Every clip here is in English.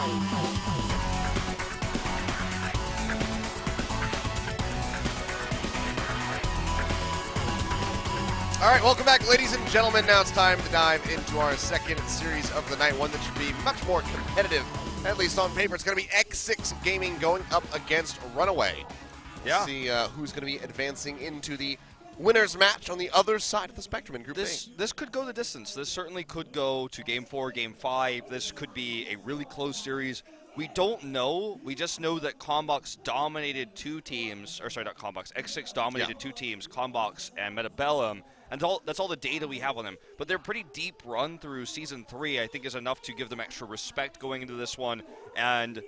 All right, welcome back, ladies and gentlemen. Now it's time to dive into our second series of the night, one that should be much more competitive, at least on paper. It's going to be X6-Gaming going up against Runaway. Yeah. See who's going to be advancing into the winner's match on the other side of the spectrum in Group A. This could go the distance. This certainly could go to Game 4, Game 5. This could be a really close series. We don't know. We just know that Combox dominated two teams, or sorry, not Combox. X6 dominated two teams, Combox and Metabellum. And that's all the data we have on them. But their pretty deep run through Season 3, I think, is enough to give them extra respect going into this one. And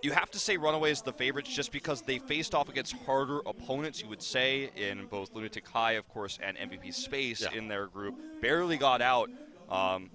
you have to say Runaway is the favorites just because they faced off against harder opponents, you would say, in both Lunatic High, of course, and MVP Space in their group. Barely got out.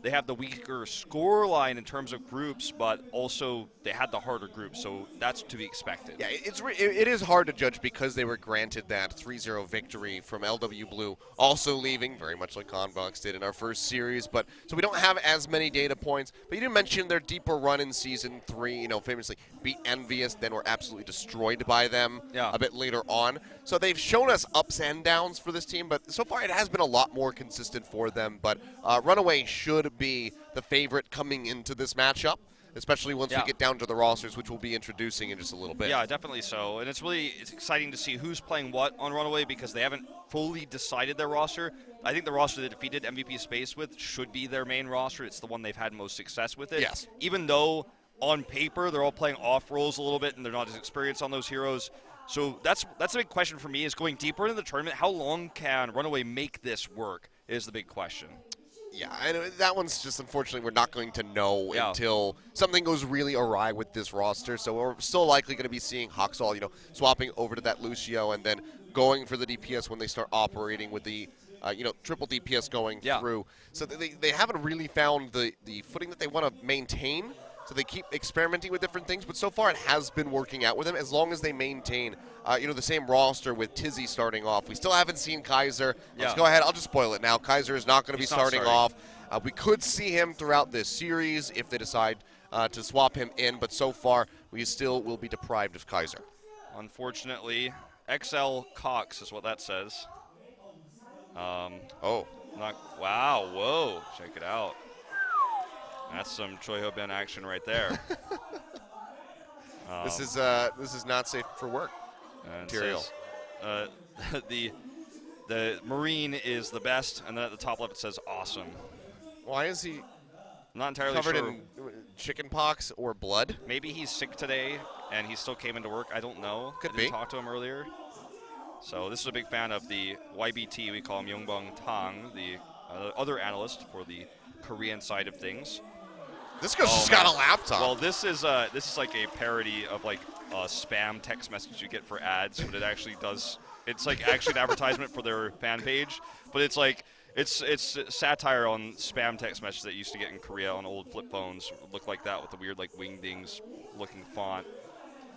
They have the weaker score line in terms of groups, but also they had the harder group, so that's to be expected. Yeah, it is hard to judge because they were granted that 3-0 victory from LW Blue, also leaving, very much like Convox did in our first series. But so we don't have as many data points. But you did mention their deeper run in Season 3, you know, famously beat Envious, then were absolutely destroyed by them a bit later on. So they've shown us ups and downs for this team, but so far it has been a lot more consistent for them. But Runaway should be the favorite coming into this matchup, especially once we get down to the rosters, which we'll be introducing in just a little bit. Yeah, definitely so. And it's exciting to see who's playing what on Runaway because they haven't fully decided their roster. I think the roster they defeated MVP Space with should be their main roster. It's the one they've had most success with it. Yes. Even though on paper they're all playing off roles a little bit and they're not as experienced on those heroes. So that's a big question for me is going deeper into the tournament, how long can Runaway make this work is the big question. Yeah, and that one's just, unfortunately, we're not going to know until something goes really awry with this roster. So we're still likely going to be seeing Hoxall, you know, swapping over to that Lucio and then going for the DPS when they start operating with the, triple DPS going through. So they haven't really found the footing that they want to maintain. So they keep experimenting with different things, but so far it has been working out with them as long as they maintain, the same roster with Tizzy starting off. We still haven't seen Kaiser. Let's go ahead. I'll just spoil it now. Kaiser is not going to be starting off. We could see him throughout this series if they decide to swap him in, but so far we still will be deprived of Kaiser. Unfortunately, XL Cox is what that says. Wow, whoa, check it out. That's some Choi Ho-bin action right there. This is not safe for work material. Says, the Marine is the best, and then at the top left it says awesome. Why is he not entirely covered sure. in chicken pox or blood? Maybe he's sick today, and he still came into work. I don't know. Could I didn't talk to him earlier. So this is a big fan of the YBT. We call him Yongbang Tang, the other analyst for the Korean side of things. This guy's just got a laptop. Well, this is like a parody of like spam text message you get for ads, but it actually does. It's like actually an advertisement for their fan page, but it's like it's satire on spam text messages that you used to get in Korea on old flip phones. It would look like that with the weird like wingdings looking font.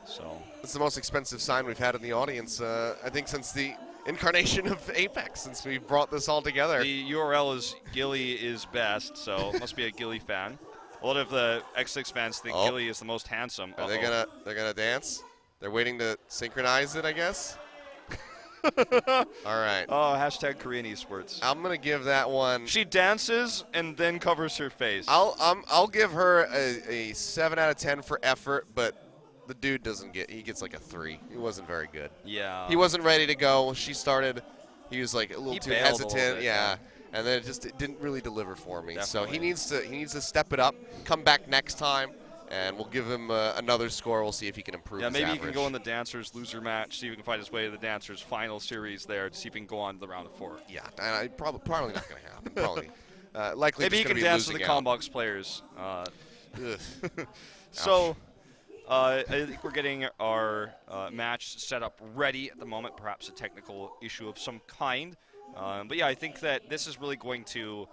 So it's the most expensive sign we've had in the audience, I think, since the incarnation of Apex, since we brought this all together. The URL is Gilly is best, so it must be a Gilly fan. A lot of the X6 fans think Gilly is the most handsome. Are they gonna dance? They're waiting to synchronize it, I guess. All right. Oh, hashtag Korean esports. I'm gonna give that one. She dances and then covers her face. I'll give her a 7 out of 10 for effort, but the dude he gets like a 3. He wasn't very good. Yeah. He wasn't ready to go. She started. He was like a little too hesitant. Bit, And then it didn't really deliver for me. Definitely. So he needs to step it up, come back next time, and we'll give him another score. We'll see if he can improve. Yeah, maybe his he can go in the Dancers loser match, see if he can find his way to the Dancers final series there, to see if he can go on to the round of 4. Yeah, probably not going to happen. Probably, likely. Maybe he just can dance with the Combox players. So. I think we're getting our match set up ready at the moment, perhaps a technical issue of some kind. But yeah, I think that this is really going to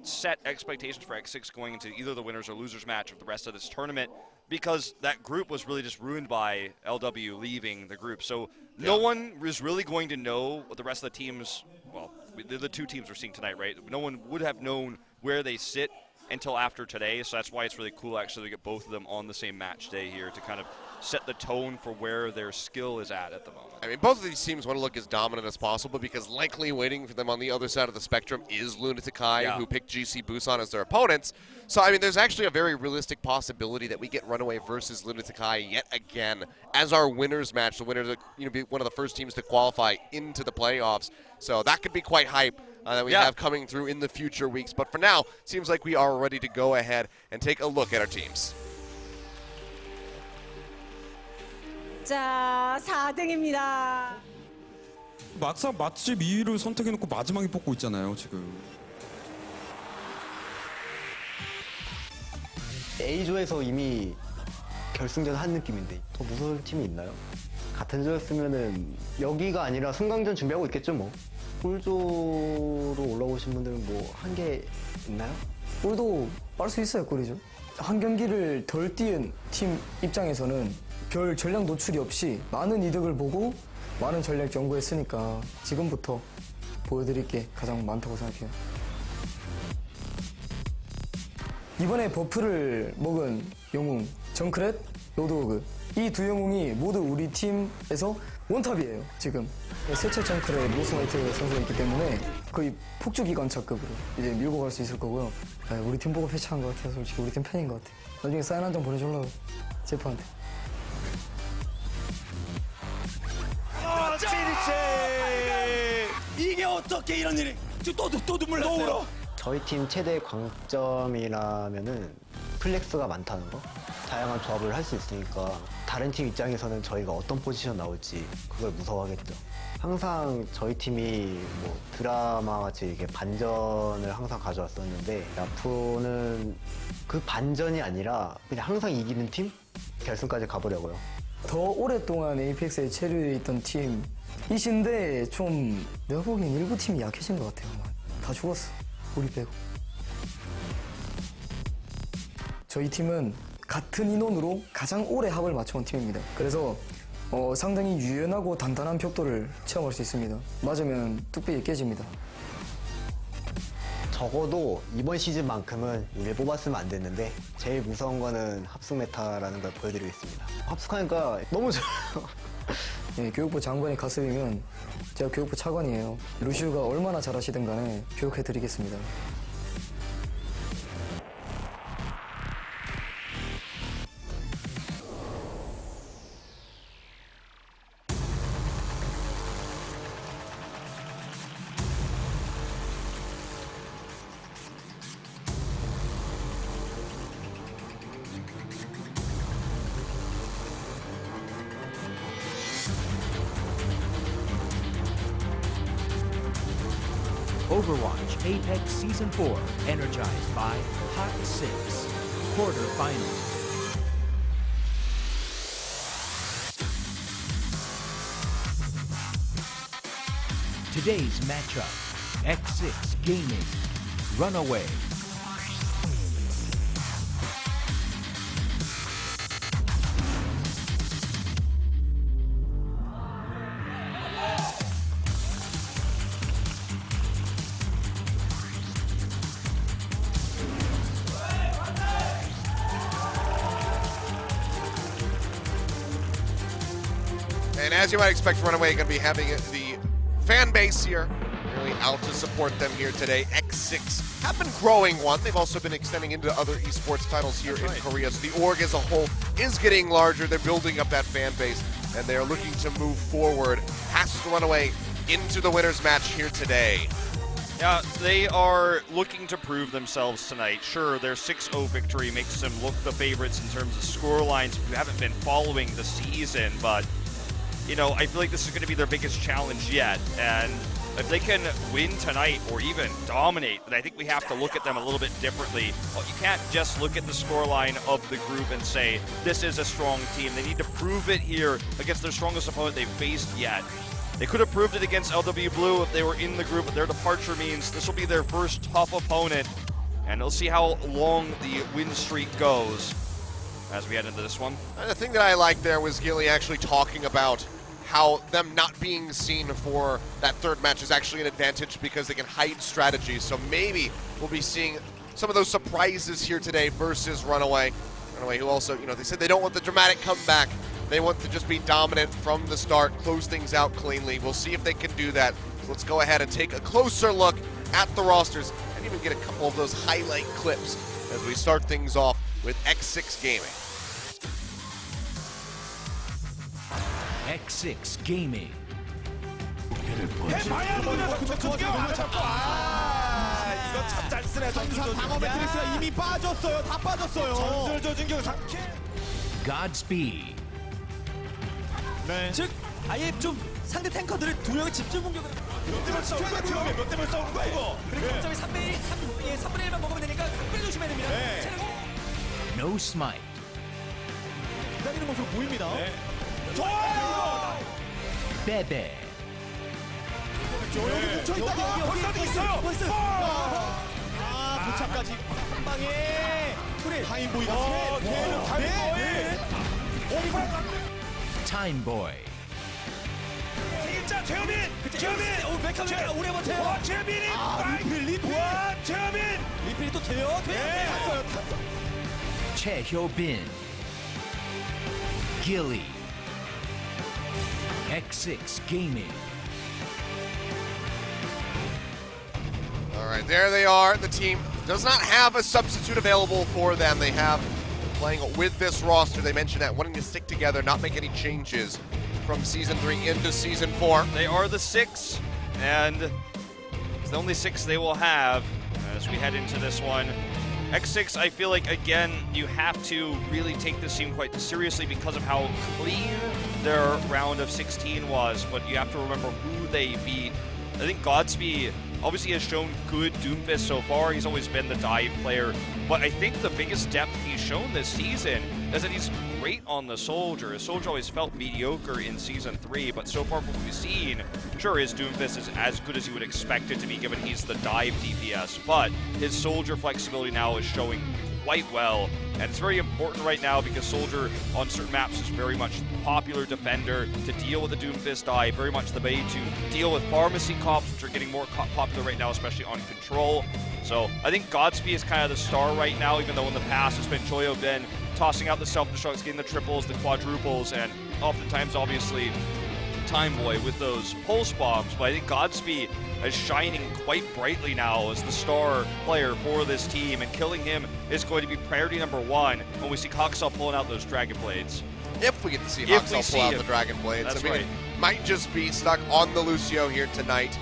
set expectations for X6 going into either the winners or losers match of the rest of this tournament, because that group was really just ruined by LW leaving the group. So no one is really going to know what the rest of the teams, well, the two teams we're seeing tonight, right? No one would have known where they sit until after today, so that's why it's really cool actually to get both of them on the same match day here to kind of set the tone for where their skill is at the moment. I mean, both of these teams want to look as dominant as possible because likely waiting for them on the other side of the spectrum is Lunatic Kai, who picked GC Busan as their opponents. So, I mean, there's actually a very realistic possibility that we get Runaway versus Lunatic Kai yet again as our winners match. The winner, be one of the first teams to qualify into the playoffs. So that could be quite hype that we have coming through in the future weeks. But for now, seems like we are ready to go ahead and take a look at our teams. 자, 4등입니다. 막상 맛집 2위를 선택해놓고 마지막에 뽑고 있잖아요, 지금. A조에서 이미 결승전 한 느낌인데 더 무서울 팀이 있나요? 같은 조였으면은 여기가 아니라 승강전 준비하고 있겠죠 뭐. 꿀조로 올라오신 분들은 뭐 한 게 있나요? 꿀도 빨 수 있어요, 꿀이죠. 한 경기를 덜 뛰은 팀 입장에서는 별 전략 노출이 없이 많은 이득을 보고 많은 전략 연구했으니까 지금부터 보여드릴 게 가장 많다고 생각해요. 이번에 버프를 먹은 영웅 정크렛, 로드호그 이 두 영웅이 모두 우리 팀에서 원탑이에요. 지금 세체 정크렛, 로스화이트 선수가 있기 때문에 거의 폭주기관차급으로 이제 밀고 갈 수 있을 거고요. 우리 팀 보고 패치한 것 같아요. 솔직히 우리 팀 팬인 것 같아요. 나중에 사인 한 장 보내주려고 제프한테. 이게 어떻게 이런 일이 또 눈물 났어요. 저희 팀 최대 강점이라면은 플렉스가 많다는 거. 다양한 조합을 할 수 있으니까 다른 팀 입장에서는 저희가 어떤 포지션 나올지 그걸 무서워하겠죠. 항상 저희 팀이 뭐 드라마같이 이렇게 반전을 항상 가져왔었는데 앞으로는 그 반전이 아니라 그냥 항상 이기는 팀 결승까지 가보려고요. 더 오랫동안 에이펙스에 체류해 있던 팀이신데 좀 내가 보기엔 일부 팀이 약해진 것 같아요. 다 죽었어. 우리 빼고. 저희 팀은 같은 인원으로 가장 오래 합을 맞춰온 팀입니다. 그래서 상당히 유연하고 단단한 벽돌을 체험할 수 있습니다. 맞으면 뚝배기 깨집니다. 적어도 이번 시즌만큼은 우리를 뽑았으면 안 됐는데 제일 무서운 거는 합숙 메타라는 걸 보여드리겠습니다. 합숙하니까 너무 좋아요. 네, 교육부 장관이 가슴이면 제가 교육부 차관이에요. 루시우가 얼마나 잘하시든 간에 교육해드리겠습니다. Overwatch Apex Season 4, energized by X6, quarterfinals. Today's matchup, X6-Gaming, Runaway. And as you might expect, Runaway going to be having the fan base here really out to support them here today. X6 have been growing one. They've also been extending into other esports titles here in Korea. So the org as a whole is getting larger. They're building up that fan base, and they're looking to move forward past Runaway into the winners match here today. Yeah, they are looking to prove themselves tonight. Sure, their 6-0 victory makes them look the favorites in terms of score lines if you haven't been following the season, but you know, I feel like this is going to be their biggest challenge yet, and if they can win tonight or even dominate, then I think we have to look at them a little bit differently. Well, you can't just look at the scoreline of the group and say, this is a strong team. They need to prove it here against their strongest opponent they've faced yet. They could have proved it against LW Blue if they were in the group, but their departure means this will be their first tough opponent, and we'll see how long the win streak goes as we head into this one. And the thing that I liked there was Gilly actually talking about how them not being seen for that third match is actually an advantage because they can hide strategies. So maybe we'll be seeing some of those surprises here today versus Runaway. Runaway, who also, they said they don't want the dramatic comeback. They want to just be dominant from the start, close things out cleanly. We'll see if they can do that. So let's go ahead and take a closer look at the rosters and even get a couple of those highlight clips as we start things off with X6-Gaming. X6-Gaming. 이거 참 잘 쓰네. 전사 방어 매트릭스가 이미 빠졌어요. 다 빠졌어요. 전술조 진격 3킬. Godspeed. 네. 즉 아예 좀 상대 탱커들을 두 명의 집중 공격을 몇 대만 싸우는 거야? 몇 대만 싸우는 거야 이거? 그리고 점점이 3분의 1만 먹으면 되니까 각별히 조심해야 됩니다. 네. No smite. 기다리는 모습 보입니다. 네. 좋아요. Bebe. 여기 뭉쳐있다. 여기 있어요. 벌써. 도착까지 한 방에 그래. 타임보이가 네. Time Boy. 진짜 최현민. 메카 오래 버텨요. 최현민이. 리필. 최현민. 리필이 또 돼요. 네. 탔어요. Chehyobin. Gilly. X6-Gaming. All right, there they are. The team does not have a substitute available for them. They have playing with this roster. They mentioned that wanting to stick together, not make any changes from Season 3 into Season 4. They are the 6, and it's the only 6 they will have as we head into this one. X6, I feel like, again, you have to really take this team quite seriously because of how clean their round of 16 was, but you have to remember who they beat. I think Godspeed obviously has shown good Doomfist so far. He's always been the dive player, but I think the biggest depth he's shown this season is that he's great on the Soldier. His Soldier always felt mediocre in Season 3, but so far from what we've seen, sure, his Doomfist is as good as you would expect it to be given he's the dive DPS, but his Soldier flexibility now is showing quite well, and it's very important right now because Soldier on certain maps is very much popular defender to deal with the Doomfist dive, very much the way to deal with pharmacy comps, which are getting more popular right now, especially on Control. So I think Godspeed is kind of the star right now, even though in the past it's been Chehyobin tossing out the self-destructs, getting the triples, the quadruples, and oftentimes, obviously, Time Boy with those pulse bombs. But I think Godspeed is shining quite brightly now as the star player for this team, and killing him is going to be priority number 1 when we see Coxall pulling out those Dragon Blades. If we get to see Coxall pull out the Dragon Blades. That's I mean, right. it might just be stuck on the Lucio here tonight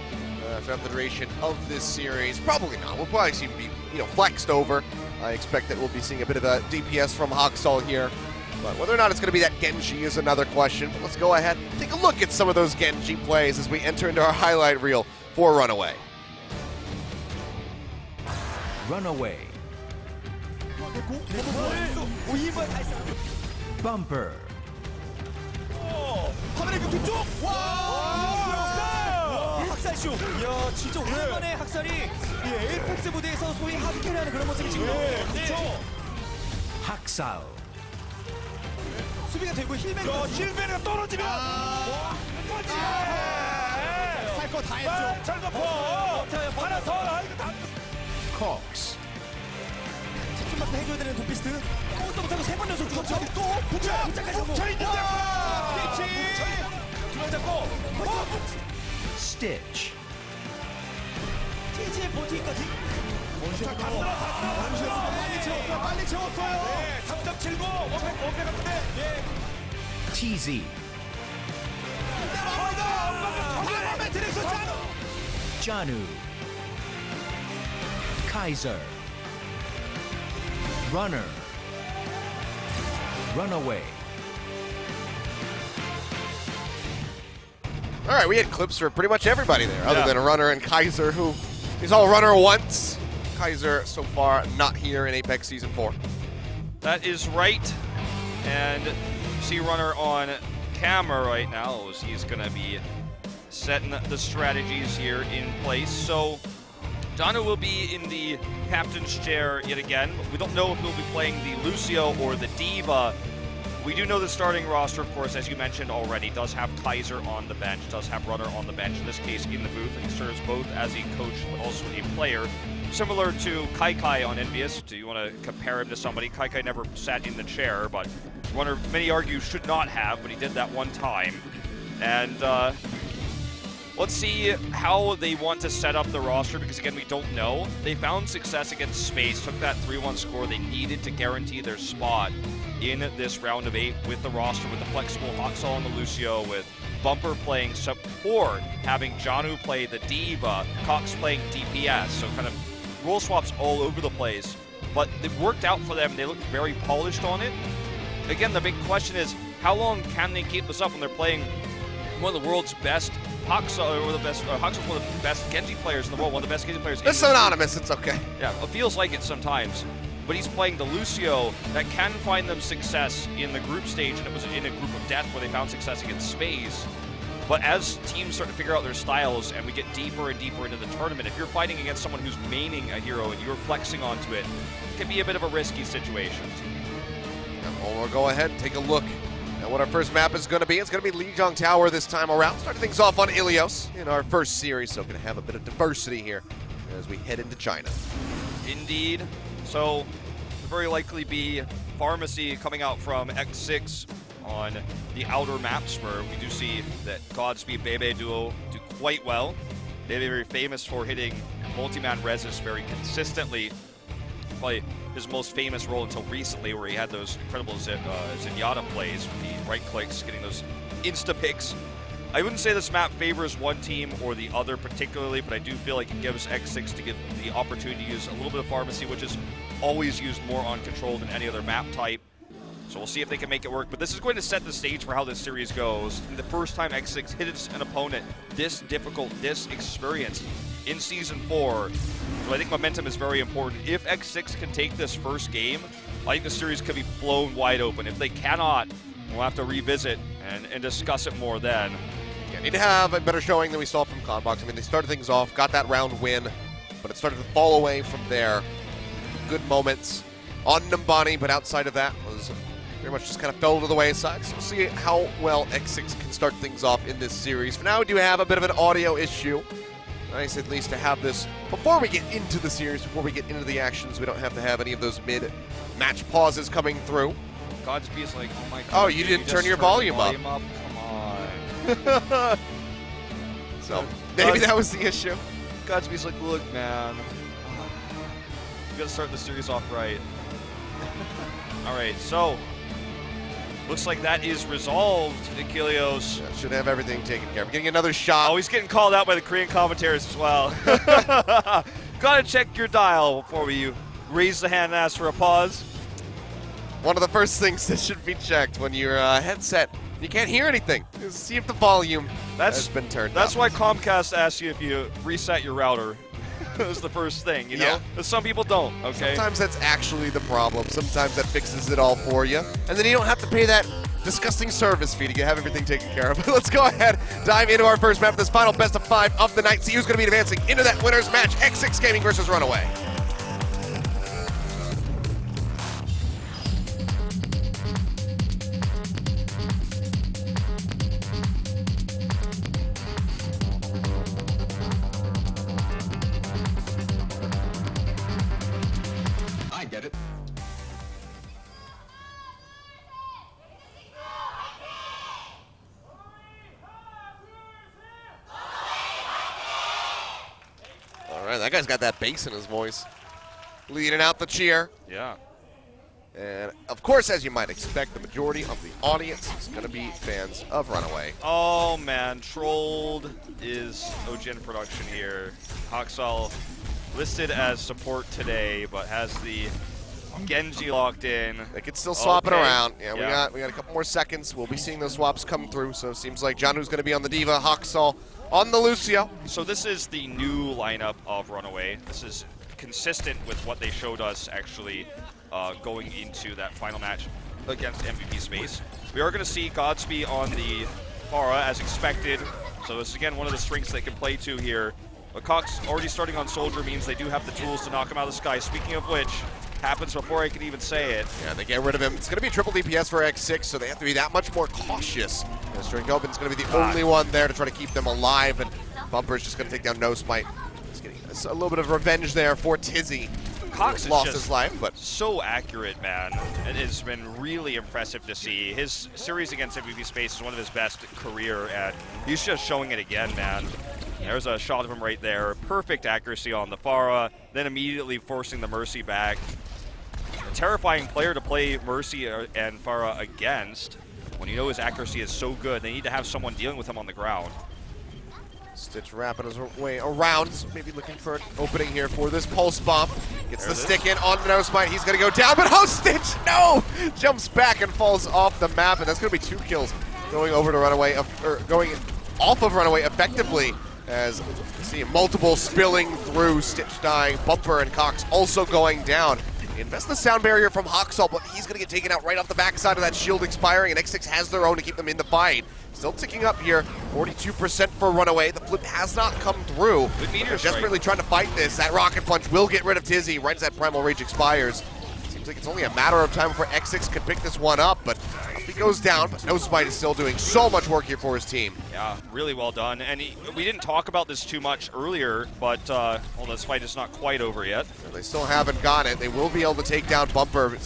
throughout the duration of this series. Probably not. We'll probably see him be, flexed over. I expect that we'll be seeing a bit of a DPS from Coxall here. But whether or not it's going to be that Genji is another question. But let's go ahead and take a look at some of those Genji plays as we enter into our highlight reel for Runaway. Runaway. Bumper. 화면에 그 뒤쪽. 와! 학살쇼. 이야, 진짜 오랜만에 학살이 에이펙스 무대에서 소위 하드캐리하는 그런 모습이 지금 나오는데. Haksal. 수비가 되고 힐베가 떨어지면 할 거 다 했죠. 잘 덮어. 하나 더. Cox. 집중만 해줘야 되는 도피스트. 또 못하고 3번 연속 죽었죠. 또 부착까지 뭉쳐있는데. 피치. 두명 잡고. Stitch. TG의 버티기까지. 빨리 채웠어요. 네, 3.79. 원패 같은데. 예. TZ. Janu. Kaiser. Runner. Runaway. All right, we had clips for pretty much everybody there, other than Runner and Kaiser, who is all Runner once. Kaiser, so far, not here in Apex Season 4. That is right, and see Runner on camera right now as he's going to be setting the strategies here in place. So Donna will be in the captain's chair yet again. We don't know if he'll be playing the Lucio or the Diva. We do know the starting roster, of course, as you mentioned already, does have Kaiser on the bench, does have Runner on the bench, in this case in the booth, and he serves both as a coach but also a player. similar to Kai on Envious. Do you want to compare him to somebody? Kai never sat in the chair, but many argue should not have, but he did that one time. And let's see how they want to set up the roster, because again, we don't know. They found success against Space, took that 3-1 score they needed to guarantee their spot in this round of 8 with the roster, with the flexible Hoxall and the Lucio, with Bumper playing support, having Janu play the Diva, Cox playing DPS, so kind of role swaps all over the place. But it worked out for them. They looked very polished on it. Again, the big question is, how long can they keep this up when they're playing one of the world's best Hoxall, Hoxall's one of the best Genji players in the world, one of the best Genji players. It's anonymous, it's okay. Yeah, it feels like it sometimes. But he's playing the Lucio that can find them success in the group stage, and it was in a group of death where they found success against Space. But as teams start to figure out their styles and we get deeper and deeper into the tournament, if you're fighting against someone who's maining a hero and you're flexing onto it, it can be a bit of a risky situation. Well, we'll go ahead and take a look at what our first map is going to be. It's going to be Lijiang Tower this time around. Starting things off on Ilios in our first series, so going to have a bit of diversity here as we head into China. Indeed. So, will very likely be Pharmacy coming out from X6 on the outer maps, where we do see that Godspeed Bebe duo do quite well. Bebe very famous for hitting multi-man reses very consistently. Probably his most famous role until recently, where he had those incredible Zenyatta plays with the right clicks, getting those insta-picks. I wouldn't say this map favors one team or the other particularly, but I do feel like it gives X6 to get the opportunity to use a little bit of Pharmacy, which is always used more on Control than any other map type. So we'll see if they can make it work. But this is going to set the stage for how this series goes. And the first time X6 hits an opponent this difficult, this experienced in Season 4. So I think momentum is very important. If X6 can take this first game, I think the series could be blown wide open. If they cannot, we'll have to revisit and discuss it more then. Yeah, need to have a better showing than we saw from Conbox. I mean, they started things off, got that round win, but it started to fall away from there. Good moments on Numbani, but outside of that was very much just kind of fell to the wayside. So we'll see how well X6 can start things off in this series. For now, we do have a bit of an audio issue. Nice at least to have this before we get into the series, before we get into the actions. We don't have to have any of those mid-match pauses coming through. Godspeed is like, oh my god. Oh, you didn't turn your volume up. Come on. So maybe that was the issue. Godspeed's like, look, man. We gotta start the series off right. Alright, so looks like that is resolved, Nikilios. Yeah, should have everything taken care of. Getting another shot. Oh, he's getting called out by the Korean commentators as well. Gotta check your dial before you raise the hand and ask for a pause. One of the first things that should be checked when your headset, you can't hear anything, is see if the volume has been turned That's up. why Comcast asks you if you reset your router. That's the first thing, you know? Yeah. But some people don't, okay? Sometimes that's actually the problem. Sometimes that fixes it all for you. And then you don't have to pay that disgusting service fee to have everything taken care of. But let's go ahead, dive into our first map, this final best of 5 of the night. See who's going to be advancing into that winner's match. X6-Gaming versus Runaway. That guy's got that bass in his voice. Leading out the cheer. Yeah. And, of course, as you might expect, the majority of the audience is going to be fans of Runaway. Oh, man. Trolled is OGN production here. Hoxall listed as support today, but has the Genji locked in. They could still swap it around. Yeah, we got a couple more seconds. We'll be seeing those swaps come through, so it seems like Janu's going to be on the Diva, Hoxall on the Lucio. So this is the new lineup of Runaway. This is consistent with what they showed us actually going into that final match against MVP Space. We are going to see Godspeed on the Pharah as expected. So this is again one of the strengths they can play to here. But Cox already starting on Soldier means they do have the tools to knock him out of the sky. Speaking of which, happens before I can even say it. Yeah, they get rid of him. It's going to be triple DPS for X6, so they have to be that much more cautious. String Open's going to be the only one there to try to keep them alive, and Bumper is just going to take down No Smite. Just getting a little bit of revenge there for Tizzy. Cox lost is just his life, but so accurate, man. It has been really impressive to see. His series against MVP Space is one of his best career, and he's just showing it again, man. There's a shot of him right there. Perfect accuracy on the Pharah, then immediately forcing the Mercy back. A terrifying player to play Mercy and Pharah against. When you know his accuracy is so good, they need to have someone dealing with him on the ground. Stitch wrapping his way around, so maybe looking for an opening here for this pulse bomb. Gets the stick in on the No Smite. He's going to go down, but oh, Stitch, no! Jumps back and falls off the map, and that's going to be 2 kills going over to Runaway, or going off of Runaway effectively, as you see multiple spilling through, Stitch dying, Bumper and Cox also going down. Invest the sound barrier from Hoxall, but he's going to get taken out right off the backside of that shield expiring, and X6 has their own to keep them in the fight. Still ticking up here, 42% for Runaway. The flip has not come through. They're desperately trying to fight this. That Rocket Punch will get rid of Tizzy right as that Primal Rage expires. Seems like it's only a matter of time before X6 can pick this one up, but he goes down, but No Smite is still doing so much work here for his team. Yeah, really well done. And we didn't talk about this too much earlier, but well, this fight is not quite over yet. They still haven't got it. They will be able to take down Bumper.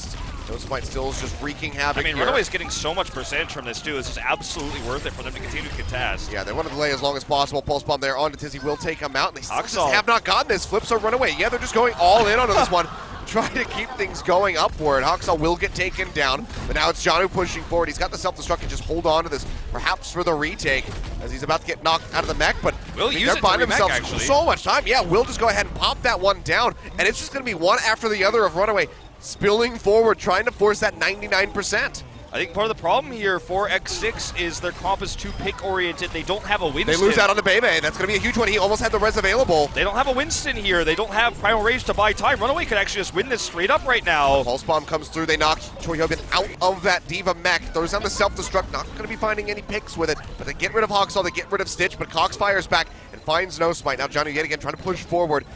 No Smite still is just wreaking havoc. I mean, here. Runaway's getting so much percentage from this too. This is absolutely worth it for them to continue to contest. Yeah, they want to delay as long as possible. Pulse bomb there onto Tizzy will take him out, and they still just Hoxall have not gotten this. Flips are Runaway. Yeah, they're just going all in onto this one, trying to keep things going upward. Hoxall will get taken down, but now it's Janu pushing forward. He's got the self-destruct and just hold on to this, perhaps for the retake, as he's about to get knocked out of the mech, but Will use it to remech, themselves actually. so much time. Yeah, will just go ahead and pop that one down, and it's just going to be one after the other of Runaway spilling forward, trying to force that 99%. I think part of the problem here for X6 is their comp is too pick-oriented. They don't have a Winston. They lose out on the Bebe. That's going to be a huge one. He almost had the res available. They don't have a Winston here. They don't have Primal Rage to buy time. Runaway could actually just win this straight up right now. Pulse bomb comes through. They knock Choi Hyobin out of that Diva mech. Throws down the self-destruct. Not going to be finding any picks with it, but they get rid of Hoxall. They get rid of Stitch, but Cox fires back and finds No Smite. Now Johnny yet again trying to push forward.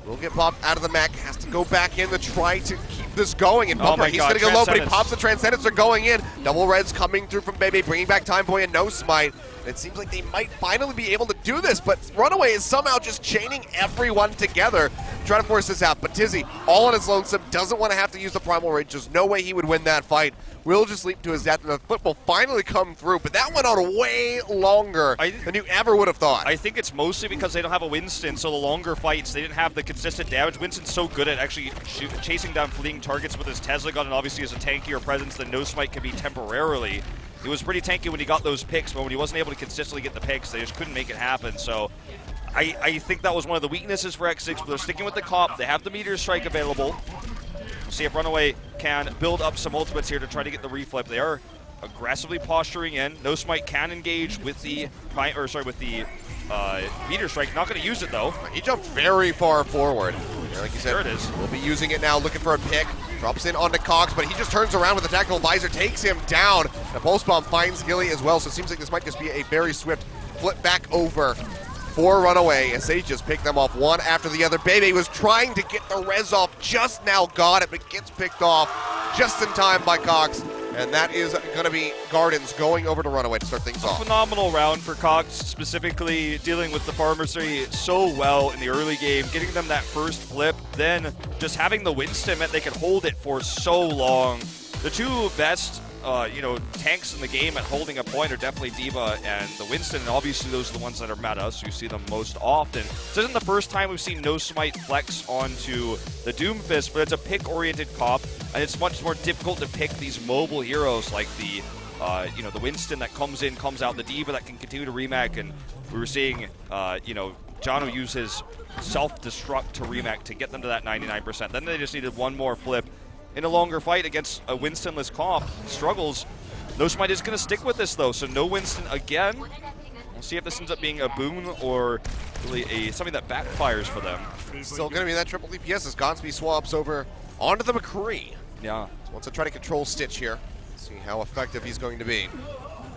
Will get popped out of the mech. Has to go back in to try to keep this going. And Bumper, he's going to go low, but he pops the Transcendence. They're going in. Double reds coming through from Bebe, bringing back Time Boy and No Smite. And it seems like they might finally be able to do this, but Runaway is somehow just chaining everyone together to try to force this out. But Tizzy, all on his lonesome, doesn't want to have to use the Primal Rage. There's no way he would win that fight. Will just leap to his death, and the flip will finally come through. But that went on way longer than you ever would have thought. I think it's mostly because they don't have a Winston, so the longer fights, they didn't have the consistent damage. Winston's so good at actually chasing down fleeing targets with his Tesla gun, and obviously has a tankier presence than No Smite can be temporarily. He was pretty tanky when he got those picks, but when he wasn't able to consistently get the picks, they just couldn't make it happen. So I think that was one of the weaknesses for X6, but they're sticking with the comp. They have the Meteor Strike available. We'll see if Runaway can build up some ultimates here to try to get the reflip. They are aggressively posturing in. No Smite can engage with the Meteor Strike. Not going to use it though. He jumped very far forward. Yeah, like you said, there it is. We'll be using it now, looking for a pick. Drops in onto Cox, but he just turns around with a tactical visor, takes him down. The pulse bomb finds Gilly as well, so it seems like this might just be a very swift flip back over for Runaway as they just pick them off one after the other. Bebe was trying to get the res off, just now got it, but gets picked off just in time by Cox. And that is going to be Gardens going over to Runaway to start things off. Phenomenal round for Cox, specifically dealing with the Pharmacy so well in the early game, getting them that first flip, then just having the Winston meant they could hold it for so long. The two best tanks in the game at holding a point are definitely Diva and the Winston, and obviously those are the ones that are meta, so you see them most often. This isn't the first time we've seen No Smite flex onto the Doomfist, but it's a pick-oriented comp, and it's much more difficult to pick these mobile heroes like the Winston that comes in, comes out, the Diva that can continue to remech, and we were seeing, Janu use his self-destruct to remech to get them to that 99%. Then they just needed one more flip. In a longer fight against a Winstonless comp, struggles. No Smite is going to stick with this though, so no Winston again. We'll see if this ends up being a boon or really something that backfires for them. Still going to be that triple DPS as Gonsby swaps over onto the McCree. Yeah. So wants to try to control Stitch here. See how effective he's going to be.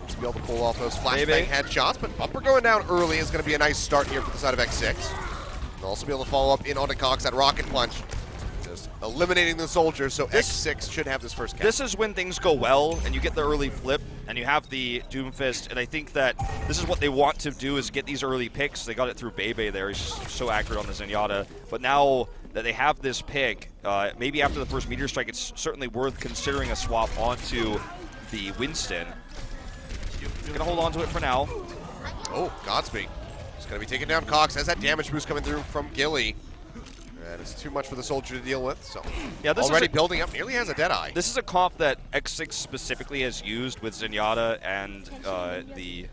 To be able to pull off those flashbang headshots, but Bumper going down early is going to be a nice start here for the side of X6. They'll also be able to follow up in onto Cox, that Rocket Punch. Eliminating the soldiers, so X6 should have this first catch. This is when things go well and you get the early flip. and you have the Doomfist, and I think that this is what they want to do is get these early picks. They got it through Bebe there. He's so accurate on the Zenyatta. But now that they have this pick, maybe after the first Meteor Strike, it's certainly worth considering a swap onto the Winston. Gonna hold on to it for now. Oh, Godspeed. He's going to be taking down Cox. Has that damage boost coming through from Gilly. And it's too much for the Soldier to deal with. So yeah, this already building up. Nearly has a Deadeye. This is a comp that X6 specifically has used with Zenyatta and the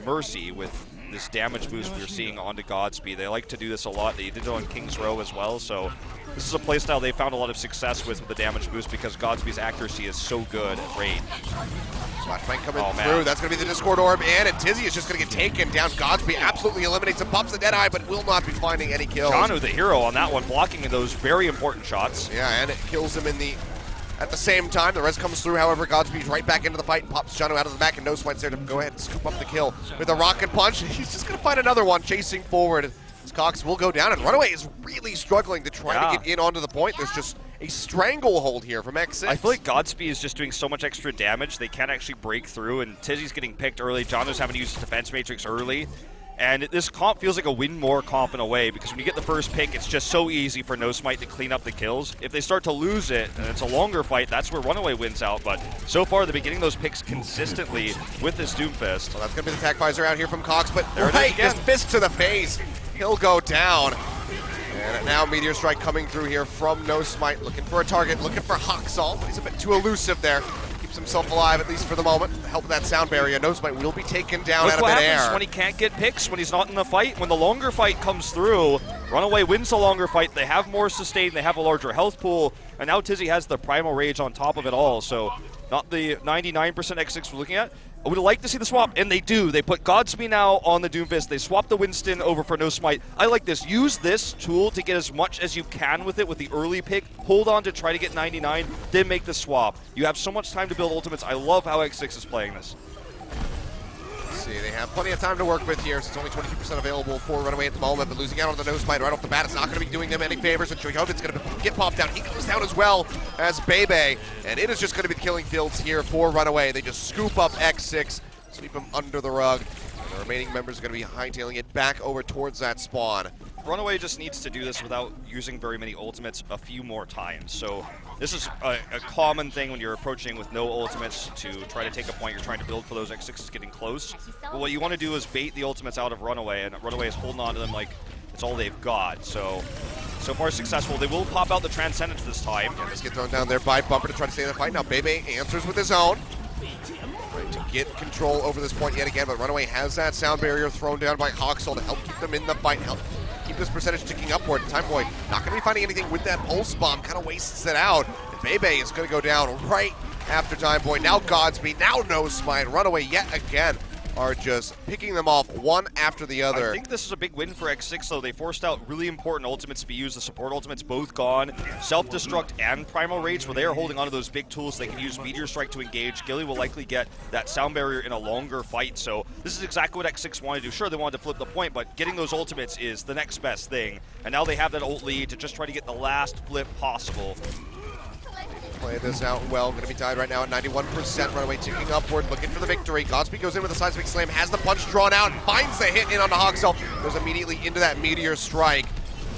Mercy with this damage boost we're seeing onto Godspeed. They like to do this a lot. They did it on King's Row as well. So this is a playstyle they found a lot of success with the damage boost because Godspeed's accuracy is so good at range. Flashbang coming through. That's going to be the Discord Orb, and Tizzy is just going to get taken down. Godspeed absolutely eliminates him, pops the Deadeye, but will not be finding any kills. Janu, the hero on that one, blocking those very important shots. Yeah, and it kills him at the same time. The res comes through, however, Godspeed's right back into the fight and pops Janu out of the back, and No Smite's there to go ahead and scoop up the kill with a rocket punch. He's just going to find another one chasing forward. Cox will go down, and Runaway is really struggling to try to get in onto the point. There's just a stranglehold here from X6. I feel like Godspeed is just doing so much extra damage, they can't actually break through, and Tizzy's getting picked early. Janu's having to use his defense matrix early. And this comp feels like a win more comp in a way, because when you get the first pick, it's just so easy for No Smite to clean up the kills. If they start to lose it, and it's a longer fight, that's where Runaway wins out. But so far, they've been getting those picks consistently with this Doomfist. Well, that's going to be the attack visor out here from Cox, but there it is again. Just fist to the face. He'll go down. And now Meteor Strike coming through here from No Smite, looking for a target, looking for Hoxall, but he's a bit too elusive there. Keeps himself alive, at least for the moment. With the help of that sound barrier, No Smite will be taken down out of midair. Look what happens when he can't get picks, when he's not in the fight. When the longer fight comes through, Runaway wins the longer fight. They have more sustain, they have a larger health pool, and now Tizzy has the Primal Rage on top of it all. So not the 99% X6 we're looking at. I would like to see the swap, and they do. They put Godspeed now on the Doomfist. They swap the Winston over for No Smite. I like this. Use this tool to get as much as you can with it with the early pick. Hold on to try to get 99, then make the swap. You have so much time to build ultimates. I love how X6 is playing this. See, they have plenty of time to work with here. So it's only 22% available for Runaway at the moment, but losing out on the No Smite right off the bat is not going to be doing them any favors, and Choyhovin's going to get popped down. He goes down as well as Bebe, and it is just going to be the killing fields here for Runaway. They just scoop up X6, sweep him under the rug, and the remaining members are going to be hightailing it back over towards that spawn. Runaway just needs to do this without using very many ultimates a few more times. So this is a common thing when you're approaching with no ultimates to try to take a point. You're trying to build for those X6s getting close. But what you want to do is bait the ultimates out of Runaway, and Runaway is holding on to them like it's all they've got. So far successful. They will pop out the Transcendence this time. Yeah, just get thrown down there by Bumper to try to stay in the fight. Now Bebe answers with his own. Trying to get control over this point yet again, but Runaway has that sound barrier thrown down by Hoxall to help keep them in the fight, help keep this percentage ticking upward. Time Boy not going to be finding anything with that pulse bomb, kind of wastes it out. And Bebe is going to go down right after Time Boy. Now Godspeed, now No Smite. Runaway yet again are just picking them off one after the other. I think this is a big win for X6, though. They forced out really important ultimates to be used. The support ultimates both gone. Self-destruct and Primal Rage, where they are holding onto those big tools. They can use Meteor Strike to engage. Gilly will likely get that sound barrier in a longer fight. So this is exactly what X6 wanted to do. Sure, they wanted to flip the point, but getting those ultimates is the next best thing. And now they have that ult lead to just try to get the last flip possible. Play this out well. Going to be tied right now at 91%. Runaway ticking upward, looking for the victory. Godspeed goes in with a seismic slam, has the punch drawn out, and finds the hit in onto Hoxall. Goes immediately into that Meteor Strike.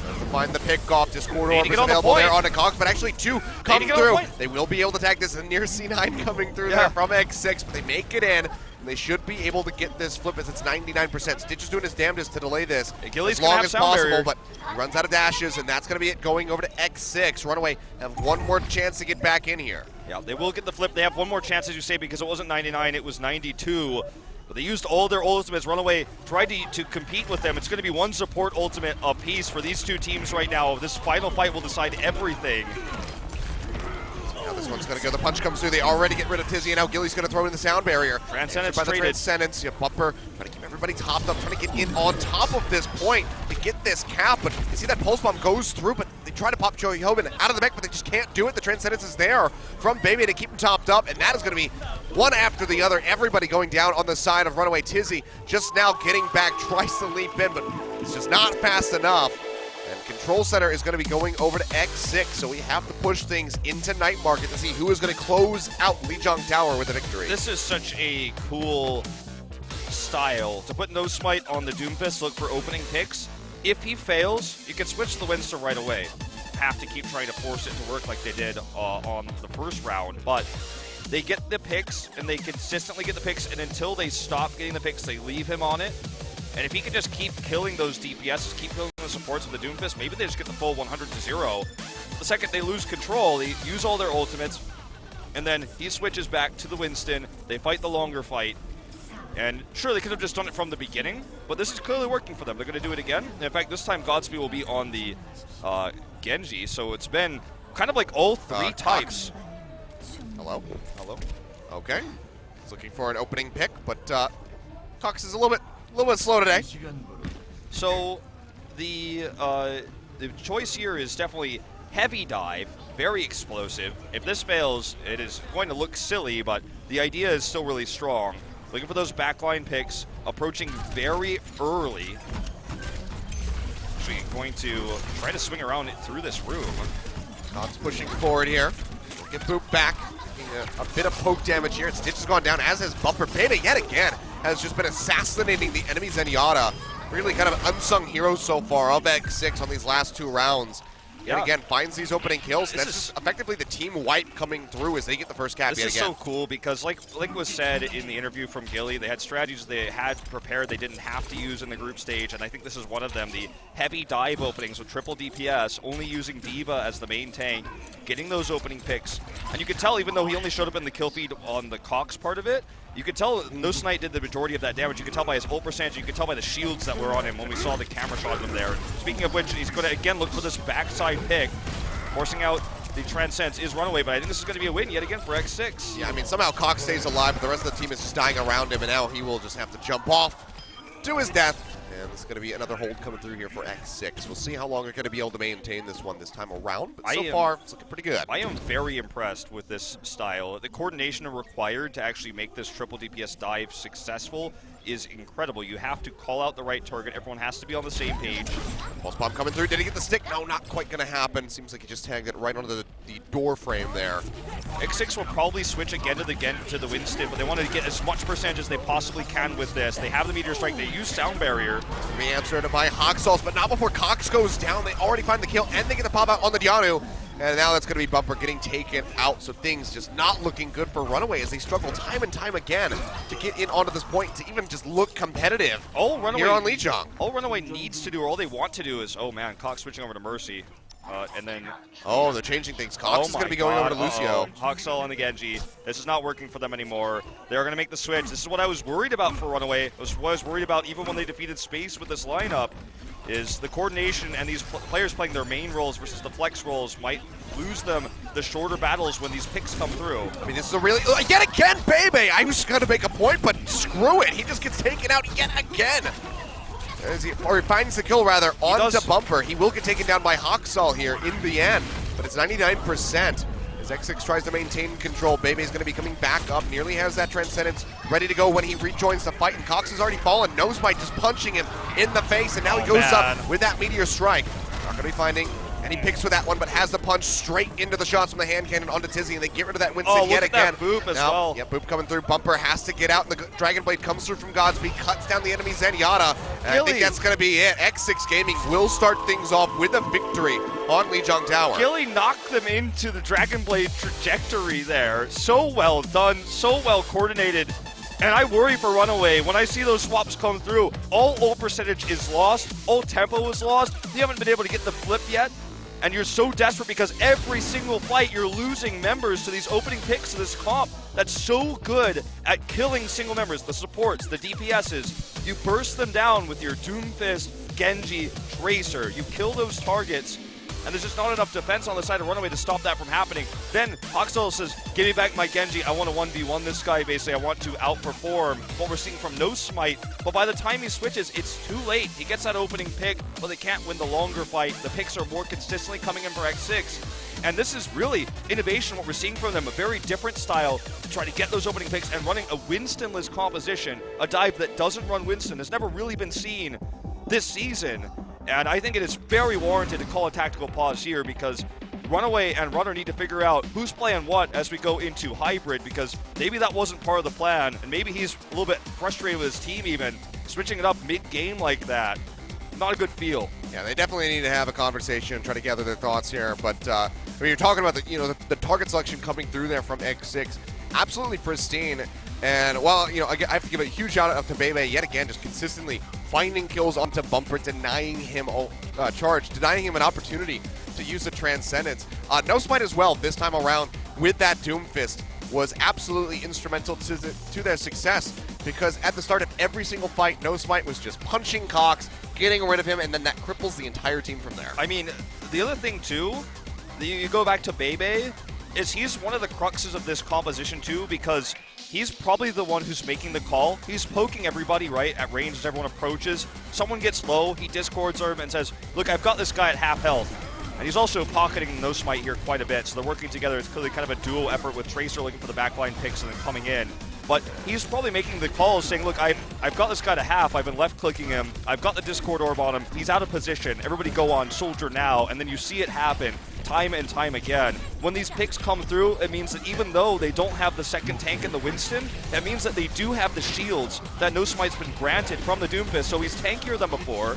Tries to find the pick off. Discord Orb is available there onto Cox, but actually two come through. They will be able to tag this. Near C9 coming through there from X6, but they make it in. And they should be able to get this flip as it's 99%. Stitch is doing his damnedest to delay this as long as possible, but he runs out of dashes, and that's going to be it going over to X6. Runaway have one more chance to get back in here. Yeah, they will get the flip. They have one more chance, as you say, because it wasn't 99, it was 92. But they used all their ultimates. Runaway tried to compete with them. It's going to be one support ultimate apiece for these two teams right now. This final fight will decide everything. Now this one's going to go. The punch comes through. They already get rid of Tizzy, and now Gilly's going to throw in the sound barrier. Transcendence by the traded. Transcendence. Yeah, Bumper trying to keep everybody topped up, trying to get in on top of this point to get this cap. But you see that pulse bomb goes through, but they try to pop Choyhoven out of the mech, but they just can't do it. The Transcendence is there from Bebe to keep him topped up, and that is going to be one after the other. Everybody going down on the side of Runaway. Tizzy just now getting back, tries to leap in, but it's just not fast enough. And Control Center is going to be going over to X6, so we have to push things into Night Market to see who is going to close out Lijiang Tower with a victory. This is such a cool style. To put No Smite on the Doomfist, look for opening picks. If he fails, you can switch to the Winston right away. Have to keep trying to force it to work like they did on the first round, but they get the picks, and they consistently get the picks, and until they stop getting the picks, they leave him on it. And if he can just keep killing those DPSs, keep killing the supports with the Doomfist, maybe they just get the full 100-0. The second they lose control, they use all their ultimates, and then he switches back to the Winston. They fight the longer fight. And sure, they could have just done it from the beginning, but this is clearly working for them. They're going to do it again. And in fact, this time Godspeed will be on the Genji, so it's been kind of like all three types. Hello? Hello? Okay. He's looking for an opening pick, but Cox is a little bit slow today. So the choice here is definitely heavy dive, very explosive. If this fails, it is going to look silly, but the idea is still really strong. Looking for those backline picks, approaching very early. Actually going to try to swing around it through this room. Cox pushing forward here. Get Boop back. A bit of poke damage here. Stitch has gone down, as has Bumper. Beta yet again has just been assassinating the enemy Zenyatta. Really kind of an unsung hero so far of X6 on these last 2 rounds. And again, finds these opening kills. That's just effectively the team wipe coming through as they get the first cap yet again. This is so cool because, like was said in the interview from Gilly, they had strategies they had prepared they didn't have to use in the group stage, and I think this is one of them. The heavy dive openings with triple DPS, only using D.Va as the main tank, getting those opening picks. And you could tell, even though he only showed up in the kill feed on the Cox part of it, you could tell No Smite did the majority of that damage. You could tell by his ult percentage. You could tell by the shields that were on him when we saw the camera shot of him there. Speaking of which, he's going to again look for this backside pick. Forcing out the Transcends is Runaway, but I think this is going to be a win yet again for X6. Yeah, I mean, somehow Cox stays alive, but the rest of the team is just dying around him, and now he will just have to jump off to his death. And it's going to be another hold coming through here for X6. We'll see how long they're going to be able to maintain this one this time around, but so far, it's looking pretty good. I am very impressed with this style. The coordination required to actually make this triple DPS dive successful is incredible. You have to call out the right target. Everyone has to be on the same page. Pulse bomb coming through. Did he get the stick? No, not quite going to happen. Seems like he just tagged it right onto the door frame there. X6 will probably switch again to the Winston, but they want to get as much percentage as they possibly can with this. They have the Meteor Strike. They use Sound Barrier. The answer to buy Hoxals, but not before Cox goes down. They already find the kill, and they get the pop out on the Dianu. And now that's going to be Bumper getting taken out, so things just not looking good for Runaway as they struggle time and time again to get in onto this point, to even just look competitive here on Lijiang. All Runaway needs to do, or all they want to do is, oh man, Cox switching over to Mercy. And then... Oh, they're changing things. Cox is going to be going over to Lucio. Hoxall on the Genji. This is not working for them anymore. They're going to make the switch. This is what I was worried about for Runaway. This is what I was worried about even when they defeated Space with this lineup, is the coordination and these players playing their main roles versus the flex roles might lose them the shorter battles when these picks come through. I mean, this is a really... Yet again, Bebe! I was going to make a point, but screw it. He just gets taken out yet again. Or he finds the kill, rather, onto Bumper. He will get taken down by Hoxall here in the end, but it's 99%. As X6 tries to maintain control, Bebe is going to be coming back up, nearly has that Transcendence ready to go when he rejoins the fight, and Cox has already fallen. No Smite just punching him in the face, and now he goes up with that Meteor Strike. Not going to be finding any picks for that one, but has the punch straight into the shots from the hand cannon onto Tizzy, and they get rid of that Winston yet again. Boop as well. Yeah, Boop coming through. Bumper has to get out, and the Dragon Blade comes through from Godspeed, cuts down the enemy Zenyatta. And I think that's going to be it. X6-Gaming will start things off with a victory on Lijiang Tower. Gilly knocked them into the Dragon Blade trajectory there. So well done, so well coordinated. And I worry for Runaway. When I see those swaps come through, all ult percentage is lost, all tempo is lost. You haven't been able to get the flip yet. And you're so desperate because every single fight you're losing members to these opening picks of this comp that's so good at killing single members, the supports, the DPSs. You burst them down with your Doomfist, Genji, Tracer. You kill those targets, and there's just not enough defense on the side of Runaway to stop that from happening. Then Hoxall says, give me back my Genji. I want to 1v1 this guy, basically. I want to outperform what we're seeing from No Smite. But by the time he switches, it's too late. He gets that opening pick, but they can't win the longer fight. The picks are more consistently coming in for X6. And this is really innovation, what we're seeing from them. A very different style to try to get those opening picks, and running a Winston-less composition. A dive that doesn't run Winston has never really been seen this season. And I think it is very warranted to call a tactical pause here because Runaway and Runner need to figure out who's playing what as we go into hybrid, because maybe that wasn't part of the plan, and maybe he's a little bit frustrated with his team even. Switching it up mid-game like that, not a good feel. Yeah, they definitely need to have a conversation and try to gather their thoughts here. But I mean, you're talking about the target selection coming through there from X6, absolutely pristine. And well, I have to give a huge shout out to Bebe yet again, just consistently finding kills onto Bumper, denying him charge, denying him an opportunity to use the Transcendence. No Smite as well this time around with that Doomfist was absolutely instrumental to their success, because at the start of every single fight, No Smite was just punching Cox, getting rid of him, and then that cripples the entire team from there. I mean, the other thing too, you go back to Bebe, is he's one of the cruxes of this composition too, because he's probably the one who's making the call. He's poking everybody right at range as everyone approaches. Someone gets low, he discords them and says, look, I've got this guy at half health. And he's also pocketing No Smite here quite a bit, so they're working together. It's clearly kind of a duo effort with Tracer looking for the backline picks and then coming in. But he's probably making the calls saying, look, I've got this guy to half, I've been left-clicking him, I've got the Discord orb on him, he's out of position, everybody go on Soldier now, and then you see it happen time and time again. When these picks come through, it means that even though they don't have the second tank in the Winston, it means that they do have the shields that No Smite's been granted from the Doomfist, so he's tankier than before,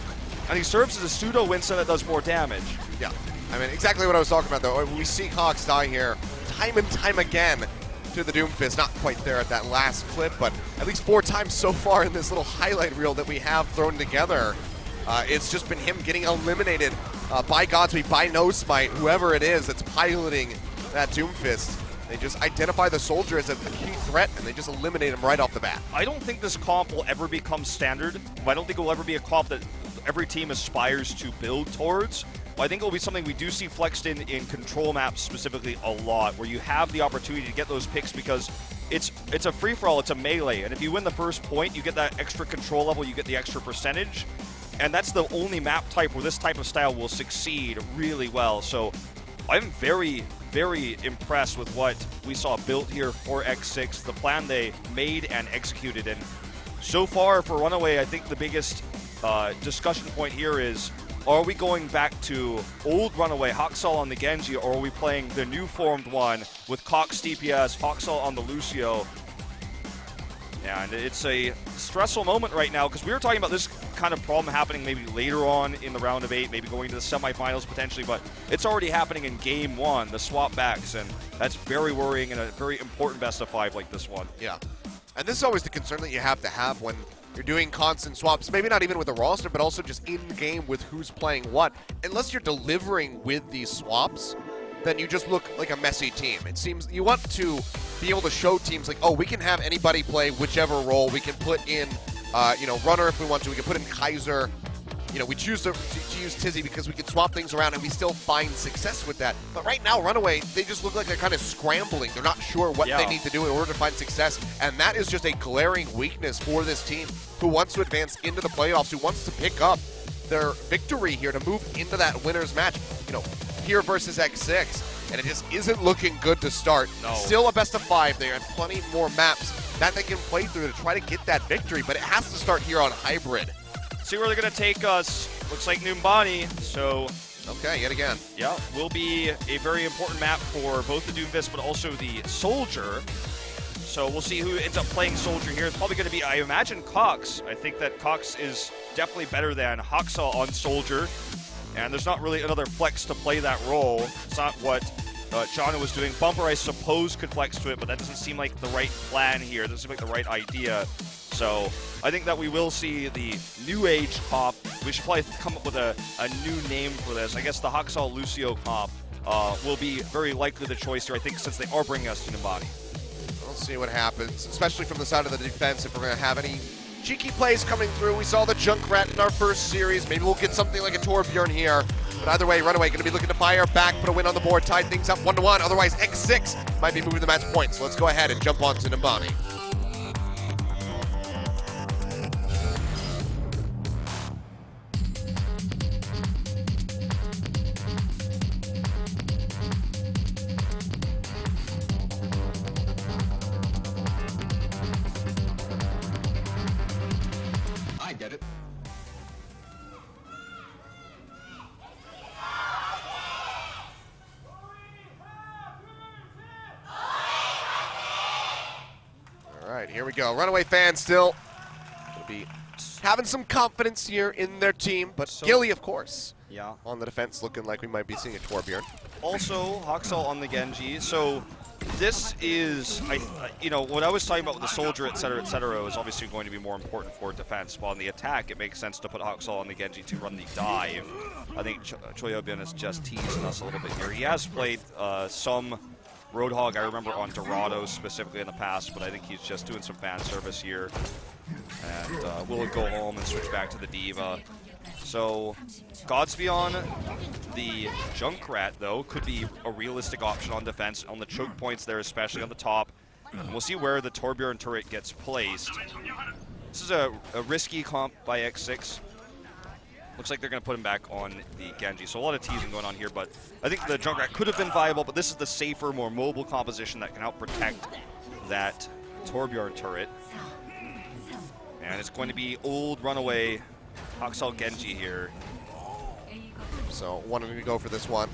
and he serves as a pseudo-Winston that does more damage. Yeah, I mean, exactly what I was talking about, though. We see Cox die here time and time again to the Doomfist. Not quite there at that last clip, but at least 4 times so far in this little highlight reel that we have thrown together. It's just been him getting eliminated by Godspeed, by No Smite, whoever it is that's piloting that Doomfist. They just identify the Soldier as a key threat, and they just eliminate him right off the bat. I don't think this comp will ever become standard. I don't think it will ever be a comp that every team aspires to build towards. I think it will be something we do see flexed in control maps specifically a lot, where you have the opportunity to get those picks because it's a free-for-all, it's a melee, and if you win the first point, you get that extra control level, you get the extra percentage, and that's the only map type where this type of style will succeed really well. So I'm very, very impressed with what we saw built here for X6, the plan they made and executed, and so far for Runaway, I think the biggest discussion point here is, are we going back to old Runaway, Haksal on the Genji, or are we playing the new formed one with Cox DPS, Haksal on the Lucio? And it's a stressful moment right now, because we were talking about this kind of problem happening maybe later on in the round of 8, maybe going to the semifinals potentially, but it's already happening in game 1, the swap backs, and that's very worrying in a very important best of 5 like this one. Yeah, and this is always the concern that you have to have when you're doing constant swaps, maybe not even with the roster, but also just in-game with who's playing what. Unless you're delivering with these swaps, then you just look like a messy team. It seems you want to be able to show teams like, oh, we can have anybody play whichever role. We can put in, Runner if we want to. We can put in Kaiser. We choose to use Tizzy because we can swap things around and we still find success with that. But right now, Runaway, they just look like they're kind of scrambling. They're not sure what they need to do in order to find success. And that is just a glaring weakness for this team who wants to advance into the playoffs, who wants to pick up their victory here to move into that winner's match, here versus X6. And it just isn't looking good to start. No. Still a best of 5 there and plenty more maps that they can play through to try to get that victory. But it has to start here on hybrid. See where they're going to take us. Looks like Numbani, so... Okay, yet again. Yeah, will be a very important map for both the Doomfist, but also the Soldier. So we'll see who ends up playing Soldier here. It's probably going to be, I imagine, Cox. I think that Cox is definitely better than Haksal on Soldier. And there's not really another flex to play that role. It's not what Jana was doing. Bumper, I suppose, could flex to it, but that doesn't seem like the right plan here. It doesn't seem like the right idea. So I think that we will see the new age comp. We should probably come up with a new name for this. I guess the Haksal Lucio comp will be very likely the choice here, I think, since they are bringing us to Numbani. We'll see what happens, especially from the side of the defense, if we're going to have any cheeky plays coming through. We saw the Junkrat in our first series. Maybe we'll get something like a Torbjorn here. But either way, Runaway going to be looking to fire back, put a win on the board, tie things up 1-1. Otherwise, X6 might be moving the match points. So let's go ahead and jump on to Numbani. right, here we go. Runaway fans still gonna be having some confidence here in their team, but Gilly, of course, on the defense, looking like we might be seeing a Torbjorn. Also, Haksal on the Genji. So this is, you know, what I was talking about with the soldier, et cetera, is obviously going to be more important for defense. While on the attack, it makes sense to put Haksal on the Genji to run the dive. I think Choyobian is just teasing us a little bit here. He has played some Roadhog, I remember, on Dorado specifically in the past, but I think he's just doing some fan service here. And will go home and switch back to the Diva. So Godspeon, the Junkrat, though, could be a realistic option on defense, on the choke points there, especially on the top. And we'll see where the Torbjorn turret gets placed. This is a risky comp by X6. Looks like they're going to put him back on the Genji. So a lot of teasing going on here, but I think the Junkrat could have been viable, but this is the safer, more mobile composition that can help protect that Torbjorn turret. And it's going to be old Runaway Haksal Genji here. So wanting to go for this one.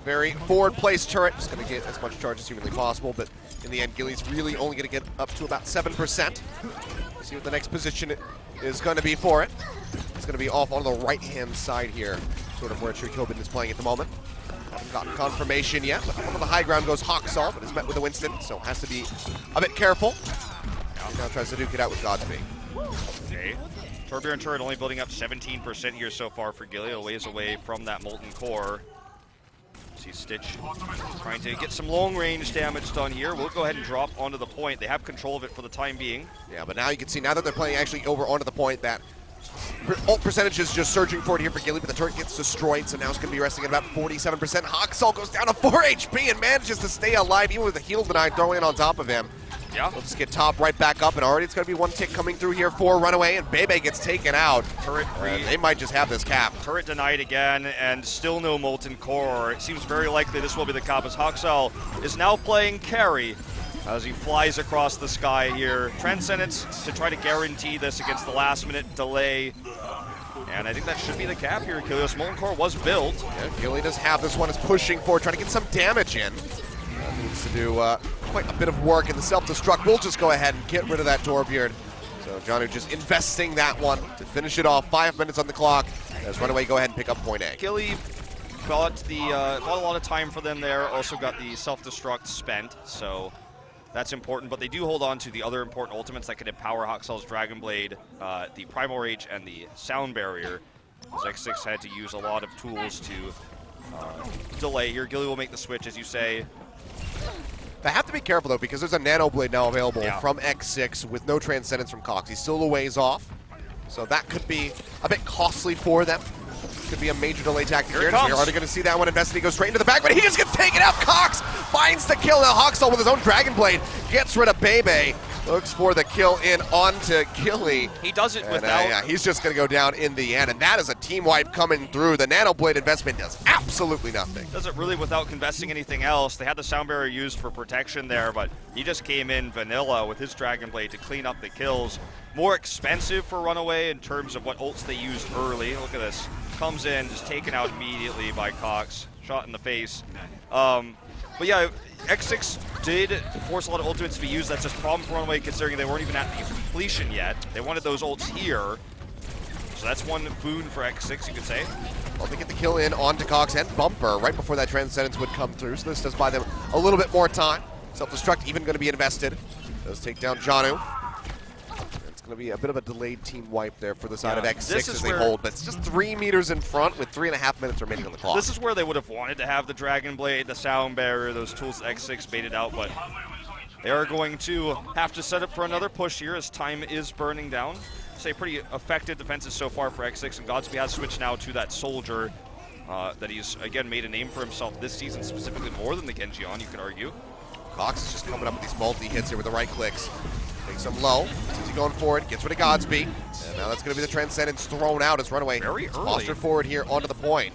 Very forward-placed turret. Just going to get as much charge as humanly possible, but in the end, Gilly's really only going to get up to about 7%. See what the next position is going to be for it. It's going to be off on the right-hand side here, sort of where Chukobin is playing at the moment. Haven't gotten confirmation yet, but on the high ground goes Haksal, but is met with a Winston, so has to be a bit careful. Now tries to duke it out with Godspeed. Okay. Torbjorn turret only building up 17% here so far for Gilly, a ways away from that Molten Core. See Stitch trying to get some long-range damage done here. We'll go ahead and drop onto the point. They have control of it for the time being. Yeah, but now you can see, now that they're playing actually over onto the point, that ult percentage is just surging forward here for Gilly, but the turret gets destroyed, so now it's going to be resting at about 47%. Haksal goes down to 4 HP and manages to stay alive, even with the heal deny throwing it on top of him. Yeah. We'll just get top right back up, and already it's going to be one tick coming through here for Runaway, and Bebe gets taken out. Turret they might just have this cap. Turret denied again, and still no Molten Core. It seems very likely this will be the cap, as Haksal is now playing carry as he flies across the sky here. Transcendence to try to guarantee this against the last-minute delay. And I think that should be the cap here, Kilios. Molten Core was built. Yeah, Gilly does have this one, is pushing forward, trying to get some damage in. Needs to do quite a bit of work, and the self-destruct will just go ahead and get rid of that Torbjorn. So Janu just investing that one to finish it off. 5 minutes on the clock as Runaway go ahead and pick up point A. Gilly got a lot of time for them there, also got the self-destruct spent, so that's important, but they do hold on to the other important ultimates that can empower Haxal's Dragon Blade, the Primal Rage, and the Sound Barrier, as X6 had to use a lot of tools to delay here. Gilly will make the switch, as you say. They have to be careful, though, because there's a Nano Blade now available from X6 with no Transcendence from Cox. He's still a ways off, so that could be a bit costly for them. Could be a major delay tactic here. We're already going to see that one invested. He goes straight into the back, but he just gets taken out. Cox finds the kill. Now Haksal with his own Dragon Blade gets rid of Bebe. Looks for the kill in onto Gilly. He does it without... yeah, he's just going to go down in the end, and that is a team wipe coming through. The Nano Blade investment does absolutely nothing. Does it really without investing anything else. They had the Sound Barrier used for protection there, but he just came in vanilla with his Dragon Blade to clean up the kills. More expensive for Runaway in terms of what ults they used early. Look at this. Comes in, just taken out immediately by Cox. Shot in the face. But yeah, X6 did force a lot of ultimates to be used. That's a problem for Runaway, considering they weren't even at the completion yet. They wanted those ults here. So that's one boon for X6, you could say. Well, they get the kill in onto Cox and Bumper right before that Transcendence would come through. So this does buy them a little bit more time. Self-destruct even going to be invested. Does take down Janu. It's going to be a bit of a delayed team wipe there for the side of X6 as they hold, but it's just 3 meters in front with 3.5 minutes remaining on the clock. This is where they would have wanted to have the Dragon Blade, the Sound Barrier, those tools that X6 baited out, but they are going to have to set up for another push here as time is burning down. Say pretty effective defenses so far for X6, and Godspeed has switched now to that Soldier that he's, again, made a name for himself this season, specifically more than the Genji on, you could argue. Cox is just coming up with these multi-hits here with the right clicks. Takes him low. Sees he going forward. Gets rid of Godspeed. And now that's going to be the Transcendence thrown out as Runaway. Very early. Postured forward here onto the point.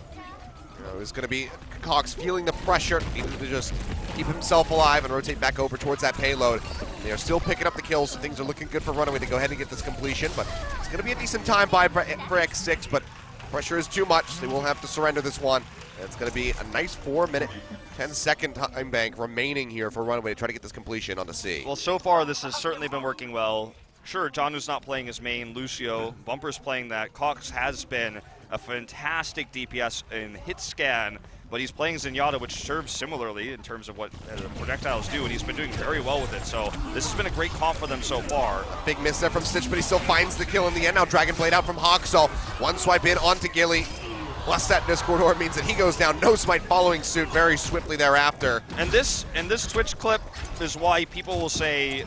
It's going to be Cox feeling the pressure. Needing to just keep himself alive and rotate back over towards that payload. They are still picking up the kills, so things are looking good for Runaway to go ahead and get this completion. But it's going to be a decent time buy for X6, but pressure is too much. They will have to surrender this one. It's going to be a nice 4-minute, 10-second time bank remaining here for Runaway to try to get this completion on the C. Well, so far this has certainly been working well. Sure, Janu's not playing his main, Lucio. Bumper's playing that. Cox has been a fantastic DPS in hit scan, but he's playing Zenyatta, which serves similarly in terms of what projectiles do, and he's been doing very well with it. So this has been a great comp for them so far. A big miss there from Stitch, but he still finds the kill in the end. Now Dragon Blade out from Hawksall. One swipe in onto Gilly. Plus that Discord Orb means that he goes down. No Smite following suit very swiftly thereafter. And this Twitch clip is why people will say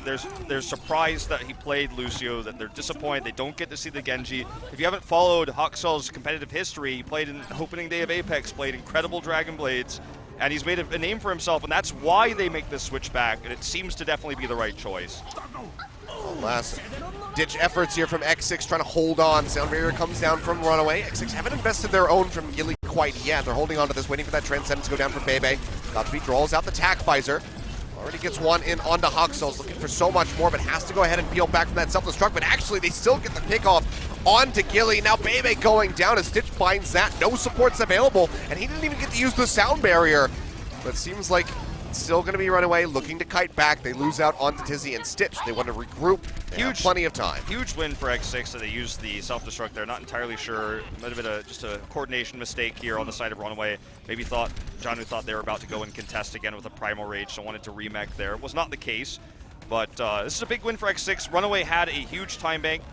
they're surprised that he played Lucio, that they're disappointed they don't get to see the Genji. If you haven't followed Hawksall's competitive history, he played in opening day of Apex, played incredible Dragon Blades, and he's made a name for himself, and that's why they make this switch back, and it seems to definitely be the right choice. Last ditch efforts here from X6 trying to hold on. Sound Barrier comes down from Runaway. X6 haven't invested their own from Gilly quite yet. They're holding on to this, waiting for that Transcendence to go down from Bebe. Godspeed draws out the Tac Visor. Already gets one in onto Hawksall's, looking for so much more, but has to go ahead and peel back from that self-destruct. But actually, they still get the pickoff onto Gilly. Now Bebe going down as Stitch finds that. No supports available, and he didn't even get to use the Sound Barrier. But it seems like it's still going to be Runaway looking to kite back. They lose out onto Tizzy and Stitch. They want to regroup. They have plenty of time. Huge win for X6 that they used the self-destruct there. Not entirely sure. Might have been just a coordination mistake here on the side of Runaway. Maybe Janu thought they were about to go and contest again with a Primal Rage, so wanted to remech there. It was not the case, but this is a big win for X6. Runaway had a huge time bank.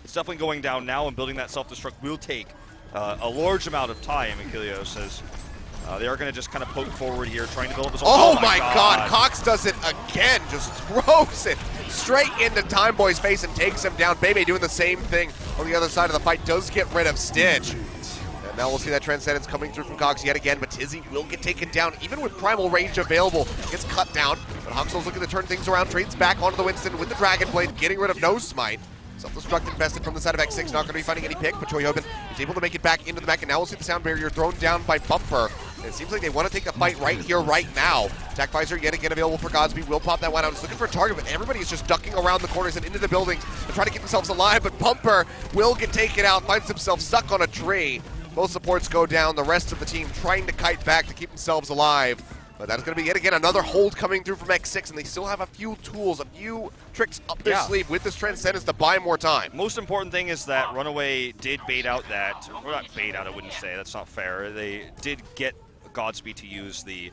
It's definitely going down now, and building that self-destruct will take a large amount of time, Achilleo says. They are going to just kind of poke forward here, trying to build up his own. Oh my god, Cox does it again, just throws it straight into Time Boy's face and takes him down. Bebe doing the same thing on the other side of the fight, does get rid of Stitch. And now we'll see that Transcendence coming through from Cox yet again, but Tizzy will get taken down, even with Primal Range available. Gets cut down, but Hawksall's looking to turn things around, trades back onto the Winston with the Dragon Blade, getting rid of No Smite. Self-destruct invested from the side of X6, not going to be finding any pick, but Choyhoben is able to make it back into the mech, and now we'll see the Sound Barrier thrown down by Bumper. And it seems like they want to take the fight right here, right now. Tac Visor yet again available for Godspeed, will pop that one out. He's looking for a target, but everybody is just ducking around the corners and into the buildings to try to keep themselves alive, but Bumper will get taken out, finds himself stuck on a tree. Both supports go down, the rest of the team trying to kite back to keep themselves alive. But that's going to be yet again another hold coming through from X6, and they still have a few tools, a few tricks up their sleeve with this Transcendence to buy more time. Most important thing is that Runaway did bait out that, or not bait out, I wouldn't say, that's not fair. They did get Godspeed to use the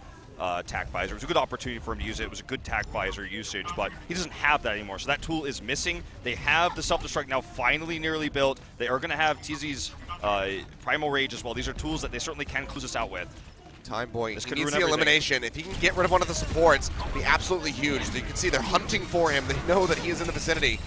Tac Visor. It was a good opportunity for him to use it. It was a good Tac Visor usage, but he doesn't have that anymore, so that tool is missing. They have the self-destruct now finally nearly built. They are going to have Tizzy's Primal Rage as well. These are tools that they certainly can close us out with. Time Boy needs the elimination. If he can get rid of one of the supports, it'd be absolutely huge. So you can see they're hunting for him. They know that he is in the vicinity.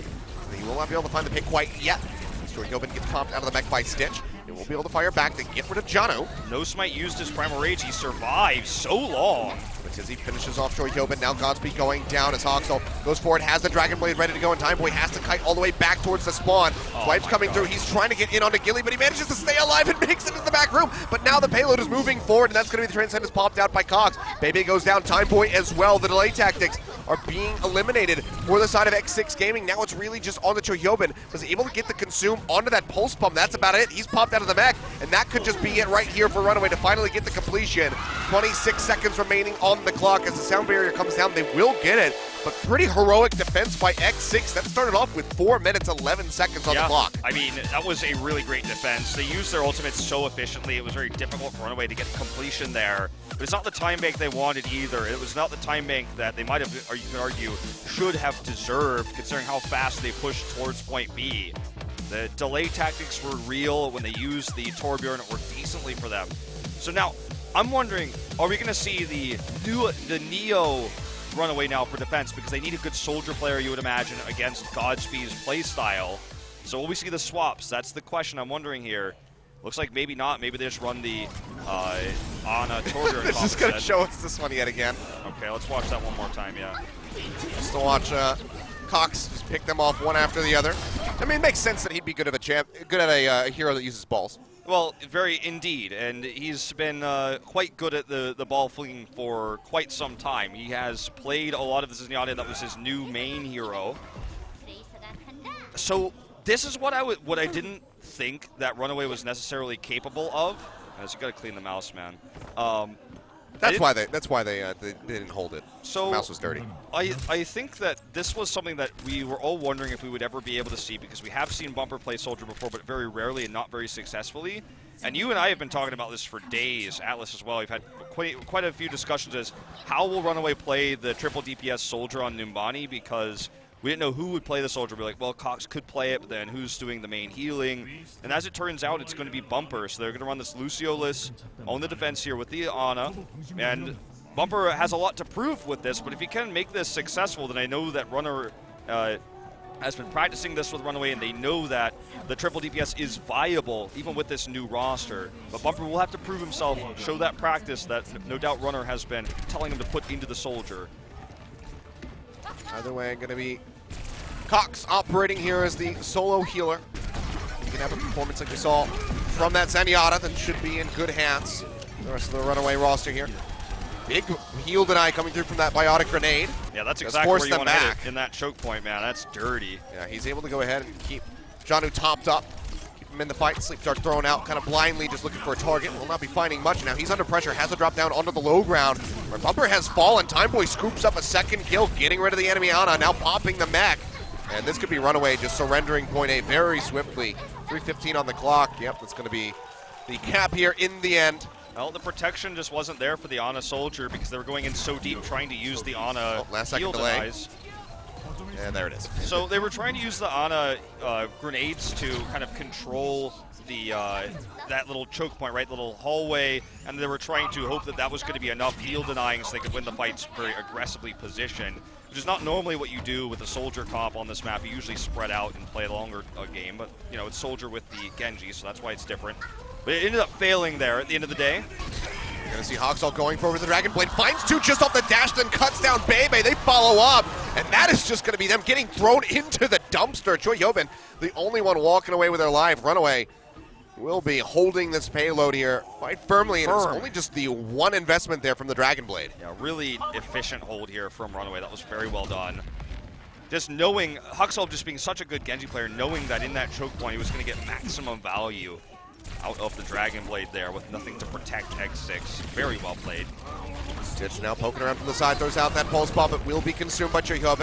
He will not be able to find the pick quite yet. Choyhoben gets popped out of the mech by Stitch. They will be able to fire back to get rid of Jano. No Smite used his Primal Rage. He survived so long. But Tizzy finishes off Choyhoben. Now Godspeed going down as Hawksall goes forward, has the Dragon Blade ready to go, and Time Boy has to kite all the way back towards the spawn. Swipes coming through. He's trying to get in onto Gilly, but he manages to stay alive and makes it into the back room. But now the payload is moving forward, and that's going to be the Transcendence popped out by Cox. Bebe goes down. Time Boy as well. The delay tactics are being eliminated for the side of X6-Gaming. Now it's really just on the Choyhoben. Was able to get the consume onto that pulse pump. That's about it. He's popped out of the mech, and that could just be it right here for Runaway to finally get the completion. 26 seconds remaining on the clock. As the Sound Barrier comes down, they will get it. But pretty heroic defense by X6. That started off with 4 minutes, 11 seconds on the clock. I mean, that was a really great defense. They used their ultimates so efficiently. It was very difficult for Runaway to get completion there. But it's not the time bank they wanted either. It was not the time bank that they might have, or you could argue, should have deserved, considering how fast they pushed towards point B. The delay tactics were real when they used the Torbjorn. It worked decently for them. So now, I'm wondering, are we going to see the Neo Runaway now for defense? Because they need a good soldier player, you would imagine, against Godspeed's playstyle. So will we see the swaps? That's the question I'm wondering here. Looks like maybe not. Maybe they just run the Ana Torbjorn. They're just going to show us this one yet again. Okay, let's watch that one more time, yeah. Just to watch Cox just pick them off one after the other. I mean, it makes sense that he'd be good at a hero that uses balls. Well, very indeed, and he's been quite good at the ball flinging for quite some time. He has played a lot of the Zenyatta. That was his new main hero. So this is what I didn't think that Runaway was necessarily capable of. As you got to clean the mouse, man. That's why they didn't hold it. So the mouse was dirty. I think that this was something that we were all wondering if we would ever be able to see, because we have seen Bumper play Soldier before, but very rarely and not very successfully. And you and I have been talking about this for days, Atlas as well. We've had quite a few discussions as how will Runaway play the triple DPS Soldier on Numbani, because we didn't know who would play the Soldier. We're like, well, Cox could play it, but then who's doing the main healing? And as it turns out, it's going to be Bumper. So they're going to run this Lucio-less on the defense here with the Ana. And Bumper has a lot to prove with this, but if he can make this successful, then I know that Runner has been practicing this with Runaway, and they know that the triple DPS is viable even with this new roster. But Bumper will have to prove himself, show that practice that no doubt Runner has been telling him to put into the Soldier. Either way, going to be Cox operating here as the solo healer. He can have a performance like we saw from that Zenyatta, that should be in good hands. The rest of the Runaway roster here. Big heal deny coming through from that biotic grenade. Yeah, that's exactly where you want to hit it, in that choke point, man. That's dirty. Yeah, he's able to go ahead and keep Janu topped up. Keep him in the fight. Sleep Dart thrown out, kind of blindly, just looking for a target. Will not be finding much now. He's under pressure, has to drop down onto the low ground, where Bumper has fallen. Timeboy scoops up a second kill, getting rid of the enemy Ana, now popping the mech. And this could be Runaway just surrendering point A very swiftly. 3:15 on the clock. Yep, that's going to be the cap here in the end. Well, the protection just wasn't there for the Ana Soldier because they were going in so deep trying to use the Ana last second heal delay. denies. And there it is. So they were trying to use the Ana grenades to kind of control the that little choke point, right, little hallway, and they were trying to hope that that was going to be enough heal denying so they could win the fights very aggressively positioned, which is not normally what you do with a Soldier comp on this map. You usually spread out and play a longer game, but you know, it's Soldier with the Genji, so that's why it's different. But it ended up failing there at the end of the day. You're going to see Hoxall going for the Dragon Blade. Finds two just off the dash, then cuts down Bebe. They follow up, and that is just going to be them getting thrown into the dumpster. Choi Yobin, the only one walking away with their life. Runaway will be holding this payload here quite firmly, and it's only just the one investment there from the Dragon Blade. Yeah, really efficient hold here from Runaway. That was very well done. Just knowing, Hoxall just being such a good Genji player, knowing that in that choke point he was going to get maximum value out of the Dragon Blade there with nothing to protect X6. Very well played. Stitch now poking around from the side, throws out that pulse bomb, but will be consumed by Choi Yobin.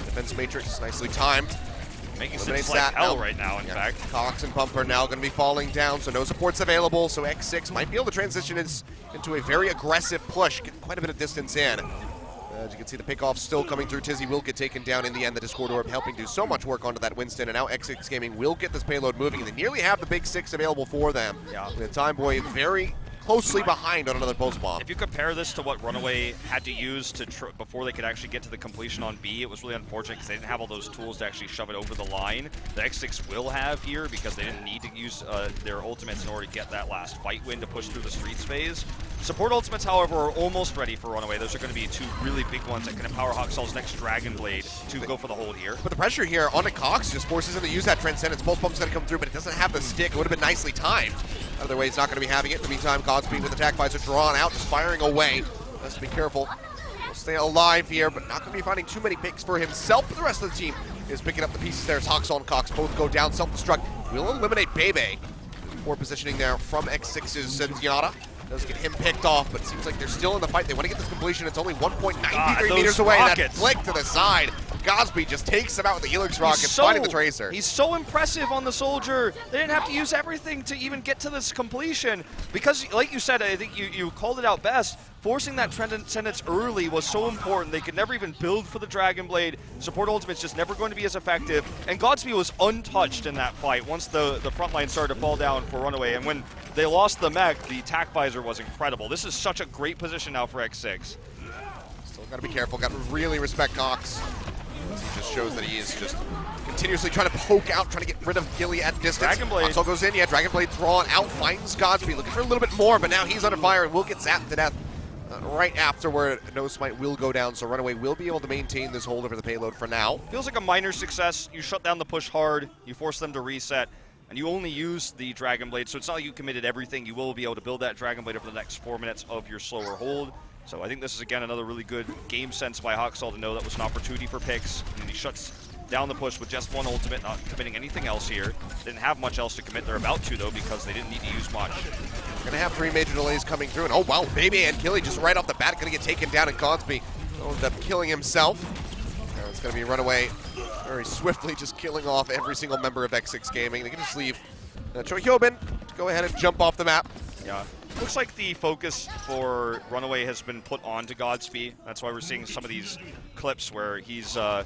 Defense Matrix nicely timed. Making Stitch like hell right now, in fact. Cox and Bumper now going to be falling down, so no supports available, so X6 might be able to transition into a very aggressive push, getting quite a bit of distance in. As you can see, the pickoff still coming through. Tizzy will get taken down in the end. The Discord Orb helping do so much work onto that Winston, and now X6-Gaming will get this payload moving, and they nearly have the big six available for them. Yeah. With Timeboy very closely behind on another post bomb. If you compare this to what Runaway had to use to before they could actually get to the completion on B, it was really unfortunate because they didn't have all those tools to actually shove it over the line. The X6 will have here because they didn't need to use their ultimates in order to get that last fight win to push through the streets phase. Support ultimates, however, are almost ready for Runaway. Those are going to be two really big ones that can empower Hoxall's next Dragon Blade to go for the hold here. But the pressure here onto Cox just forces him to use that Transcendence. Pulse Bump's going to come through, but it doesn't have the stick. It would have been nicely timed. Other way, he's not going to be having it. In the meantime, Godspeed with attack visor drawn out, just firing away. Let's be careful. He'll stay alive here, but not going to be finding too many picks for himself. But the rest of the team is picking up the pieces there as Hoxall and Cox both go down. Self-destruct will eliminate Bebe. Poor positioning there from X6's Zenyatta. Does get him picked off, but it seems like they're still in the fight. They want to get this completion. It's only 1.93 meters away. And that flick to the side. Godspeed just takes him out with the Helix rockets, finding the Tracer. He's so impressive on the Soldier. They didn't have to use everything to even get to this completion. Because, like you said, I think you called it out best, forcing that Transcendence early was so important. They could never even build for the Dragon Blade. Support ultimate's just never going to be as effective. And Godspeed was untouched in that fight once the front line started to fall down for Runaway. And when they lost the mech, the attack visor was incredible. This is such a great position now for X6. Still got to be careful. Got to really respect Cox. He just shows that he is just continuously trying to poke out, trying to get rid of Gilly at distance. Dragon Blade. Hoxall goes in, yeah, Dragon Blade drawn out, finds Godspeed, looking for a little bit more, but now he's under fire and will get zapped to death right afterward. No Smite will go down, so Runaway will be able to maintain this hold over the payload for now. Feels like a minor success. You shut down the push hard, you force them to reset, and you only use the Dragon Blade, so it's not like you committed everything. You will be able to build that Dragon Blade over the next 4 minutes of your slower hold. So I think this is, again, another really good game sense by Hoxall to know that was an opportunity for picks, and he shuts down the push with just one ultimate, not committing anything else here. Didn't have much else to commit. They're about to, though, because they didn't need to use much. Gonna have 3 major delays coming through, and oh wow, Baby and Killy just right off the bat gonna get taken down, and Godsby will end up killing himself. And it's gonna be Runaway very swiftly just killing off every single member of X6-Gaming. They can just leave Choi Hyobin to go ahead and jump off the map. Yeah. Looks like the focus for Runaway has been put onto Godsby. That's why we're seeing some of these clips where he's the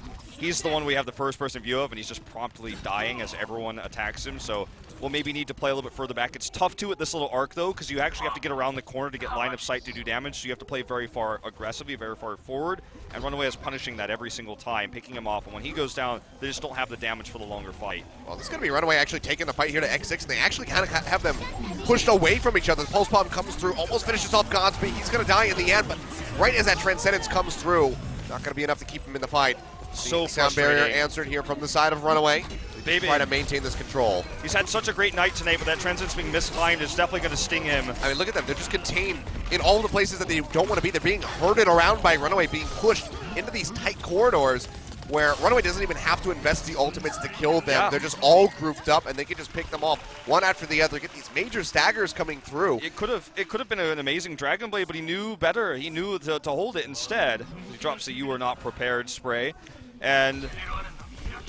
one we have the first-person view of, and he's just promptly dying as everyone attacks him. So we'll maybe need to play a little bit further back. It's tough to at this little arc, though, because you actually have to get around the corner to get line of sight to do damage. So you have to play very far aggressively, very far forward. And Runaway is punishing that every single time, picking him off. And when he goes down, they just don't have the damage for the longer fight. Well, this is going to be Runaway actually taking the fight here to X6, and they actually kind of have them pushed away from each other. The pulse bomb comes through, almost finishes off Godsby. He's going to die in the end, but right as that Transcendence comes through, not going to be enough to keep him in the fight. So sound barrier answered here from the side of Runaway. Baby, try to maintain this control. He's had such a great night tonight, but that Transcendence being mistimed is definitely going to sting him. I mean, look at them. They're just contained in all the places that they don't want to be. They're being herded around by Runaway, being pushed into these tight corridors where Runaway doesn't even have to invest the ultimates to kill them. Yeah. They're just all grouped up, and they can just pick them off one after the other. Get these major staggers coming through. It could have been an amazing Dragon Blade, but he knew better. He knew to hold it instead. He drops the "You Were Not Prepared" spray, and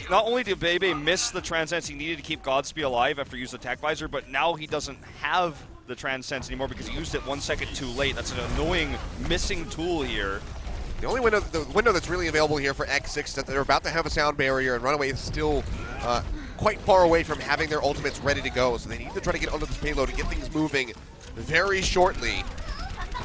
not only did Bebe miss the Transcendence he needed to keep Godsby alive after he used the attack visor, but now he doesn't have the Transcendence anymore because he used it 1 second too late. That's an annoying missing tool here. The only window, that's really available here for X6 is that they're about to have a sound barrier, and Runaway is still quite far away from having their ultimates ready to go. So they need to try to get under this payload and get things moving very shortly.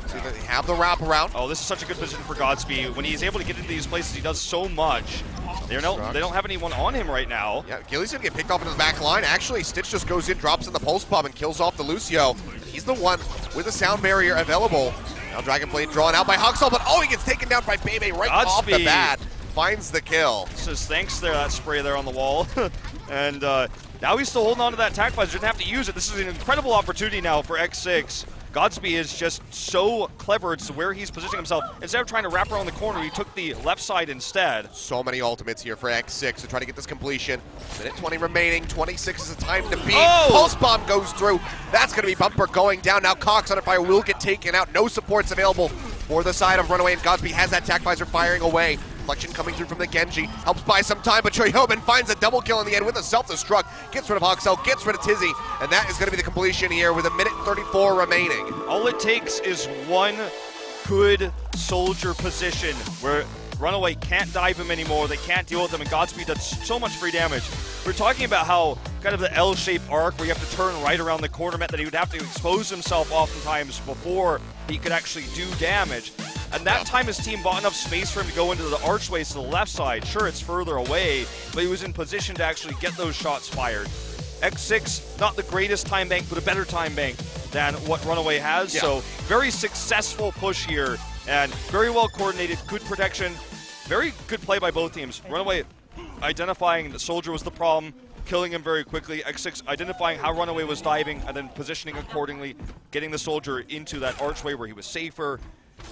So they have the wraparound. Oh, this is such a good position for Godsby. When he's able to get into these places, he does so much. They don't have anyone on him right now. Yeah, Gilly's gonna get picked off in his back line. Actually, Stitch just goes in, drops in the pulse bomb, and kills off the Lucio. He's the one with the sound barrier available. Now Dragon Blade drawn out by Huxall, but oh, he gets taken down by Bebe right off the bat. Finds the kill. Says thanks there, that spray there on the wall. And now he's still holding on to that attack visor. Didn't have to use it. This is an incredible opportunity now for X6. Godsby is just so clever. It's where he's positioning himself. Instead of trying to wrap around the corner, he took the left side instead. So many ultimates here for X6 to try to get this completion. Minute 20 remaining. 26 is the time to beat. Oh! Pulse bomb goes through. That's going to be Bumper going down. Now Cox under fire will get taken out. No supports available for the side of Runaway, and Godsby has that attack visor firing away. Reflection coming through from the Genji. Helps buy some time, but Choi Hyobin finds a double kill in the end with a self-destruct. Gets rid of Huxall, gets rid of Tizzy, and that is going to be the completion here with a minute 34 remaining. All it takes is one good soldier position where Runaway can't dive him anymore, they can't deal with him, and Godsby does so much free damage. We're talking about how kind of the L-shaped arc where you have to turn right around the corner meant that he would have to expose himself oftentimes before he could actually do damage. And that time his team bought enough space for him to go into the archways to the left side. Sure, it's further away, but he was in position to actually get those shots fired. X6, not the greatest time bank, but a better time bank than what Runaway has. Yeah. So very successful push here, and very well coordinated, good protection, very good play by both teams. Runaway identifying the soldier was the problem, killing him very quickly. X6 identifying how Runaway was diving, and then positioning accordingly, getting the soldier into that archway where he was safer.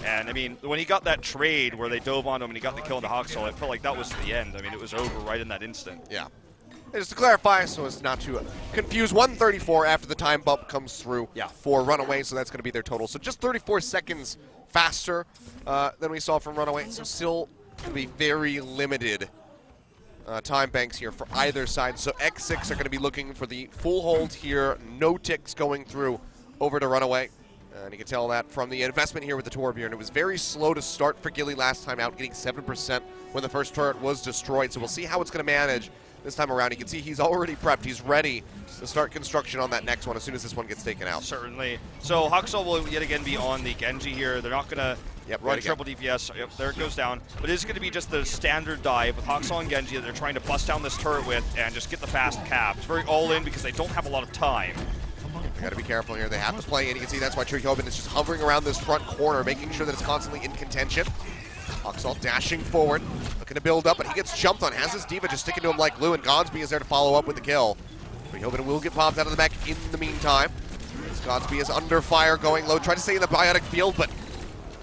And, I mean, when he got that trade where they dove onto him and he got the kill into Huxall, it felt like that was the end. I mean, it was over right in that instant. Yeah. And just to clarify, so as not to confuse, 134 after the time bump comes through for Runaway, so that's going to be their total. So just 34 seconds faster than we saw from Runaway, so still going to be very limited time banks here for either side. So X6 are going to be looking for the full hold here, no ticks going through over to Runaway. And you can tell that from the investment here with the Torbjorn. It was very slow to start for Gilly last time out, getting 7% when the first turret was destroyed. So we'll see how it's going to manage this time around. You can see he's already prepped. He's ready to start construction on that next one as soon as this one gets taken out. Certainly. So Huxall will yet again be on the Genji here. They're not going to run triple DPS. Yep, there it goes down. But it is going to be just the standard dive with Huxall and Genji that they're trying to bust down this turret with and just get the fast cap. It's very all-in because they don't have a lot of time. They got to be careful here. They have to play in. You can see that's why Choi Hyobin is just hovering around this front corner, making sure that it's constantly in contention. Huxall dashing forward, looking to build up, but he gets jumped on. Has his diva just sticking to him like glue, and Godsby is there to follow up with the kill. Choi Hyobin will get popped out of the mech in the meantime. As Godsby is under fire, going low, trying to stay in the biotic field, but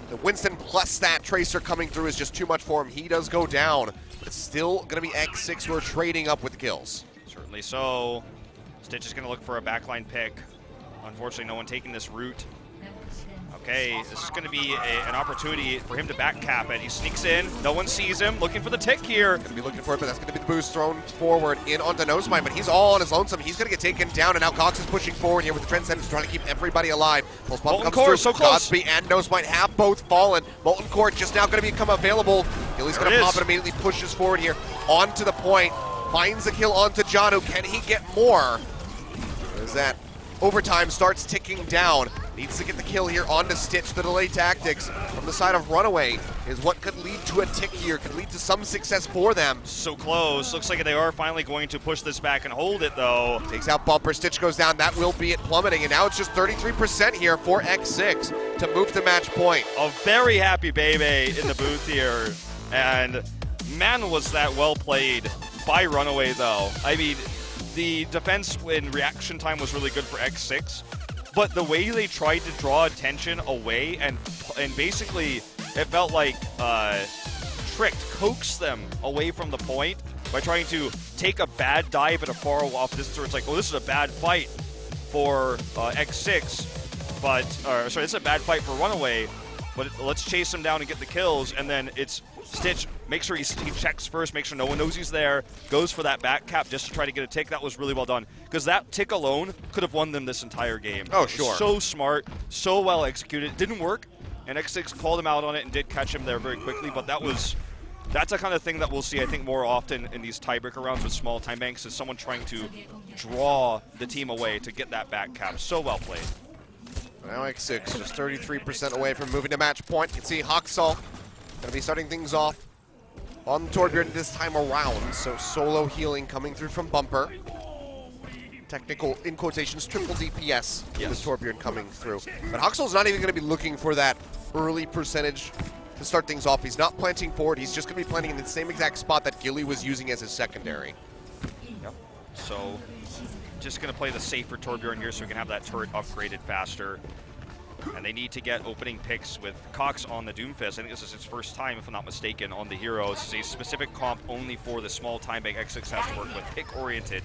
The Winston plus that Tracer coming through is just too much for him. He does go down, but it's still going to be X6 who are trading up with the kills. Certainly so. Stitch is going to look for a backline pick. Unfortunately, no one taking this route. Okay, this is going to be an opportunity for him to back cap it. He sneaks in, no one sees him, looking for the tick here. Going to be looking for it, but that's going to be the boost thrown forward in onto Nosemind, but he's all on his lonesome. He's going to get taken down, and now Cox is pushing forward here with the Transcendence, trying to keep everybody alive. Pulse Bomb comes through. So close. Godspeed and Nosemind have both fallen. Molten Core just now going to become available. Gilly's going to pop it immediately, pushes forward here onto the point, finds the kill onto Janu. Can he get more? As that overtime starts ticking down. Needs to get the kill here onto Stitch. The delay tactics from the side of Runaway is what could lead to a tick here, could lead to some success for them. So close. Looks like they are finally going to push this back and hold it, though. Takes out Bumper. Stitch goes down. That will be it plummeting, and now it's just 33% here for X6 to move to match point. A very happy Bebe in the booth here, and man, was that well played by Runaway, though. I mean, the defense in reaction time was really good for X6, but the way they tried to draw attention away and basically it felt like coaxed them away from the point by trying to take a bad dive at a far off distance where it's like, oh, this is a bad fight for X6, but, sorry, this is a bad fight for Runaway, but let's chase him down and get the kills, and then it's Stitch, make sure he checks first, make sure no one knows he's there, goes for that back cap just to try to get a tick. That was really well done, because that tick alone could have won them this entire game. Oh, sure. So smart, so well executed. It didn't work, and X6 called him out on it and did catch him there very quickly, but that's a kind of thing that we'll see, I think, more often in these tiebreaker rounds with small time banks, is someone trying to draw the team away to get that back cap. So well played. Now X6 just 33% away from moving to match point. You can see Haksal going to be starting things off on Torbjorn this time around. So solo healing coming through from Bumper. Technical, in quotations, triple DPS with Torbjorn coming through. But Haxel's not even going to be looking for that early percentage to start things off. He's not planting forward. He's just going to be planting in the same exact spot that Gilly was using as his secondary. Yep. So just going to play the safer Torbjorn here so we can have that turret upgraded faster. And they need to get opening picks with Cox on the Doomfist. I think this is his first time, if I'm not mistaken, on the hero. This is a specific comp only for the small time bank X6 has to work with, pick-oriented.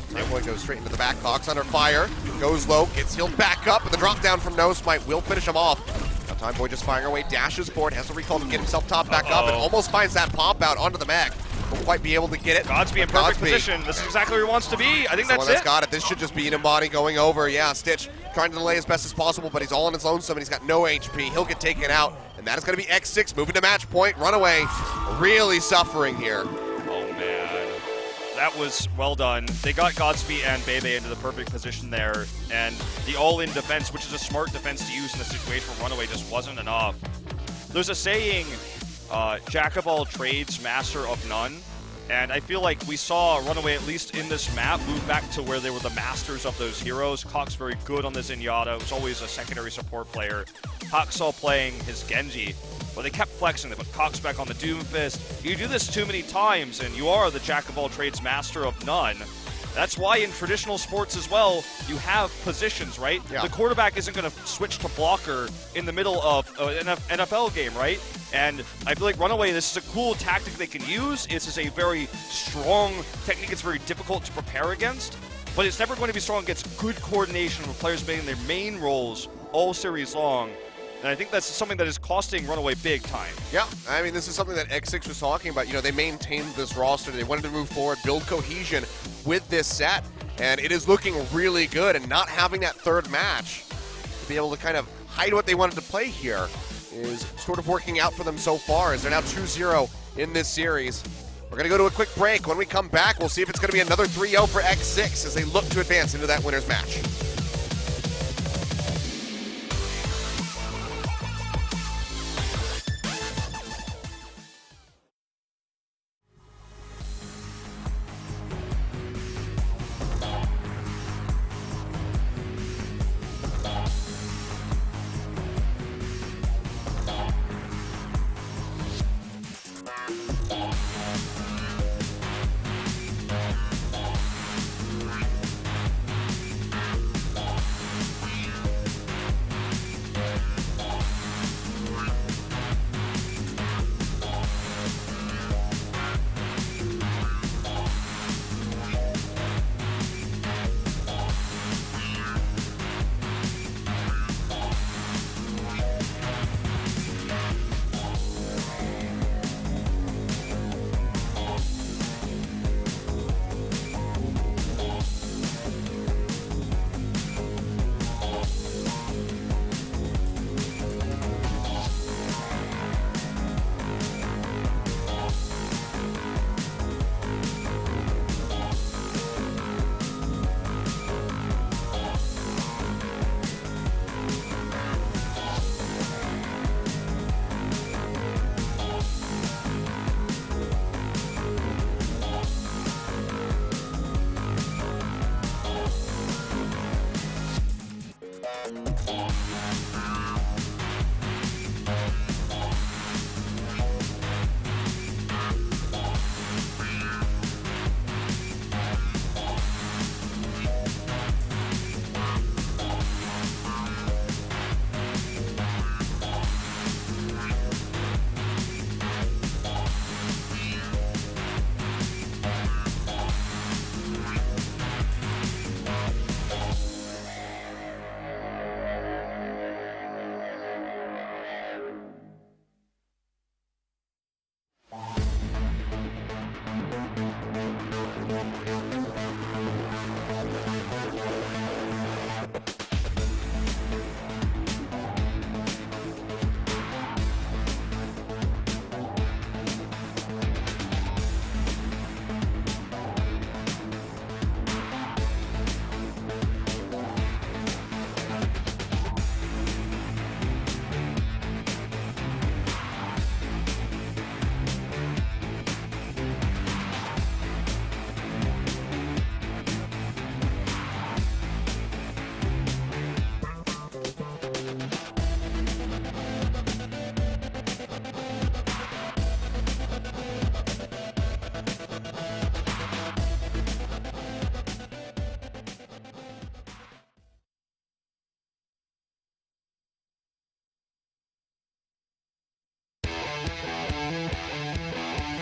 Timeboy goes straight into the back. Cox under fire. Goes low, gets healed back up, and the drop down from Nosemind will finish him off. Now Timeboy just firing away, dashes forward, has to recall to get himself top back up, and almost finds that pop out onto the mech. Won't quite be able to get it. Godspeed in perfect position. This is exactly where he wants to be. I think that's it. Got it. This should just be an embody going over. Yeah, Stitch trying to delay as best as possible, but he's all on his lonesome and he's got no HP. He'll get taken out, and that is going to be X6 moving to match point. Runaway really suffering here. Oh, man. That was well done. They got Godspeed and Bebe into the perfect position there, and the all-in defense, which is a smart defense to use in this situation for Runaway, just wasn't enough. There's a saying, jack of all trades, master of none. And I feel like we saw Runaway, at least in this map, move back to where they were the masters of those heroes. Cox very good on the Zenyatta, was always a secondary support player. Haksal playing his Genji, but they kept flexing. They put Cox back on the Doomfist. You do this too many times, and you are the jack of all trades, master of none. That's why in traditional sports as well, you have positions, right? Yeah. The quarterback isn't going to switch to blocker in the middle of an NFL game, right? And I feel like Runaway, this is a cool tactic they can use. This is a very strong technique. It's very difficult to prepare against, but it's never going to be strong against good coordination with players being in their main roles all series long. And I think that's something that is costing Runaway big time. Yeah, I mean, this is something that X6 was talking about. You know, they maintained this roster. They wanted to move forward, build cohesion with this set, and it is looking really good. And not having that third match to be able to kind of hide what they wanted to play here is sort of working out for them so far, as they're now 2-0 in this series. We're going to go to a quick break. When we come back, we'll see if it's going to be another 3-0 for X6 as they look to advance into that winner's match.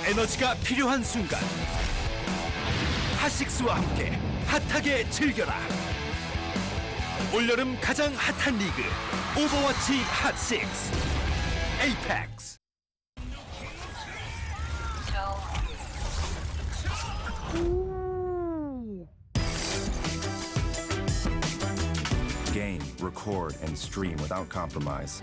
에너지가 필요한 순간 핫식스와 함께 핫하게 즐겨라. 올여름 가장 핫한 리그 오버워치 핫식스 에이펙스. Game, record, and stream without compromise.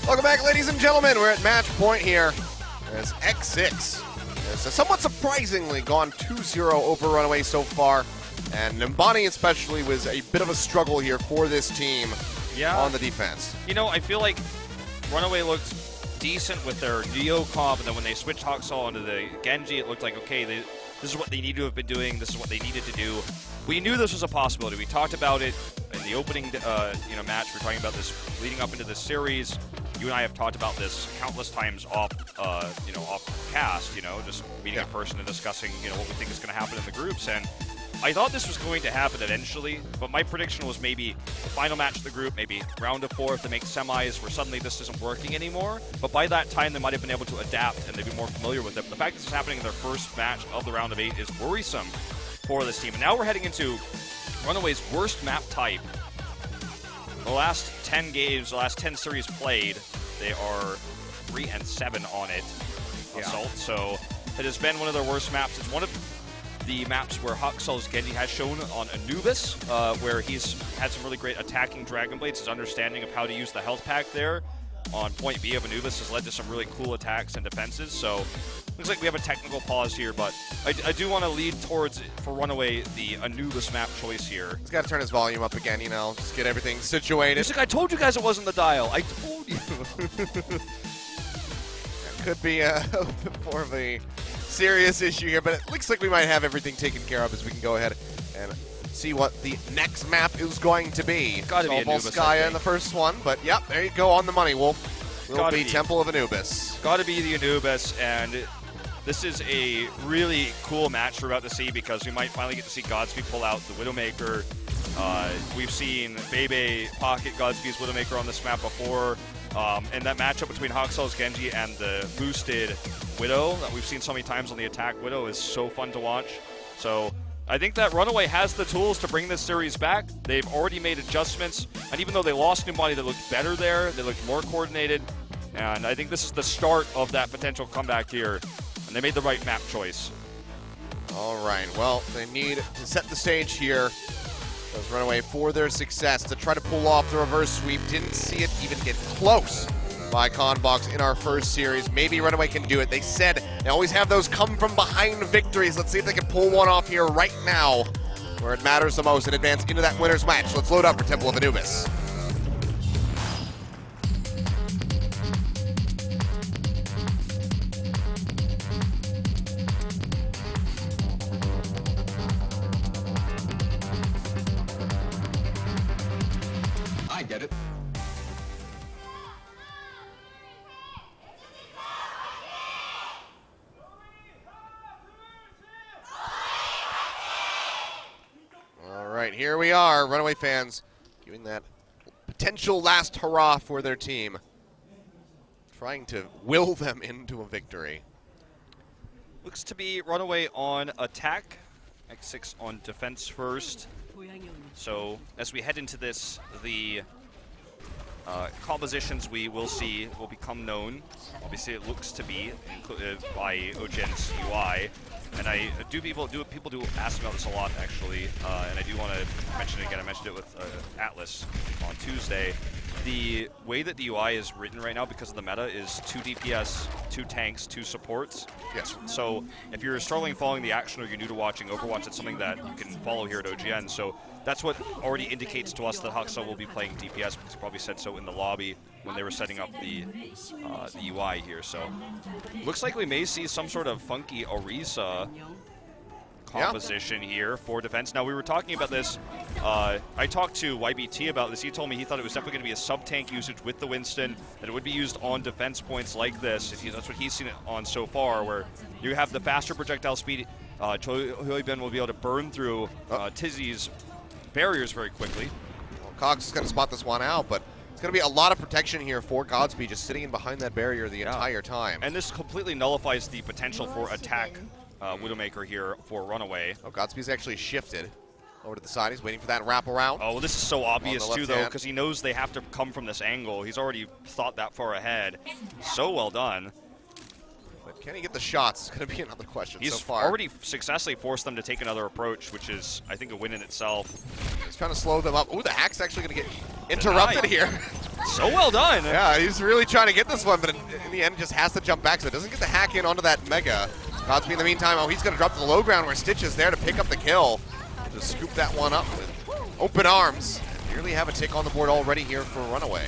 Welcome back, ladies and gentlemen. We're at match point here as X6 has somewhat surprisingly gone 2-0 over Runaway so far. And Nimbani especially was a bit of a struggle here for this team on the defense. You know, I feel like Runaway looked decent with their Neo comp, and then when they switched Haksal onto the Genji, it looked like, okay, this is what they need to have been doing, this is what they needed to do. We knew this was a possibility. We talked about it in the opening match. We're talking about this leading up into this series. You and I have talked about this countless times off cast, just meeting in person and discussing, what we think is going to happen in the groups. And I thought this was going to happen eventually, but my prediction was maybe the final match of the group, maybe round of 4 if they make semis where suddenly this isn't working anymore. But by that time, they might have been able to adapt and they'd be more familiar with it. But the fact this is happening in their first match of the round of 8 is worrisome for this team. And now we're heading into Runaway's worst map type. The last 10 games, the last 10 series played, they are 3-7 on it. Assault. So it has been one of their worst maps. It's one of the maps where Haxal's Genji has shown on Anubis, where he's had some really great attacking Dragon Blades. His understanding of how to use the health pack there on point B of Anubis has led to some really cool attacks and defenses. So looks like we have a technical pause here, but I do want to lead towards, for Runaway, the Anubis map choice here. He's got to turn his volume up again, just get everything situated. Music, I told you guys it wasn't the dial. I told you. Could be a bit more of a serious issue here, but it looks like we might have everything taken care of as we can go ahead and see what the next map is going to be. Gotta be Anubis, Volskaya in the first one, but yep, there you go on the money, Wolf. Will be Temple of Anubis. Gotta be the Anubis, and this is a really cool match we're about to see because we might finally get to see Godspeed pull out the Widowmaker. We've seen Bebe pocket Godspeed's Widowmaker on this map before. And that matchup between Haxal's Genji and the boosted Widow that we've seen so many times on the attack Widow is so fun to watch. So I think that Runaway has the tools to bring this series back. They've already made adjustments, and even though they lost Nimbani, they looked better there. They looked more coordinated, and I think this is the start of that potential comeback here, and they made the right map choice. All right, well, they need to set the stage here Goes Runaway for their success to try to pull off the reverse sweep. Didn't see it even get close by Conbox in our first series. Maybe Runaway can do it. They said they always have those come from behind victories. Let's see if they can pull one off here right now, where it matters the most, and advance into that winner's match. Let's load up for Temple of Anubis. I get it. All right, here we are. Runaway fans giving that potential last hurrah for their team, trying to will them into a victory. Looks to be Runaway on attack, X6 on defense first. So as we head into this, the compositions we will see will become known. Obviously, it looks to be included by OGN's UI, and people do ask about this a lot actually, and I do want to mention it again. I mentioned it with Atlas on Tuesday. The way that the UI is written right now, because of the meta, is 2 DPS, 2 tanks, 2 supports. Yes. So if you're struggling following the action or you're new to watching Overwatch, it's something that you can follow here at OGN. So that's what already indicates to us that Huxel will be playing DPS, because he probably said so in the lobby when they were setting up the UI here. So looks like we may see some sort of funky Orisa composition here for defense. Now, we were talking about this. I talked to YBT about this. He told me he thought it was definitely going to be a sub-tank usage with the Winston, that it would be used on defense points like this. That's what he's seen it on so far, where you have the faster projectile speed. Choyben will be able to burn through Tizzy's barriers very quickly. Well, Cox is going to spot this one out, but it's going to be a lot of protection here for Godspeed, just sitting in behind that barrier the entire time. And this completely nullifies the potential for attack Widowmaker here for Runaway. Oh, Godspeed's actually shifted over to the side. He's waiting for that wraparound. Oh, well, this is so obvious too, though, because he knows they have to come from this angle. He's already thought that far ahead. So well done. But can he get the shots? It's going to be another question He's so far. already successfully forced them to take another approach, which is, I think, a win in itself. He's trying to slow them up. Ooh, the hack's actually going to get interrupted here. So well done. Yeah, he's really trying to get this one, but in the end just has to jump back, so it doesn't get the hack in onto that Mega. Godspeed in the meantime, he's going to drop to the low ground where Stitch is there to pick up the kill. Just scoop that one up with open arms. Nearly have a tick on the board already here for Runaway.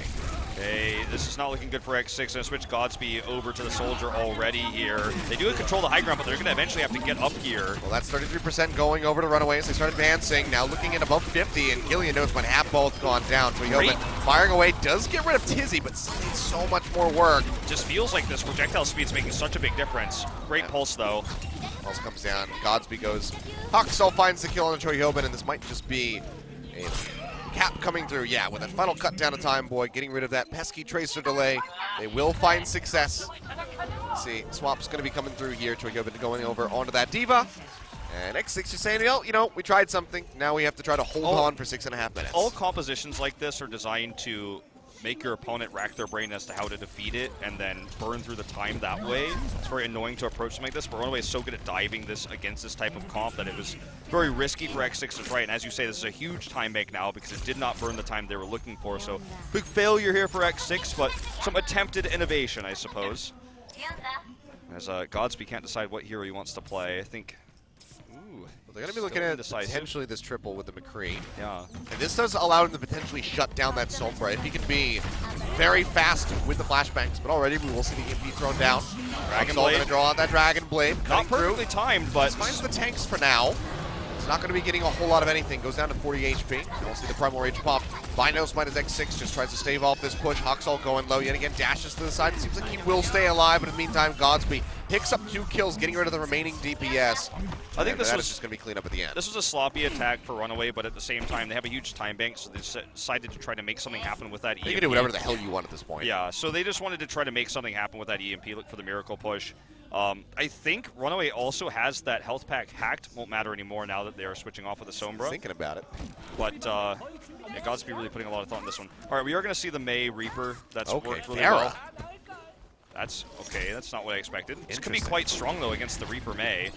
Hey, this is not looking good for X6. Going to switch Godspeed over to the Soldier already here. They do control the high ground, but they're going to eventually have to get up here. Well, that's 33% going over to Runaway as they start advancing. Now looking at above 50, and Gillian knows when have both gone down. So Yeoman firing away does get rid of Tizzy, but still needs so much more work. Just feels like this projectile speed's making such a big difference. Great pulse, though. Pulse comes down. Godspeed goes. Huxel finds the kill on Choyhoben, and this might just be a cap coming through. Yeah, with that final cut down to Time Boy, getting rid of that pesky tracer delay. They will find success. Let's see, Swap's going to be coming through here. Choyhoben going over onto that Diva. And X6 is saying, well, you know, we tried something. Now we have to try to hold on for 6.5 minutes. All compositions like this are designed to make your opponent rack their brain as to how to defeat it and then burn through the time that way. It's very annoying to approach something like this, but Runaway is so good at diving this against this type of comp that it was very risky for X6 to try. And as you say, this is a huge time bank now because it did not burn the time they were looking for. So big failure here for X6, but some attempted innovation, I suppose. As Godspeed can't decide what hero he wants to play. I think... They're going to be looking at potentially this triple with the McCree. Yeah. And this does allow him to potentially shut down that Sombra if he can be very fast with the flashbangs. But already we will see the EMP thrown down. Dragon Blade going Blade. to draw out that Dragon Blade. Not perfectly timed, but... Finds the tanks for now. It's not going to be getting a whole lot of anything. Goes down to 40 HP. You will see the Primal Rage pop. By no smite as X6 just tries to stave off this push. Huxel going low yet again. Dashes to the side. It seems like he will stay alive, but in the meantime, Godspeed picks up 2 kills, getting rid of the remaining DPS. I think this was just going to be clean up at the end. This was a sloppy attack for Runaway, but at the same time, they have a huge time bank, so they decided to try to make something happen with that EMP. You can do whatever the hell you want at this point. Yeah, so they just wanted to try to make something happen with that EMP, look for the miracle push. I think Runaway also has that health pack hacked. Won't matter anymore now that they are switching off with the Sombra. Thinking about it. But yeah, Godspeed really putting a lot of thought in this one. All right, we are going to see the Mei Reaper. That's worked really well. That's okay. That's not what I expected. This could be quite strong, though, against the Reaper Mei.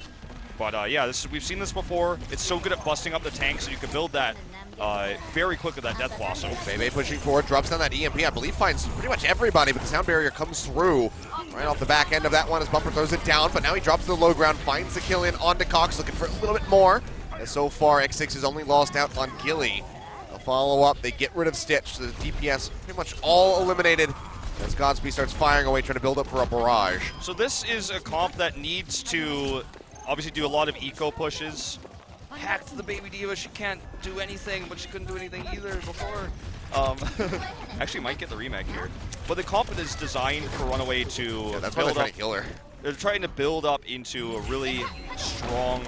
But yeah, we've seen this before. It's so good at busting up the tanks, so you can build that very quick with that Death Blossom. Bebe pushing forward, drops down that EMP, I believe finds pretty much everybody, but the sound barrier comes through. Right off the back end of that one as Bumper throws it down, but now he drops to the low ground, finds the kill in onto Cox, looking for a little bit more. And so far, X6 has only lost out on Gilly. They'll follow up, they get rid of Stitch, so the DPS pretty much all eliminated as Godspeed starts firing away, trying to build up for a barrage. So this is a comp that needs to obviously do a lot of eco pushes. Hacked the Baby Diva, she can't do anything, but she couldn't do anything either before. Actually might get the remake here. But the comp is designed for Runaway to that's why they're trying to kill her. They're trying to build up into a really strong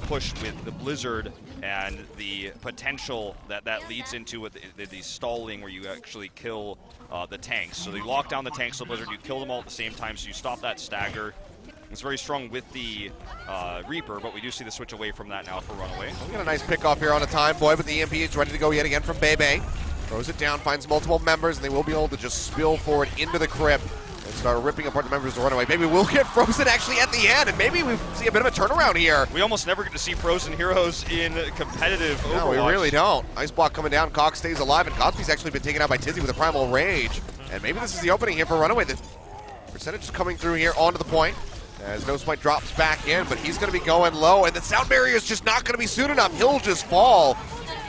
push with the Blizzard and the potential that leads into with the stalling where you actually kill the tanks. So they lock down the tanks with Blizzard, you kill them all at the same time, so you stop that stagger. It's very strong with the Reaper, but we do see the switch away from that now for Runaway. We got a nice pick off here on a time boy, but the EMP is ready to go yet again from Bebe. Throws it down, finds multiple members, and they will be able to just spill forward into the crypt and start ripping apart the members to Runaway. Maybe we'll get frozen actually at the end, and maybe we see a bit of a turnaround here. We almost never get to see frozen heroes in competitive Overwatch. No, we really don't. Ice block coming down, Cox stays alive, and Godspeed's actually been taken out by Tizzy with a Primal Rage. And maybe this is the opening here for Runaway. The percentage is coming through here onto the point. As No Smite drops back in, but he's going to be going low, and the sound barrier is just not going to be soon enough. He'll just fall.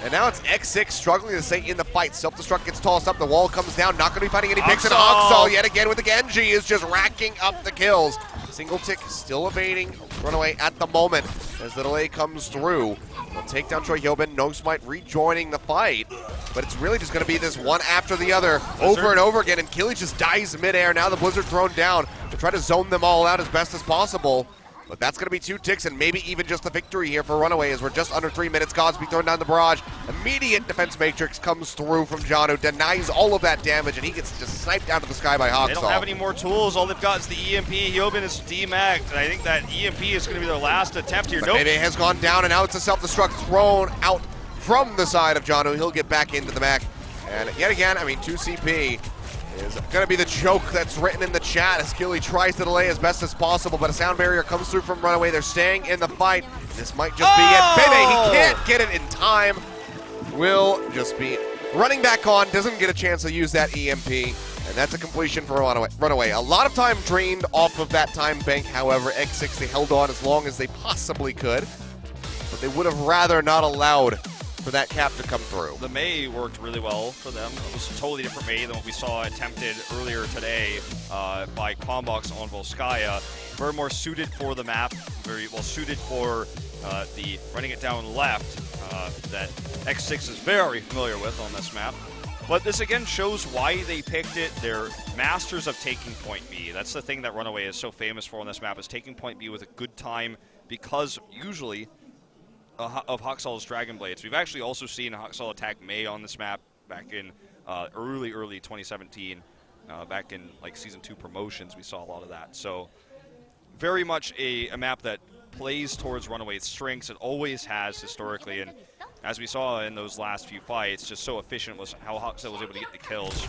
And now it's X6 struggling to stay in the fight. Self-destruct gets tossed up, the wall comes down, not going to be finding any picks, and Oxal yet again with the Genji is just racking up the kills. Single tick still evading Runaway at the moment as the delay comes through. They'll take down Troy Hyobin, No Smite rejoining the fight, but it's really just going to be this one after the other over and over again, and Killy just dies midair. Now the Blizzard thrown down to try to zone them all out as best as possible. But that's going to be 2 ticks and maybe even just a victory here for Runaway as we're just under 3 minutes. Godspeed throwing down the barrage. Immediate defense matrix comes through from John, who denies all of that damage, and he gets just sniped out of the sky by Hoxall. They don't have any more tools. All they've got is the EMP. Hyobin is demagged, and I think that EMP is going to be their last attempt here. But Bebe has gone down, and now it's a self-destruct thrown out from the side of John, who he'll get back into the mech. And yet again, I mean, 2 CP is going to be the joke that's written in the chat as Killy tries to delay as best as possible, but a sound barrier comes through from Runaway. They're staying in the fight. This might just be it. Bebe, he can't get it in time. Will just be running back on, doesn't get a chance to use that EMP, and that's a completion for Runaway. A lot of time drained off of that time bank, however. X6, they held on as long as they possibly could, but they would have rather not allowed for that cap to come through. The Mei worked really well for them. It was a totally different Mei than what we saw attempted earlier today by Combox on Volskaya. Very more suited for the map, very well suited for the running it down left that X6 is very familiar with on this map. But this again shows why they picked it. They're masters of taking point B. That's the thing that Runaway is so famous for on this map, is taking point B with a good time, because usually of Hoxall's Dragon Blades. We've actually also seen Hoxall attack Mei on this map back in early 2017. Back in like Season 2 promotions, we saw a lot of that. So very much a map that plays towards Runaway's strengths. It always has historically, and as we saw in those last few fights, just so efficient was how Hoxall was able to get the kills.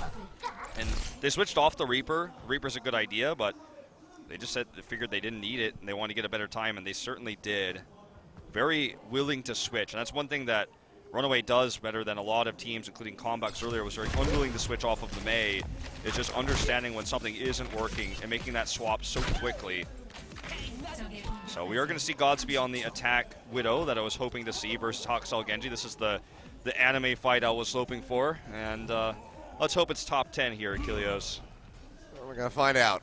And they switched off the Reaper. Reaper's a good idea, but they just figured they didn't need it, and they wanted to get a better time, and they certainly did. Very willing to switch, and that's one thing that Runaway does better than a lot of teams, including Combox earlier, was very unwilling to switch off of the Mei. It's just understanding when something isn't working and making that swap so quickly. So we are going to see Godspeed on the attack Widow that I was hoping to see versus Hoxall Genji. This is the anime fight I was hoping for, and let's hope it's top 10 here at Kilios. We're going to find out.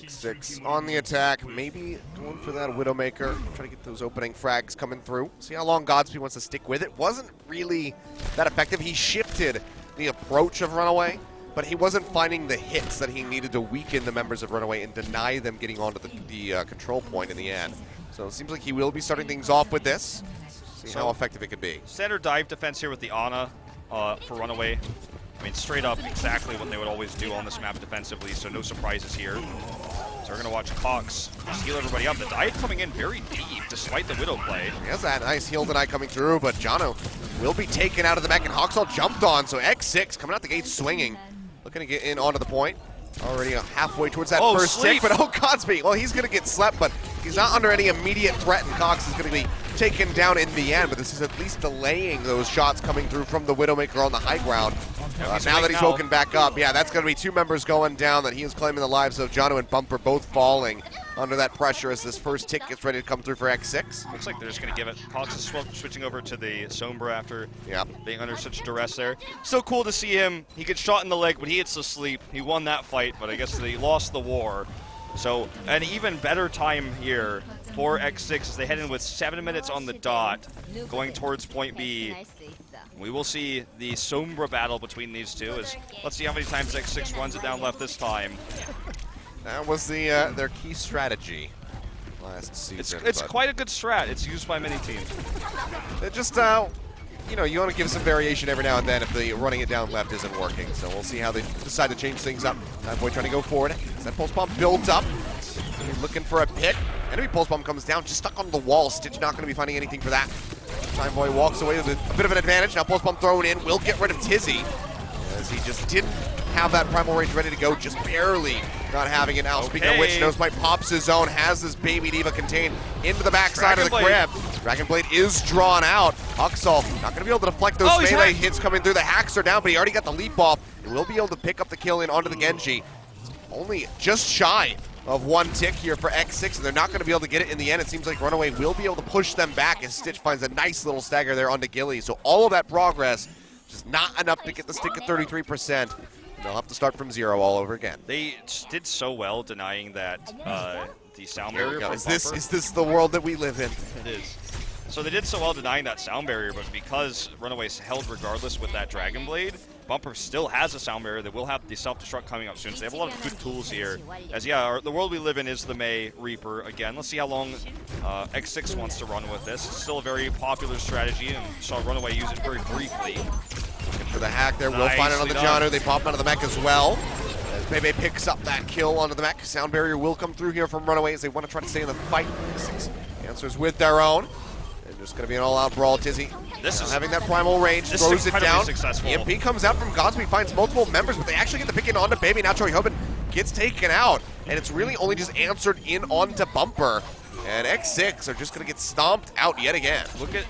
X6 on the attack, maybe going for that Widowmaker, trying to get those opening frags coming through. See how long Godspeed wants to stick with it. Wasn't really that effective. He shifted the approach of Runaway, but he wasn't finding the hits that he needed to weaken the members of Runaway and deny them getting onto the control point in the end. So it seems like he will be starting things off with this. See how effective it could be. Standard dive defense here with the Ana for Runaway. I mean, straight up exactly what they would always do on this map defensively, so no surprises here. So we're going to watch Cox heal everybody up. The dive coming in very deep, despite the Widow play. He has that nice heal deny coming through, but Jono will be taken out of the mech, and Hoxall jumped on, so X6 coming out the gate swinging. Looking to get in onto the point. Already halfway towards that first stick, but Godspeed. Well, he's going to get slept, but He's not under any immediate threat, and Cox is going to be taken down in the end, but this is at least delaying those shots coming through from the Widowmaker on the high ground. Now that he's woken back up, yeah, that's going to be 2 members going down that he is claiming the lives of. Jono and Bumper both falling under that pressure as this first tick gets ready to come through for X6. Looks like they're just going to give it. Cox is switching over to the Sombra after being under such duress there. Still cool to see him. He gets shot in the leg, but he hits the sleep. He won that fight, but I guess they lost the war. So an even better time here for X6 as they head in with 7 minutes on the dot, going towards point B. We will see the Sombra battle between these two. Let's see how many times X6 runs it down left this time. That was their key strategy last season. It's quite a good strat. It's used by many teams. It just, you know, you want to give some variation every now and then if the running it down left isn't working. So we'll see how they decide to change things up. Timeboy trying to go forward. That pulse bomb builds up. He's looking for a pick. Enemy pulse bomb comes down, just stuck on the wall. Stitch not going to be finding anything for that. Timeboy walks away with a bit of an advantage. Now pulse bomb thrown in. Will get rid of Tizzy, as he just didn't have that primal range ready to go, just barely not having it now. Speaking of which, Nosepipe pops his own, has this baby diva contained into the backside of the crib. Dragon Blade is drawn out. Huxall not going to be able to deflect those melee hits coming through. The hacks are down, but he already got the leap off. He will be able to pick up the kill in onto the Genji. Only just shy of 1 tick here for X6, and they're not going to be able to get it in the end. It seems like Runaway will be able to push them back as Stitch finds a nice little stagger there onto Gilly. So all of that progress, just not enough to get the stick at 33%. They'll have to start from 0 all over again. They did so well denying that the sound barrier. Is this the world that we live in? It is. So they did so well denying that sound barrier, but because Runaway's held regardless with that Dragon Blade, Bumper still has a sound barrier. They will have the self-destruct coming up soon, so they have a lot of good tools here. As the world we live in is the May Reaper. Again, let's see how long X6 wants to run with this. It's still a very popular strategy, and saw Runaway use it very briefly. Looking for the hack there. We'll find it on the Janu. They pop out of the mech as well. As Bebe picks up that kill onto the mech. Sound barrier will come through here from Runaway as they want to try to stay in the fight. X6 answers with their own. It's going to be an all-out brawl. Tizzy having that primal range, throws it down. Successful. EMP comes out from Godsby, finds multiple members, but they actually get the pick in onto Baby. Now Troy Hoban gets taken out, and it's really only just answered in onto Bumper. And X6 are just going to get stomped out yet again.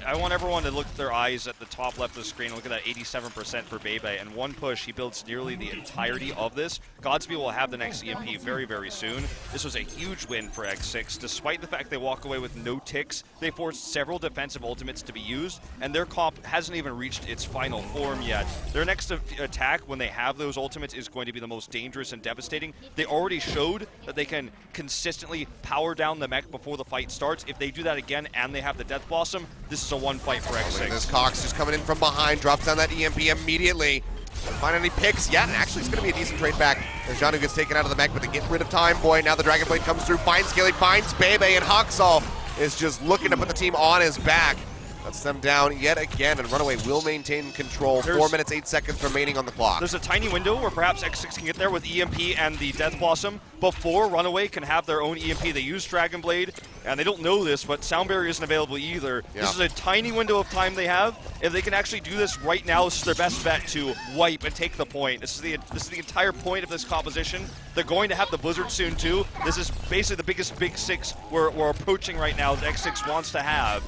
I want everyone to look at their eyes at the top left of the screen. Look at that 87% for Bebe. And 1 push, he builds nearly the entirety of this. Godsby will have the next EMP very, very soon. This was a huge win for X6. Despite the fact they walk away with no ticks, they forced several defensive ultimates to be used, and their comp hasn't even reached its final form yet. Their next attack, when they have those ultimates, is going to be the most dangerous and devastating. They already showed that they can consistently power down the mech before the fight starts. If they do that again and they have the Death Blossom, this is a 1 fight for X6. This Cox just coming in from behind, drops down that EMP immediately. Don't find any picks yet, and actually it's going to be a decent trade back as Janu gets taken out of the mech, but they get rid of Timeboy. Now the Dragon Blade comes through, finds Gilly, finds Bebe, and Huxall is just looking to put the team on his back. Cuts them down yet again, and Runaway will maintain control. 4 minutes, 8 seconds remaining on the clock. There's a tiny window where perhaps X6 can get there with EMP and the Death Blossom before Runaway can have their own EMP. They use Dragon Blade, and they don't know this, but Sound Barrier isn't available either. Yeah. This is a tiny window of time they have. If they can actually do this right now, this is their best bet to wipe and take the point. This is the entire point of this composition. They're going to have the Blizzard soon too. This is basically the biggest Big Six we're approaching right now that X6 wants to have.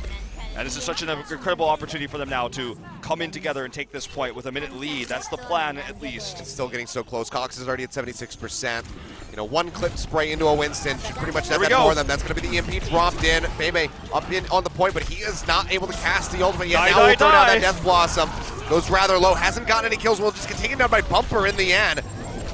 And this is such an incredible opportunity for them now to come in together and take this point with a minute lead. That's the plan, at least. It's still getting so close. Cox is already at 76%. You know, 1 clip spray into a Winston should pretty much have that for them. That's going to be the EMP dropped in. Bebe up in on the point, but he is not able to cast the ultimate yet. Now we'll throw down that Death Blossom. Goes rather low. Hasn't gotten any kills. Will just get taken down by Bumper in the end.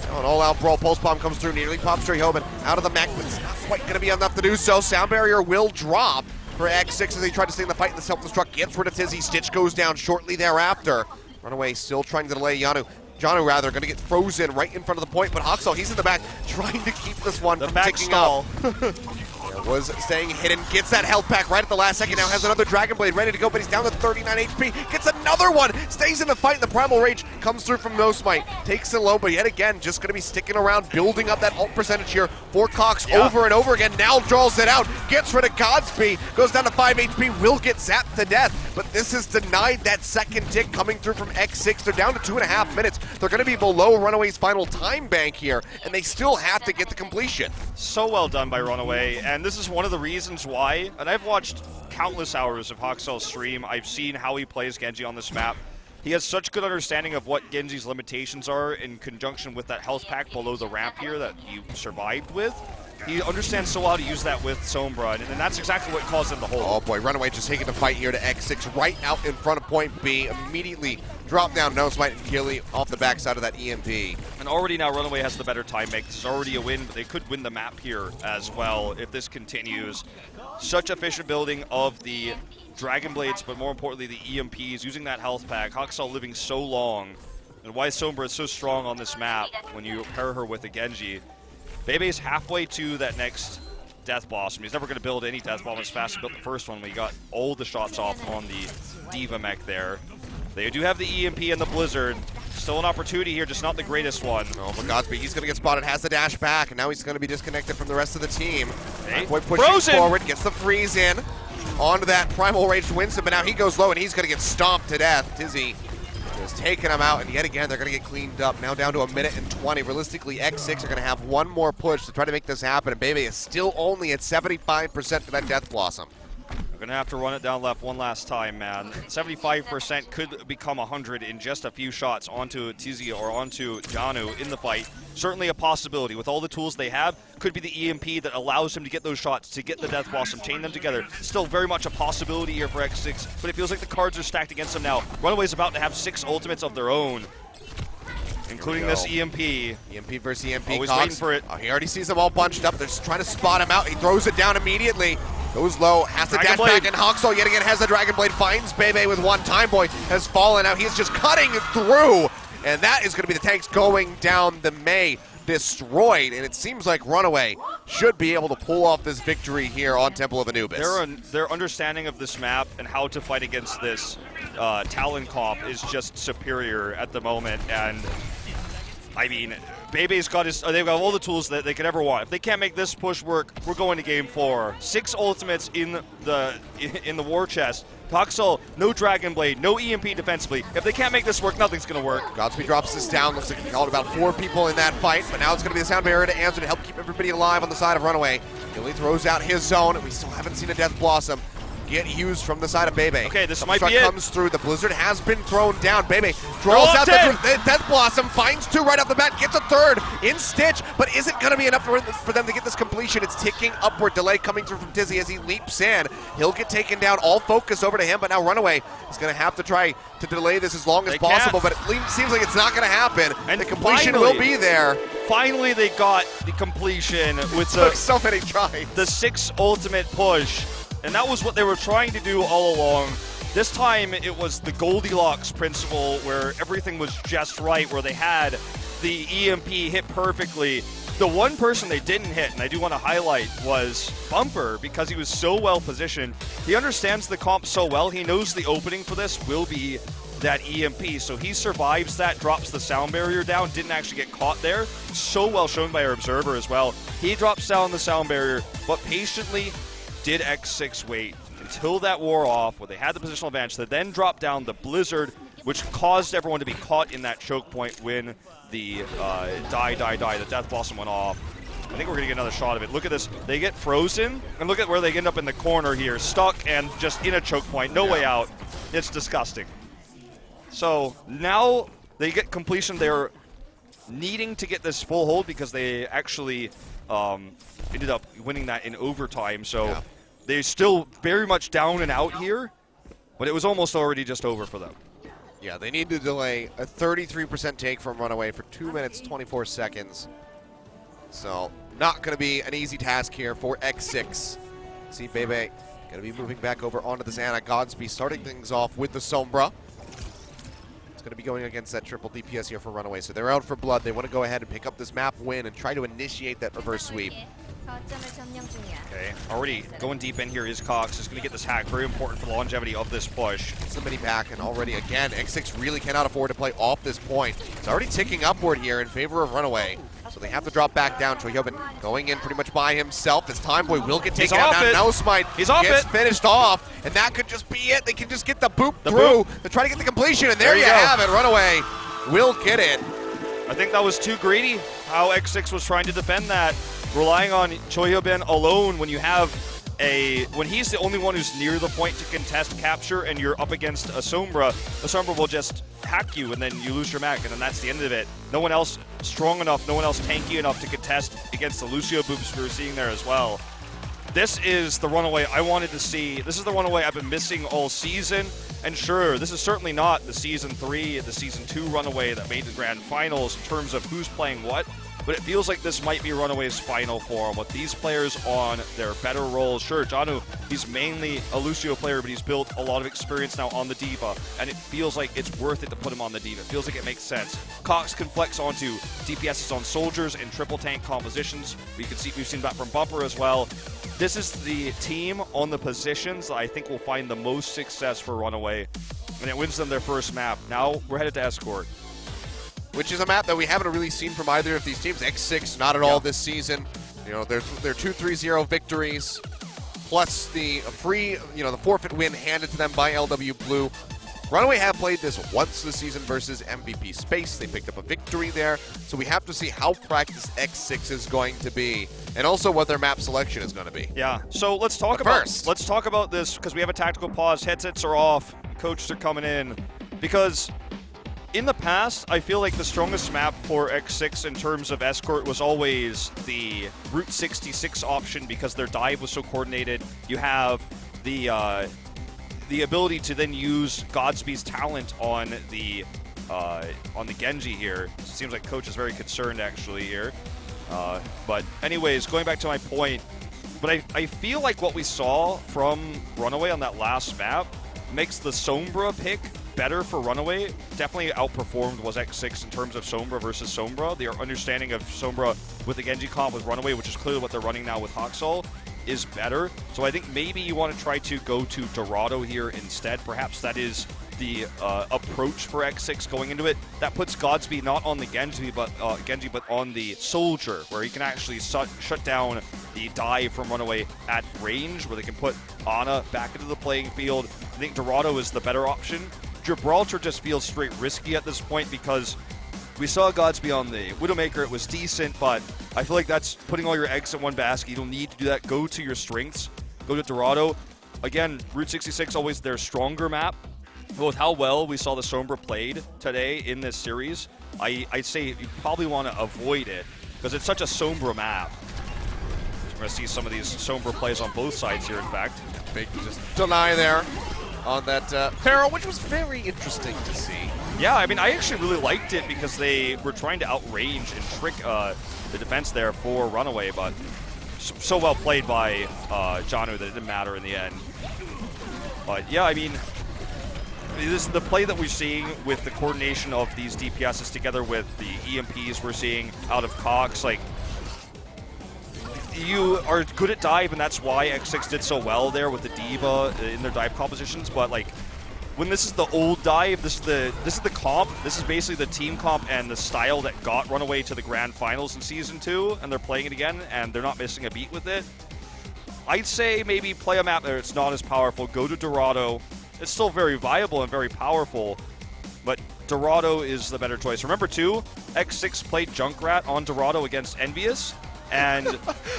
Now an all-out brawl. Pulse Bomb comes through. Nearly pops Trey Hoban out of the mech, but it's not quite going to be enough to do so. Sound Barrier will drop for X6 as they try to stay in the fight, and the self-destruct gets rid of Tizzy. Stitch goes down shortly thereafter. Runaway still trying to delay Janu, going to get frozen right in front of the point, but Huxall, he's in the back, trying to keep this one from ticking up. Was staying hidden, gets that health pack right at the last second, now has another Dragon Blade ready to go, but he's down to 39 HP, gets another one, stays in the fight, and the Primal Rage comes through from No Smite, takes it low, but yet again, just going to be sticking around, building up that ult percentage here for Cox over and over again. Now draws it out, gets rid of Godspeed, goes down to 5 HP, will get zapped to death, but this is denied that second tick coming through from X6. They're down to 2.5 minutes. They're going to be below Runaway's final time bank here, and they still have to get the completion. So well done by Runaway, and this is one of the reasons why, and I've watched countless hours of Hoxell's stream. I've seen how he plays Genji on this map. He has such good understanding of what Genji's limitations are in conjunction with that health pack below the ramp here that you survived with. He understands so well how to use that with Sombra, and that's exactly what caused him the hole. Oh boy, Runaway just taking the fight here to X6 right out in front of point B. Immediately drop down No Smite and Gilly off the backside of that EMP. And already now Runaway has the better time make. This is already a win, but they could win the map here as well if this continues. Such efficient building of the Dragon Blades, but more importantly the EMPs, using that health pack. Hoxell living so long, and why Sombra is so strong on this map when you pair her with a Genji. Bebe's halfway to that next Death Blossom. He's never going to build any Death Bomb as fast as he built the first one when he got all the shots off on the Diva mech there. They do have the EMP and the Blizzard. Still an opportunity here, just not the greatest one. Oh, but Godspeed, he's going to get spotted, has the dash back, and now he's going to be disconnected from the rest of the team. Hey, Boy pushing Frozen forward, gets the freeze in. Onto that Primal Rage to Winston, but now he goes low, and he's going to get stomped to death. Tizzy is taking him out, and yet again, they're going to get cleaned up. Now down to 1 minute and 20. Realistically, X6 are going to have one more push to try to make this happen, and Bebe is still only at 75% for that Death Blossom. We're going to have to run it down left one last time, man. 75% could become 100 in just a few shots onto Tizzy or onto Janu in the fight. Certainly a possibility. With all the tools they have, could be the EMP that allows him to get those shots, to get the Death Blossom, chain them together. Still very much a possibility here for X6, but it feels like the cards are stacked against him now. Runaway's about to have 6 ultimates of their own, including this EMP. EMP versus EMP. Always Cox, waiting for it. Oh, he already sees them all bunched up. They're just trying to spot him out. He throws it down immediately. Goes low, has to dash back, and Hoxell yet again has the Dragon Blade, finds Bebe with one. Time Boy has fallen out. He's just cutting through, and that is going to be the tanks going down the May. Destroyed, and it seems like Runaway should be able to pull off this victory here on Temple of Anubis. Their understanding of this map and how to fight against this Talon comp is just superior at the moment, and I mean, Bebe's got they've got all the tools that they could ever want. If they can't make this push work, we're going to game 4. 6 ultimates in the war chest. Hoxell, no Dragon Blade, no EMP defensively. If they can't make this work, nothing's going to work. Godspeed drops this down. Looks like he called about 4 people in that fight, but now it's going to be the sound barrier to answer to help keep everybody alive on the side of Runaway. Gilly throws out his zone, and we still haven't seen a Death Blossom get used from the side of Bebe. Okay, this might be it. Comes through. The Blizzard has been thrown down. Bebe draws out the Death Blossom, finds 2 right off the bat, gets a 3rd in Stitch, but isn't going to be enough for them to get this completion. It's ticking upward. Delay coming through from Tizzy as he leaps in. He'll get taken down. All focus over to him, but now Runaway is going to have to try to delay this as long as possible, but it seems like it's not going to happen. And the completion will be there. Finally, they got the completion with so many tries. The 6 ultimate push. And that was what they were trying to do all along. This time, it was the Goldilocks principle where everything was just right, where they had the EMP hit perfectly. The one person they didn't hit, and I do want to highlight, was Bumper, because he was so well positioned. He understands the comp so well. He knows the opening for this will be that EMP, so he survives that, drops the sound barrier down, didn't actually get caught there. So well shown by our observer as well. He drops down the sound barrier, but patiently did X6 wait until that wore off, where they had the positional advantage. They then dropped down the Blizzard, which caused everyone to be caught in that choke point when the the Death Blossom went off. I think we're going to get another shot of it. Look at this. They get frozen, and look at where they end up in the corner here, stuck and just in a choke point, no way out. It's disgusting. So now they get completion. They're needing to get this full hold because they actually ended up winning that in overtime. So they're still very much down and out here, but it was almost already just over for them. Yeah, they need to delay a 33% take from Runaway for 2 minutes, 24 seconds. So not going to be an easy task here for X6. See Bebe going to be moving back over onto the Xana. Godspeed starting things off with the Sombra. It's going to be going against that triple DPS here for Runaway. So they're out for blood. They want to go ahead and pick up this map win and try to initiate that reverse sweep. Okay, already going deep in here is Cox. Is going to get this hack. Very important for the longevity of this push. It's the mini back, and already, again, X6 really cannot afford to play off this point. It's already ticking upward here in favor of Runaway. So they have to drop back down. Choyobin going in pretty much by himself. As Timeboy will get taken out. Now Smite gets finished off, and that could just be it. They can just get the boop through. They're trying to get the completion, and there you have it. Runaway will get it. I think that was too greedy, how X6 was trying to defend that. Relying on Choyobin alone when you have when he's the only one who's near the point to contest capture and you're up against a Sombra will just hack you and then you lose your mech and then that's the end of it. No one else strong enough, no one else tanky enough to contest against the Lucio boops we were seeing there as well. This is the Runaway I wanted to see. This is the Runaway I've been missing all season. And sure, this is certainly not the Season 3, the Season 2 Runaway that made the Grand Finals in terms of who's playing what. But it feels like this might be Runaway's final form with these players on their better roles. Sure, Janu, he's mainly a Lucio player, but he's built a lot of experience now on the D.Va, and it feels like it's worth it to put him on the D.Va. It feels like it makes sense. Cox can flex onto DPSs on soldiers in triple tank compositions. We've seen that from Bumper as well. This is the team on the positions that I think will find the most success for Runaway, and it wins them their first map. Now we're headed to Escort, which is a map that we haven't really seen from either of these teams. X6, not at all this season. You know, they're 2-3-0 victories, plus the the forfeit win handed to them by LW Blue. Runaway have played this once this season versus MVP Space. They picked up a victory there, so we have to see how practiced X6 is going to be, and also what their map selection is going to be. Yeah. So let's talk about this because we have a tactical pause. Headsets are off. Coaches are coming in because. In the past, I feel like the strongest map for X6 in terms of Escort was always the Route 66 option because their dive was so coordinated. You have the ability to then use Godspeed's talent on the Genji here. It seems like Coach is very concerned actually here. But anyways, going back to my point, but I feel like what we saw from Runaway on that last map makes the Sombra pick better for Runaway. Definitely outperformed was X6 in terms of Sombra versus Sombra. Their understanding of Sombra with the Genji comp with Runaway, which is clearly what they're running now with Haksal, is better. So I think maybe you want to try to go to Dorado here instead. Perhaps that is the approach for X6 going into it. That puts Godspeed not on the Genji, but on the Soldier, where he can actually shut down the dive from Runaway at range, where they can put Ana back into the playing field. I think Dorado is the better option. Gibraltar just feels straight risky at this point because we saw Godspeed on the Widowmaker. It was decent, but I feel like that's putting all your eggs in one basket. You don't need to do that. Go to your strengths. Go to Dorado. Again, Route 66 always their stronger map. But with how well we saw the Sombra played today in this series, I'd say you probably want to avoid it because it's such a Sombra map. We're going to see some of these Sombra plays on both sides here, in fact. Big just deny there on that Pharaoh, which was very interesting to see. Yeah, I mean, I actually really liked it because they were trying to outrange and trick the defense there for Runaway, but so well played by Janu that it didn't matter in the end. But yeah, I mean, this is the play that we're seeing with the coordination of these DPSs together with the EMPs we're seeing out of Cox. Like, you are good at dive, and that's why X6 did so well there with the D.Va in their dive compositions. But like, when this is the old dive, this is the comp. This is basically the team comp and the style that got Runaway to the Grand Finals in Season 2, and they're playing it again, and they're not missing a beat with it. I'd say maybe play a map there. It's not as powerful. Go to Dorado. It's still very viable and very powerful, but Dorado is the better choice. Remember too, X6 played Junkrat on Dorado against Envious. And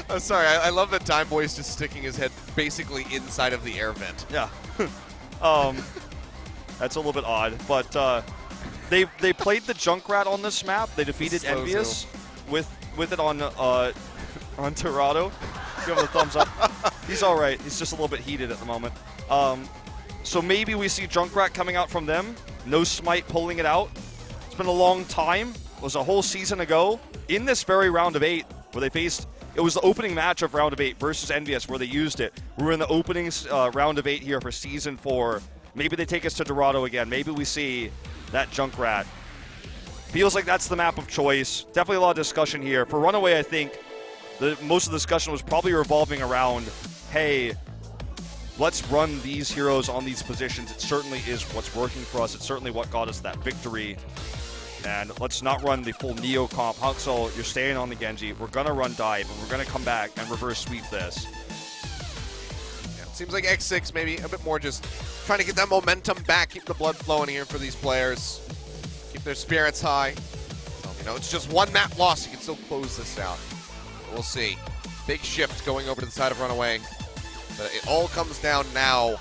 I'm sorry, I love that Timeboy's just sticking his head basically inside of the air vent. Yeah. That's a little bit odd, but they played the Junkrat on this map. They defeated Envious with it on Dorado. Give him a thumbs up. He's all right. He's just a little bit heated at the moment. So maybe we see Junkrat coming out from them. No Smite pulling it out. It's been a long time. It was a whole season ago in this very round of 8 where they faced. It was the opening match of round of 8 versus Envious where they used it. We're in the opening round of 8 here for Season 4. Maybe they take us to Dorado again. Maybe we see that Junkrat. Feels like that's the map of choice. Definitely a lot of discussion here. For Runaway, I think most of the discussion was probably revolving around, hey, let's run these heroes on these positions. It certainly is what's working for us. It's certainly what got us that victory. And let's not run the full Neo comp. Huxel, you're staying on the Genji. We're going to run dive, and we're going to come back and reverse sweep this. Yeah, it seems like X6 maybe a bit more just trying to get that momentum back, keep the blood flowing here for these players, keep their spirits high. So, you know, it's just one map loss. You can still close this out. We'll see. Big shift going over to the side of Runaway. But it all comes down now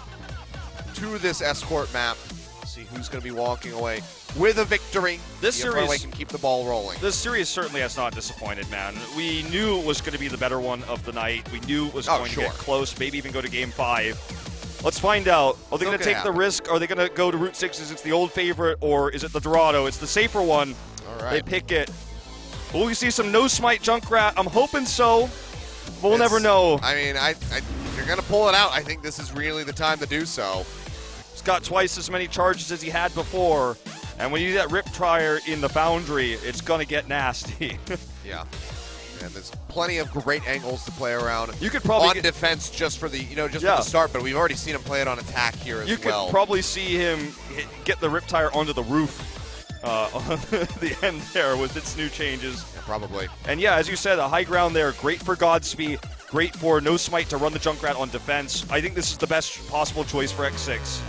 to this escort map. See who's going to be walking away with a victory. This series Runaway can keep the ball rolling. This series certainly has not disappointed, man. We knew it was going to be the better one of the night. We knew it was going to get close, maybe even go to Game 5. Let's find out. Are they going to take the risk? Are they going to go to Route 6? Is it the old favorite, or is it the Dorado? It's the safer one. All right. They pick it. Will we see some no smite Junkrat? I'm hoping so. We'll never know. I mean, if you're going to pull it out, I think this is really the time to do so. He's got twice as many charges as he had before. And when you do that Rip Trier in the Foundry, it's going to get nasty. Yeah. And there's plenty of great angles to play around. You could probably on defense just for the, for the start, but we've already seen him play it on attack here as well. You could probably see him get the Rip Tire onto the roof on the end there with its new changes. Yeah, probably. And yeah, as you said, a high ground there. Great for Godspeed. Great for No Smite to run the Junkrat on defense. I think this is the best possible choice for X6.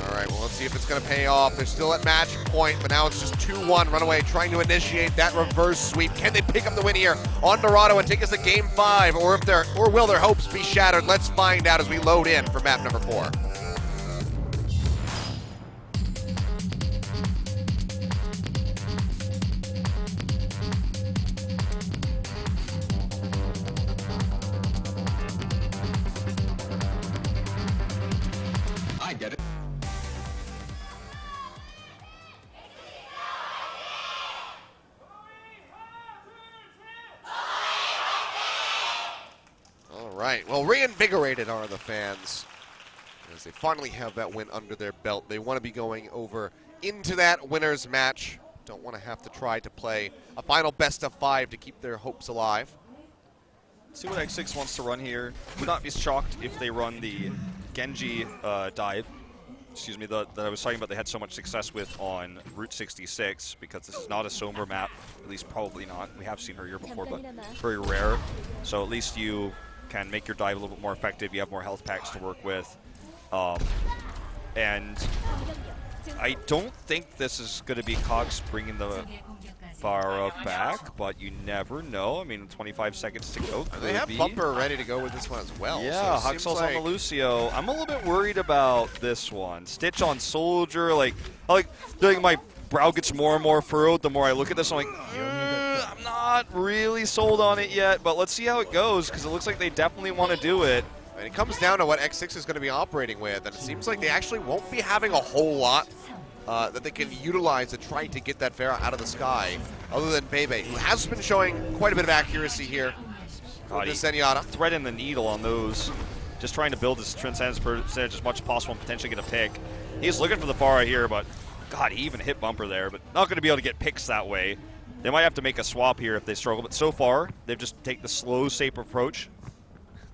All right, well, let's see if it's going to pay off. They're still at match point, but now it's just 2-1. Runaway trying to initiate that reverse sweep. Can they pick up the win here on Dorado and take us to Game 5, or will their hopes be shattered? Let's find out as we load in for map number 4. I get it. Right, well, reinvigorated are the fans as they finally have that win under their belt. They want to be going over into that winner's match. Don't want to have to try to play a final best of 5 to keep their hopes alive. See what X6 wants to run here. Would not be shocked if they run the Genji dive. Excuse me, that I was talking about they had so much success with on Route 66, because this is not a Sombra map, at least probably not. We have seen her here before, but very rare. So at least you can make your dive a little bit more effective. You have more health packs to work with. And I don't think this is going to be Cox bringing the Pharah back, but you never know. I mean, 25 seconds to go. They have Bumper ready to go with this one as well. Yeah, so Huxel's on the Lucio. I'm a little bit worried about this one. Stitch on Soldier, like my brow gets more and more furrowed the more I look at this. I'm like, I'm not really sold on it yet, but let's see how it goes, because it looks like they definitely want to do it. And it comes down to what X6 is going to be operating with, and it seems like they actually won't be having a whole lot that they can utilize to try to get that Pharah out of the sky, other than Bebe, who has been showing quite a bit of accuracy here. God, the Zenyatta. Threading the needle on those, just trying to build his transcendence percentage as much as possible and potentially get a pick. He's looking for the Pharah here, but God, he even hit Bumper there, but not going to be able to get picks that way. They might have to make a swap here if they struggle, but so far, they've just taken the slow, safe approach.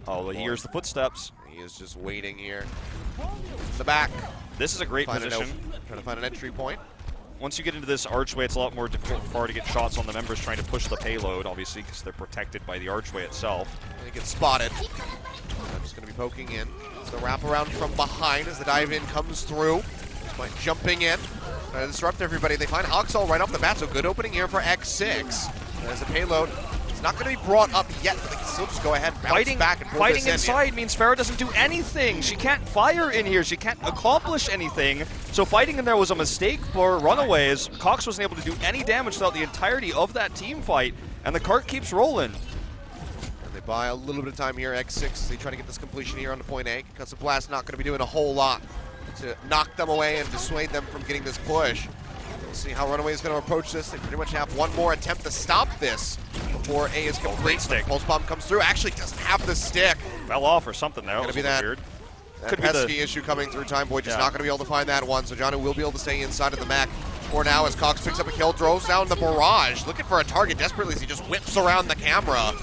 Oh, well, he hears the footsteps. He is just waiting here. In the back. This is a great position. Trying to find an entry point. Once you get into this archway, it's a lot more difficult for Pharah to get shots on the members trying to push the payload, obviously, because they're protected by the archway itself. And he gets spotted. I'm just going to be poking in. So the wraparound from behind as the dive-in comes through. By jumping in. Trying to disrupt everybody. They find Huxel right off the bat, so good opening here for X6. There's the payload. It's not going to be brought up yet, but they can still just go ahead and bounce back and pull Fighting this inside means Pharah doesn't do anything. She can't fire in here. She can't accomplish anything. So fighting in there was a mistake for Runaway, as Cox wasn't able to do any damage throughout the entirety of that team fight, and the cart keeps rolling. And they buy a little bit of time here, X6. They try to get this completion here on the point A, because the Blast not going to be doing a whole lot to knock them away and dissuade them from getting this push. We'll see how Runaway is going to approach this. They pretty much have one more attempt to stop this before A is complete. Pulse Bomb comes through. Actually doesn't have the stick. Fell off or something there. Going to be that weird. That pesky issue coming through. Time Boy just not going to be able to find that one. So Johnny will be able to stay inside of the mech for now as Cox picks up a kill, throws down the barrage. Looking for a target desperately as he just whips around the camera.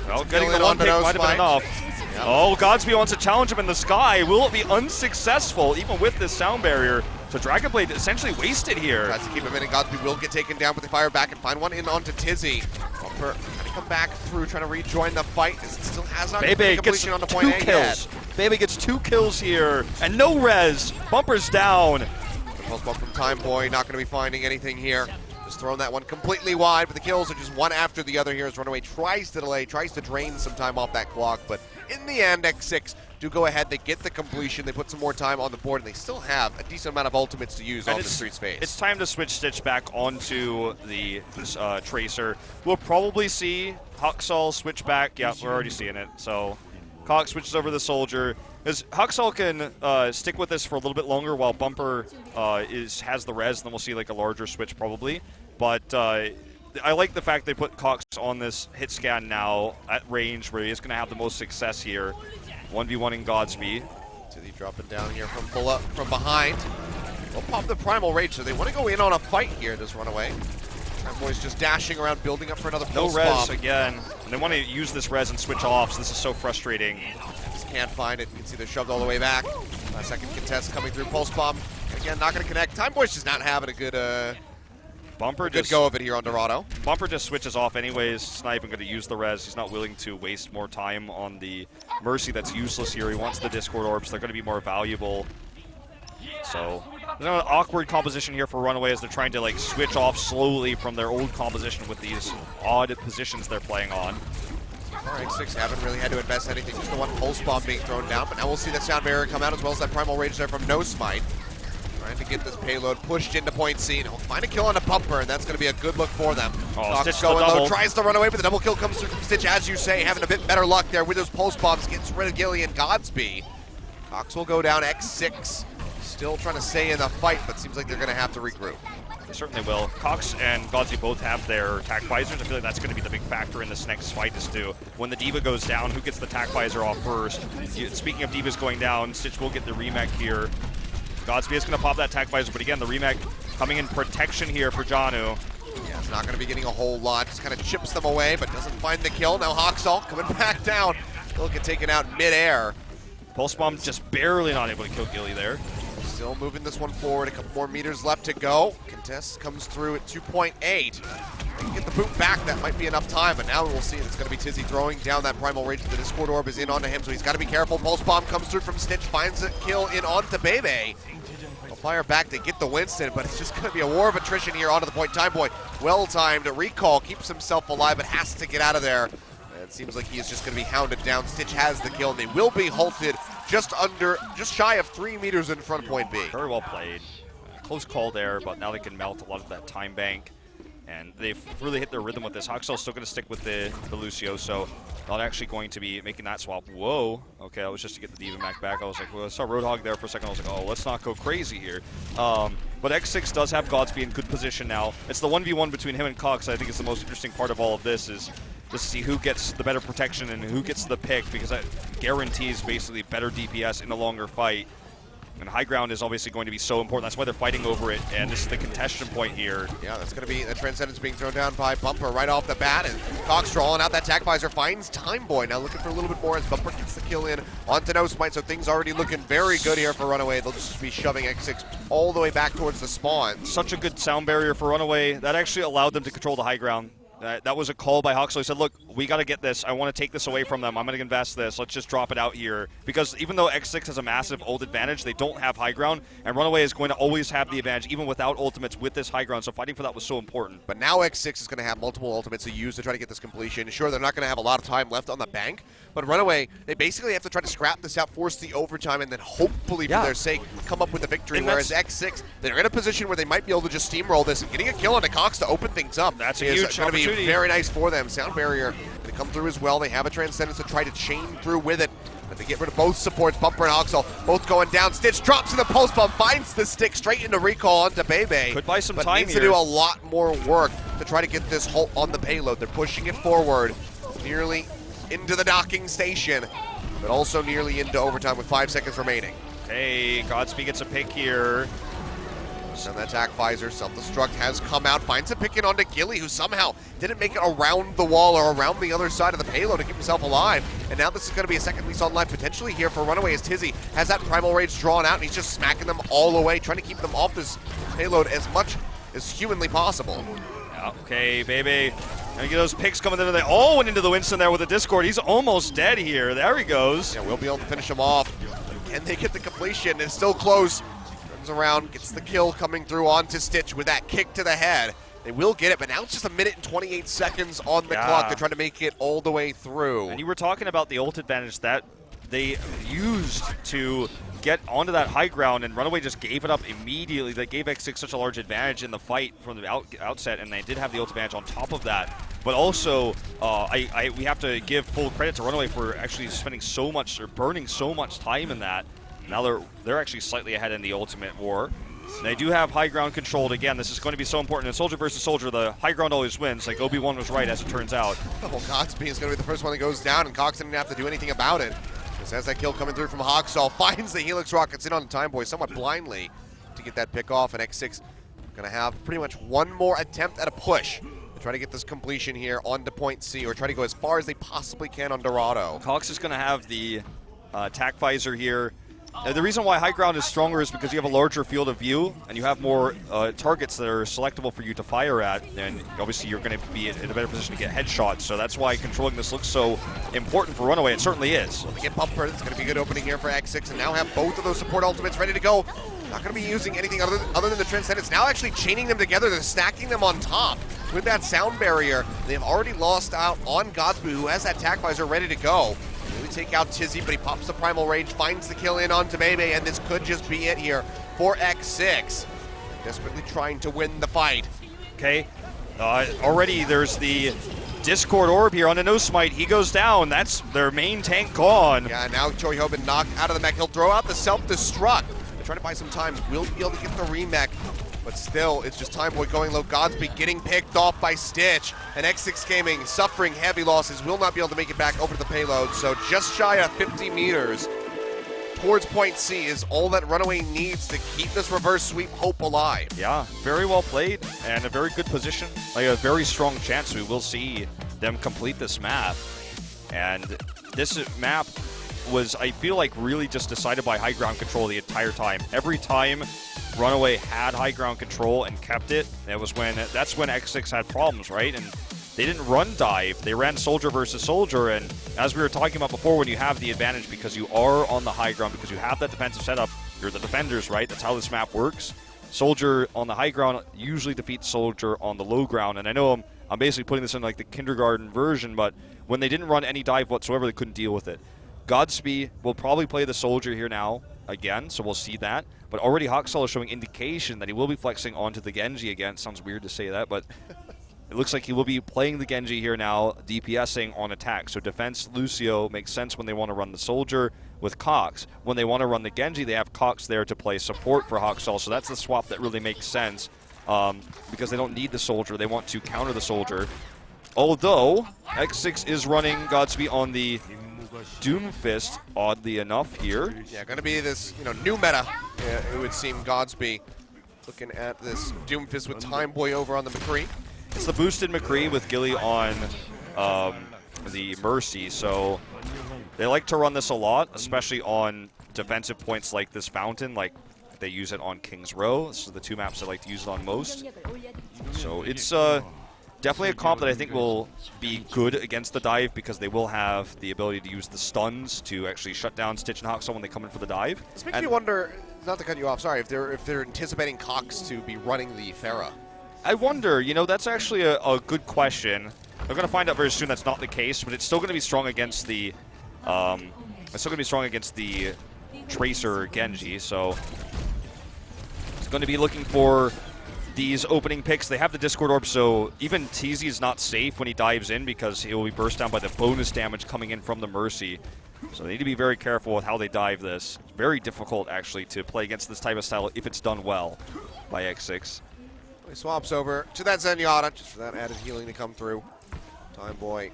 Well, getting the one pick might have been enough. Yep. Oh, Godsby wants to challenge him in the sky. Will it be unsuccessful, even with this sound barrier? So Dragon Blade essentially wasted here. Tries to keep him in, and Godsby will get taken down, but they fire back and find one in onto Tizzy. Bumper trying to come back through, trying to rejoin the fight. It still has not Bebe gets completion on the 2 point kills. Bebe gets 2 kills here, and no res. Bumper's down. The pulse bump from Time Boy, not going to be finding anything here. Just throwing that one completely wide, but the kills are just one after the other here as Runaway tries to delay, tries to drain some time off that clock, but in the end, X6 do go ahead, they get the completion, they put some more time on the board, and they still have a decent amount of ultimates to use on the Street's face. It's time to switch Stitch back onto the Tracer. We'll probably see Huxall switch back. Yeah, we're already seeing it. So Cox switches over the Soldier. As Huxall can stick with this for a little bit longer while Bumper has the res, then we'll see like a larger switch probably. But I like the fact they put Cox on this hit scan now at range where he is going to have the most success here. 1v1ing Godsby. Tizzy dropping down here from behind. They'll pop the Primal Rage, so they want to go in on a fight here, this Runaway. Boy's just dashing around, building up for another pulse bomb. No res again. And they want to use this res and switch off, so this is so frustrating. Just can't find it. You can see they're shoved all the way back. Second contest coming through, pulse bomb. Again, not going to connect. Time Boy's just not having a good good go of it here on Dorado. Bumper just switches off anyways. He's not even going to use the res. He's not willing to waste more time on the Mercy that's useless here. He wants the Discord Orbs. They're going to be more valuable. So there's an awkward composition here for Runaway as they're trying to like switch off slowly from their old composition with these odd positions they're playing on. X6 haven't really had to invest anything, just the one pulse bomb being thrown down, but now we'll see that sound barrier come out as well as that Primal Rage there from No Smite. Trying to get this payload pushed into point C. He'll find a kill on a Bumper, and that's going to be a good look for them. Stitch going low, tries to run away, but the double kill comes through from Stitch, as you say, having a bit better luck there with those pulse bombs, gets rid of Gillian Godsby. Cox will go down, X6 still trying to stay in the fight, but seems like they're going to have to regroup. They certainly will. Cox and Godsby both have their attack visors. I feel like that's going to be the big factor in this next fight is to, when the Diva goes down, who gets the attack visor off first. Speaking of Divas going down, Stitch will get the remake here. Godsby is going to pop that attack visor, but again, the remake coming in protection here for Janu. Yeah, it's not going to be getting a whole lot. Just kind of chips them away, but doesn't find the kill. Now Huxall coming back down. He'll get taken out mid-air. Pulse Bomb just barely not able to kill Gilly there. Still moving this one forward. A couple more meters left to go. Contest comes through at 2.8. They can get the boot back. That might be enough time, but now we'll see. It's going to be Tizzy throwing down that Primal Rage, but the Discord Orb is in onto him, so he's got to be careful. Pulse Bomb comes through from Stitch, finds a kill in onto Bebe. They'll fire back to get the Winston, but it's just going to be a war of attrition here onto the point. Time Boy, well-timed. Recall keeps himself alive, but has to get out of there. And it seems like he is just going to be hounded down. Stitch has the kill, and they will be halted just shy of 3 meters in front of point B. Very well played. Close call there, but now they can melt a lot of that time bank. And they've really hit their rhythm with this. Huxall's still going to stick with the Lucio, so not actually going to be making that swap. Whoa. Okay, that was just to get the Diva Mac back. I was like, well, I saw Roadhog there for a second. I was like, oh, let's not go crazy here. But X6 does have Godsby in good position now. It's the 1v1 between him and Cox. I think is the most interesting part of all of this is just to see who gets the better protection and who gets the pick, because that guarantees basically better DPS in a longer fight. And high ground is obviously going to be so important. That's why they're fighting over it, and this is the contention point here. Yeah, that's going to be the Transcendence being thrown down by Bumper right off the bat, and Cox drawing out that attack visor, finds Time Boy. Now looking for a little bit more as Bumper gets the kill in onto No Smite, so things already looking very good here for Runaway. They'll just be shoving X6 all the way back towards the spawn. Such a good sound barrier for Runaway. That actually allowed them to control the high ground. That was a call by Huxall. He said, look, we got to get this. I want to take this away from them. I'm going to invest this. Let's just drop it out here. Because even though X6 has a massive ult advantage, they don't have high ground. And Runaway is going to always have the advantage, even without ultimates, with this high ground. So fighting for that was so important. But now X6 is going to have multiple ultimates to use to try to get this completion. Sure, they're not going to have a lot of time left on the bank. But Runaway, they basically have to try to scrap this out, force the overtime, and then hopefully, for their sake, come up with a victory. Whereas X6, they're in a position where they might be able to just steamroll this, and getting a kill onto Cox to open things up. That's a huge opportunity. Going to be very nice for them. Sound barrier going to come through as well. They have a Transcendence to try to chain through with it. But they get rid of both supports, Bumper and Huxall, both going down. Stitch drops in the pulse bomb, finds the stick straight into recall onto Bebe. Could buy some but time needs here. to do a lot more work to try to get this halt on the payload. They're pushing it forward, nearly into the docking station, but also nearly into overtime with 5 seconds remaining. Hey, Godsby gets a pick here. goes. And the attack visor, self-destruct has come out, finds a pick in onto Gilly, who somehow didn't make it around the wall or around the other side of the payload to keep himself alive. And now this is going to be a second lease on life potentially here for Runaway, as Tizzy has that Primal Rage drawn out, and he's just smacking them all away, trying to keep them off this payload as much as humanly possible. Okay, baby. Gonna get those picks coming in. They all went into the Winston there with the Discord. He's almost dead here. There he goes. Yeah, we'll be able to finish him off. Can they get the completion? It's still close. Turns around, gets the kill coming through onto Stitch with that kick to the head. They will get it, but now it's just 1 minute and 28 seconds on the clock. They're trying to make it all the way through. And you were talking about the ult advantage that they used to get onto that high ground, and Runaway just gave it up immediately. They gave X6 such a large advantage in the fight from the outset, and they did have the ult advantage on top of that. But also, we have to give full credit to Runaway for actually spending so much, or burning so much time in that. Now they're actually slightly ahead in the ultimate war. They do have high ground controlled. Again, this is going to be so important. In Soldier versus Soldier, the high ground always wins. Like Obi-Wan was right, as it turns out. Well, Godspeed is going to be the first one that goes down, and Cox didn't have to do anything about it. Just has that kill coming through from Hawksall, finds the Helix Rockets in on Time Boy somewhat blindly to get that pick off, and X6 going to have pretty much one more attempt at a push to try to get this completion here onto point C, or try to go as far as they possibly can on Dorado. Cox is going to have the attack visor here. The reason why high ground is stronger is because you have a larger field of view and you have more targets that are selectable for you to fire at, and obviously you're going to be in a better position to get headshots. So that's why controlling this looks so important for Runaway. It certainly is. Well, they get Bumper. It's going to be a good opening here for X6, and now have both of those support ultimates ready to go. Not going to be using anything other than the Transcendence. Now actually chaining them together. They're stacking them on top with that sound barrier. They've already lost out on Godspeed, who has that attack visor ready to go. We take out Tizzy, but he pops the Primal Rage, finds the kill in onto Bebe, and this could just be it here for X6. Desperately trying to win the fight. Okay, already there's the Discord Orb here on a No Smite. He goes down. That's their main tank gone. Yeah, now Choi Ho been knocked out of the mech. He'll throw out the self-destruct. They're trying to buy some time. Will be able to get the remech. But still, it's just Time Boy going low. Godspeed getting picked off by Stitch. And X6-Gaming suffering heavy losses. Will not be able to make it back over to the payload. So just shy of 50 meters towards point C is all that Runaway needs to keep this reverse sweep hope alive. Yeah, very well played and a very good position. Like a very strong chance we will see them complete this map. And this map was, I feel like, really just decided by high ground control the entire time. Every time Runaway had high ground control and kept it, that's when X6 had problems, right? And they didn't run dive, they ran soldier versus soldier, and as we were talking about before, when you have the advantage because you are on the high ground, because you have that defensive setup, you're the defenders, right? That's how this map works. Soldier on the high ground usually defeats soldier on the low ground, and I know I'm basically putting this in like the kindergarten version, but when they didn't run any dive whatsoever, they couldn't deal with it. Godspeed will probably play the soldier here now again, so we'll see that. But already Hawksall is showing indication that he will be flexing onto the Genji again. Sounds weird to say that, but it looks like he will be playing the Genji here now, DPSing on attack. So defense Lucio makes sense when they want to run the soldier with Cox. When they want to run the Genji, they have Cox there to play support for Hawksall. So that's the swap that really makes sense because they don't need the soldier. They want to counter the soldier. Although X6 is running Godspeed on the Doomfist, oddly enough here. Yeah, going to be this, new meta. Yeah, it would seem Godspeed looking at this Doomfist with Time Boy over on the McCree. It's the boosted McCree with Gilly on the Mercy, so they like to run this a lot, especially on defensive points like this fountain, like they use it on King's Row. This is the two maps they like to use it on most. So it's definitely a comp that I think will be good against the dive because they will have the ability to use the stuns to actually shut down Stitch and Hawksall when they come in for the dive. This makes me wonder, not to cut you off, sorry, if they're anticipating Cox to be running the Pharah. I wonder, that's actually a good question. We're going to find out very soon that's not the case, but it's still going to be strong against the Tracer Genji, so it's going to be looking for these opening picks. They have the Discord Orb, so even TZ is not safe when he dives in because he will be burst down by the bonus damage coming in from the Mercy. So they need to be very careful with how they dive this. It's very difficult, actually, to play against this type of style if it's done well by X6. He swaps over to that Zenyatta just for that added healing to come through. Time Boy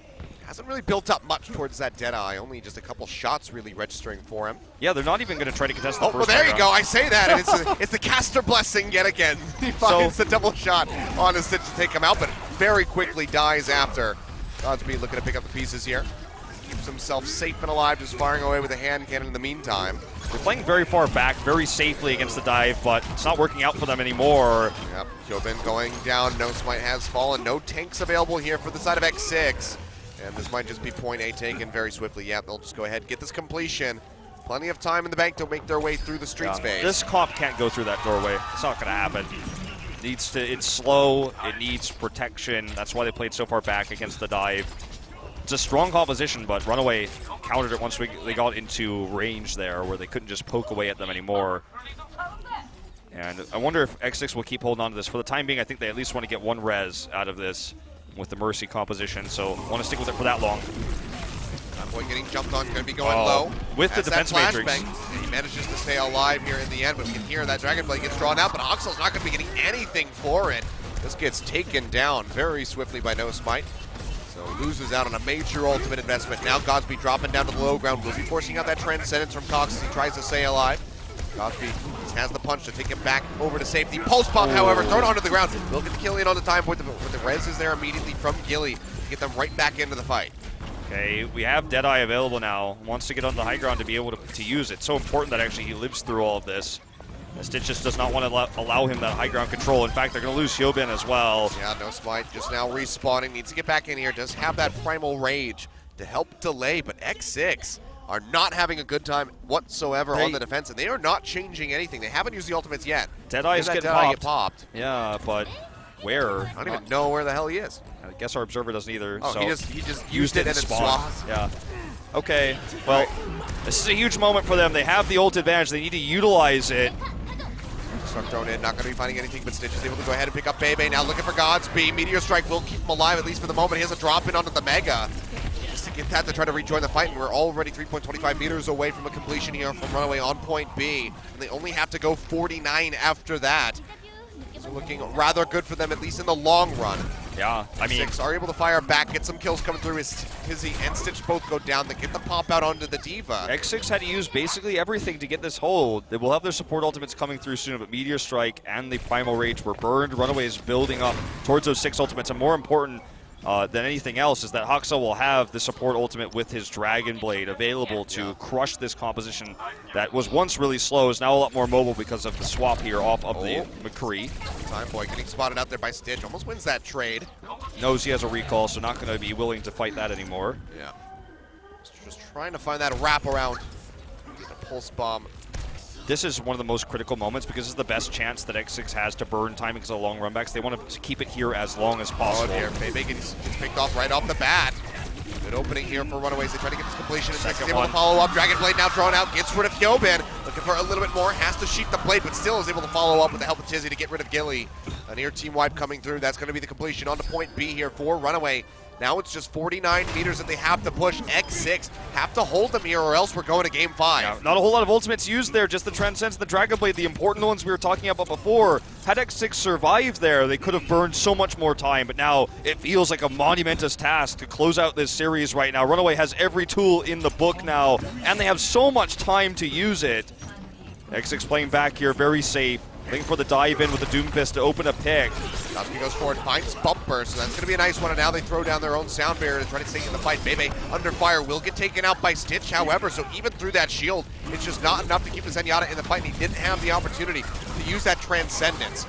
Hasn't really built up much towards that Deadeye. Only just a couple shots really registering for him. Yeah, they're not even going to try to contest the first well, there high you ground. go. I say that, and it's the caster blessing yet again. He finds the double shot on his Stitch to take him out, but very quickly dies after. Godspeed looking to pick up the pieces here. Keeps himself safe and alive, just firing away with a hand cannon in the meantime. They're playing very far back, very safely against the dive, but it's not working out for them anymore. Yep, Kyobin going down. No Smite has fallen. No tanks available here for the side of X6. And this might just be point A taken very swiftly. Yeah, they'll just go ahead and get this completion. Plenty of time in the bank to make their way through the streets phase. This comp can't go through that doorway. It's not going to happen. It's slow. It needs protection. That's why they played so far back against the dive. It's a strong composition, but Runaway countered it once they got into range there, where they couldn't just poke away at them anymore. And I wonder if X6 will keep holding on to this. For the time being, I think they at least want to get one res out of this with the Mercy composition, so want to stick with it for that long. Boy getting jumped on, going to be going low. With the defense matrix. He manages to stay alive here in the end, but we can hear that Dragon Blade gets drawn out, but Oxal's not going to be getting anything for it. This gets taken down very swiftly by No Smite. So loses out on a major ultimate investment. Now Godspeed dropping down to the low ground. Will be forcing out that Transcendence from Cox as he tries to stay alive. Godspeed has the punch to take him back over to safety. Pulse Bomb, however, thrown onto the ground. Will get the kill in on the time point, but the res is there immediately from Gilly to get them right back into the fight. Okay, we have Deadeye available now. Wants to get on the high ground to be able to use it. So important that actually he lives through all of this. Stitch just does not want to allow him that high ground control. In fact, they're going to lose Hyobin as well. Yeah, No Smite just now respawning. Needs to get back in here. Does have that Primal Rage to help delay, but X6 are not having a good time whatsoever on the defense, and they are not changing anything. They haven't used the ultimates yet. Deadeye is getting popped. Yeah, but where? I don't even know where the hell he is. I guess our observer doesn't either. Oh, so he just used it and it swapped. Yeah. Okay, well, this is a huge moment for them. They have the ult advantage. They need to utilize it. Struck thrown in, not going to be finding anything, but Stitch is able to go ahead and pick up Bebe. Now looking for Godspeed. Meteor Strike will keep him alive, at least for the moment. He has a drop in onto the Mega. Just to get that to try to rejoin the fight, and we're already 3.25 meters away from a completion here from Runaway on point B. And they only have to go 49 after that. So looking rather good for them, at least in the long run. Yeah, I mean, X6 are able to fire back, get some kills coming through. Hizzy and Stitch both go down. They get the pop out onto the Diva. X6 had to use basically everything to get this hold. They will have their support ultimates coming through soon, but Meteor Strike and the Primal Rage were burned. Runaway is building up towards those 6 ultimates, and more important than anything else is that Haksal will have the support ultimate with his Dragon Blade available to crush this composition that was once really slow, is now a lot more mobile because of the swap here off of the McCree. Time Boy getting spotted out there by Stitch, almost wins that trade. Knows he has a recall, so not going to be willing to fight that anymore. Yeah. Just trying to find that wraparound. The Pulse Bomb. This is one of the most critical moments because this is the best chance that X6 has to burn time because of long runbacks. They want to keep it here as long as possible. Oh dear, Bebe gets picked off right off the bat. Good opening here for Runaways. They try to get this completion. X6 is able to follow up. Dragon Blade now drawn out. Gets rid of Kyobin. Looking for a little bit more. Has to sheath the blade, but still is able to follow up with the help of Tizzy to get rid of Gilly. A near team wipe coming through. That's going to be the completion onto point B here for Runaway. Now it's just 49 meters that they have to push. X6 have to hold them here or else we're going to game 5. Yeah, not a whole lot of ultimates used there, just the Transcendence, the Dragon Blade, the important ones we were talking about before. Had X6 survived there, they could have burned so much more time, but now it feels like a monumentous task to close out this series right now. Runaway has every tool in the book now, and they have so much time to use it. X6 playing back here, very safe. Looking for the dive in with the Doom Fist to open a pick. Godspeed goes forward, finds Bumper, so that's going to be a nice one. And now they throw down their own sound barrier to try to stay in the fight. Bebe under fire will get taken out by Stitch, however, so even through that shield, it's just not enough to keep the Zenyatta in the fight, and he didn't have the opportunity to use that Transcendence.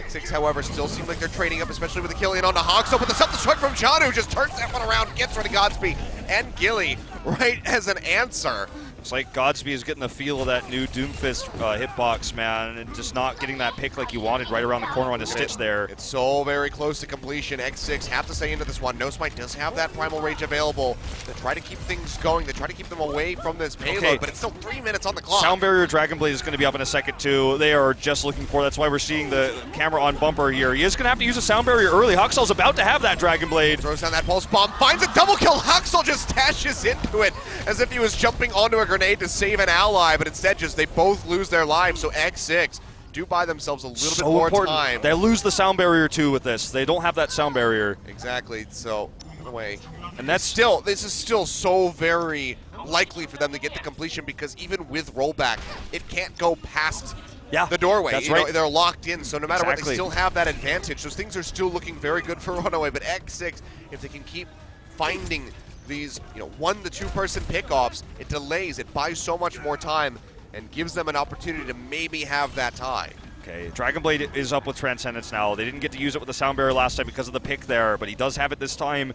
X6, however, still seem like they're trading up, especially with the kill in on the Hawkstone, but the self-destruct from Chanu just turns that one around, gets rid of Godspeed and Gilly right as an answer. It's like Godspeed is getting the feel of that new Doomfist hitbox, man, and just not getting that pick like you wanted right around the corner on the Stitch there. It's so very close to completion. X6 have to stay into this one. No Smite does have that Primal Rage available to try to keep things going, to try to keep them away from this payload, but it's still 3 minutes on the clock. Sound Barrier Dragon Blade is going to be up in a second, too. They are just looking for that's why we're seeing the camera on Bumper here. He is going to have to use a Sound Barrier early. Haxal's about to have that Dragon Blade. Throws down that Pulse Bomb, finds a double kill. Haxal just dashes into it as if he was jumping onto a grenade to save an ally, but instead just they both lose their lives. So X6 do buy themselves a little bit more time. They lose the Sound Barrier too with this. They don't have that Sound Barrier. Exactly. So Runaway. And that's This is still so very likely for them to get the completion because even with rollback, it can't go past the doorway. That's you right. know, they're locked in, so no matter what, they Exactly. still have that advantage. Those things are still looking very good for Runaway, but X6, if they can keep finding these, 1 to 2 person pickoffs, it delays, it buys so much more time and gives them an opportunity to maybe have that tie. Okay, Dragonblade is up with Transcendence now. They didn't get to use it with the Sound Barrier last time because of the pick there, but he does have it this time.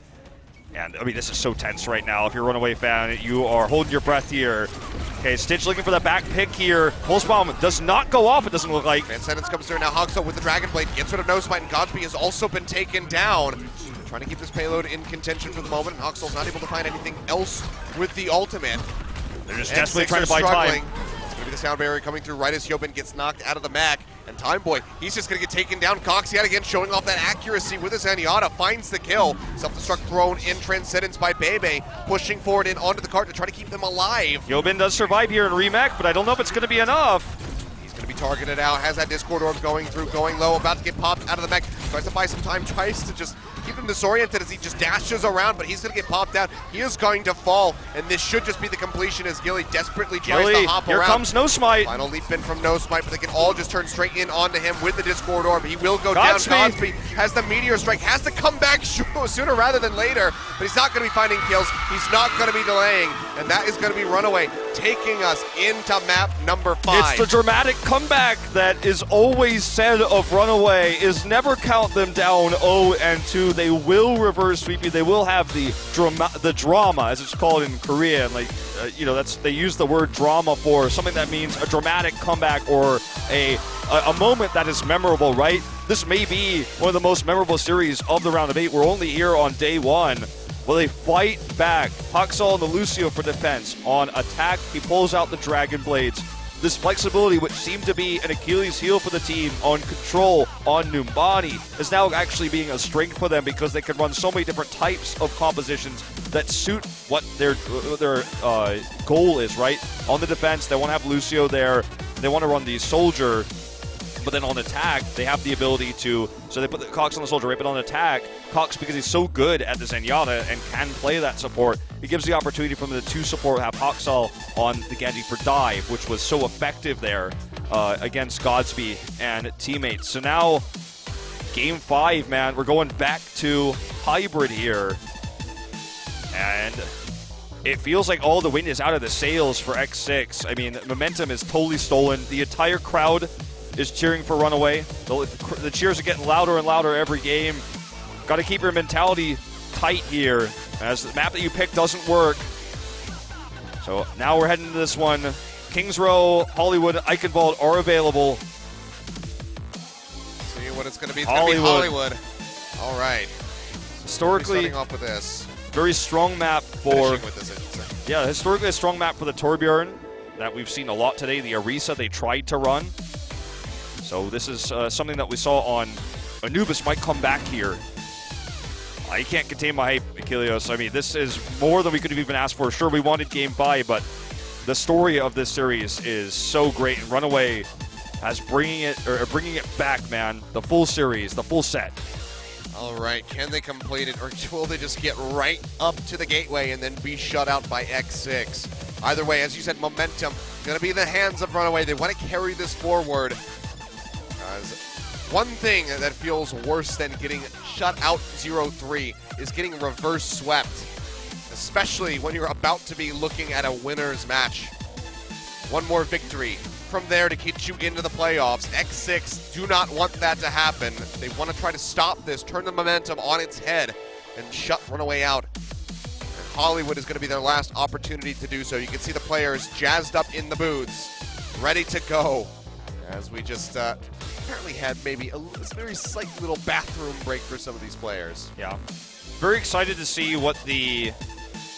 And, I mean, this is so tense right now. If you're a Runaway fan, you are holding your breath here. Okay, Stitch looking for the back pick here. Pulse Bomb does not go off, it doesn't look like. Transcendence comes through now. Hoxo with the Dragonblade gets rid of No Smite, and Godsby has also been taken down. Trying to keep this payload in contention for the moment, and Hoxel's not able to find anything else with the ultimate. They're just X6 desperately trying to are buy struggling. time. It's going to be the Sound Barrier coming through right as Hyobin gets knocked out of the Mac. And Time Boy, he's just going to get taken down. Cox yet again showing off that accuracy with his Zenyatta. Finds the kill. Self-destruct thrown in Transcendence by Bebe. Pushing forward in onto the cart to try to keep them alive. Hyobin does survive here in Remake, but I don't know if it's going to be enough. He's going to be targeted out. Has that Discord Orb going through, going low. About to get popped out of the mech. Tries to buy some time. Tries to just keep him disoriented as he just dashes around, but he's going to get popped out. He is going to fall, and this should just be the completion as Gilly desperately tries Gilly, to hop here around. comes No Smite. Final leap in from No Smite, but they can all just turn straight in onto him with the Discord Orb. He will go Godspeed. down. Godspeed has the Meteor Strike, has to come back sooner rather than later, but he's not going to be finding kills. He's not going to be delaying, and that is going to be Runaway taking us into map number 5. It's the dramatic comeback that is always said of Runaway, is never count them down 0-2. They will reverse sweep you. They will have the drama, as it's called in Korea. Like, they use the word drama for something that means a dramatic comeback or a moment that is memorable, right? This may be one of the most memorable series of the round of 8. We're only here on day 1. Will they fight back? Haksal and the Lucio for defense. On attack, he pulls out the Dragon Blades. This flexibility, which seemed to be an Achilles heel for the team on control on Numbani, is now actually being a strength for them because they can run so many different types of compositions that suit what their goal is, right? On the defense, they want to have Lucio there. They want to run the Soldier. But then on attack, they have the ability to, so they put the Cox on the Soldier, right? But on attack, Cox, because he's so good at the Zenyatta and can play that support, it gives the opportunity for them to support, have Haksal on the Genji for dive, which was so effective there against Godsby and teammates. So now, game 5, man, we're going back to hybrid here. And it feels like all the wind is out of the sails for X6. I mean, momentum is totally stolen. The entire crowd is cheering for Runaway. The cheers are getting louder and louder every game. Got to keep your mentality tight here, as the map that you pick doesn't work. So now we're heading to this one. Kings Row, Hollywood, Eichenwald are available. See what it's going to be. It's going to be Hollywood. All right. Historically, starting off with this. Very strong map for. Finishing with this, I should say. Yeah, historically a strong map for the Torbjorn that we've seen a lot today. The Orisa they tried to run. So this is something that we saw on Anubis might come back here. I can't contain my hype, Achilles. I mean, this is more than we could have even asked for. Sure, we wanted game 5, but the story of this series is so great. And Runaway has bringing it back, man. The full series, the full set. All right, can they complete it, or will they just get right up to the gateway and then be shut out by X6? Either way, as you said, momentum going to be in the hands of Runaway. They want to carry this forward. One thing that feels worse than getting shut out 0-3 is getting reverse swept, especially when you're about to be looking at a winner's match. One more victory from there to get you into the playoffs. X6 do not want that to happen. They want to try to stop this, turn the momentum on its head, and shut Runaway out. And Hollywood is going to be their last opportunity to do so. You can see the players jazzed up in the booths, ready to go. As we just apparently had maybe a very slight little bathroom break for some of these players. Yeah. Very excited to see what the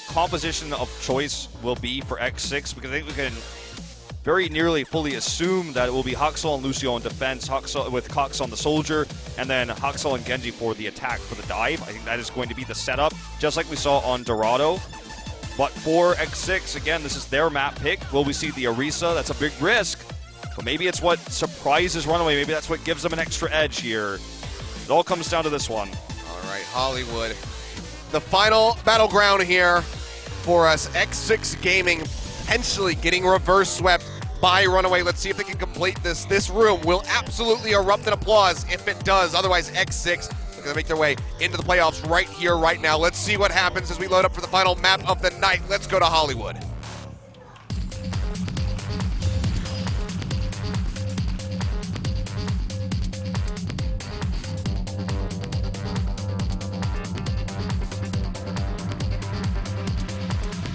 composition of choice will be for X6, because I think we can very nearly fully assume that it will be Haksal and Lucio on defense, Haksal with Cox on the Soldier, and then Haksal and Genji for the attack for the dive. I think that is going to be the setup, just like we saw on Dorado. But for X6, again, this is their map pick. Will we see the Orisa? That's a big risk. But maybe it's what surprises Runaway. Maybe that's what gives them an extra edge here. It all comes down to this one. All right, Hollywood the final battleground here for us. X6-Gaming potentially getting reverse swept by Runaway. Let's see if they can complete this. This room will absolutely erupt in applause if it does. Otherwise, X6 are going to make their way into the playoffs right here, right now. Let's see what happens as we load up for the final map of the night. Let's go to Hollywood.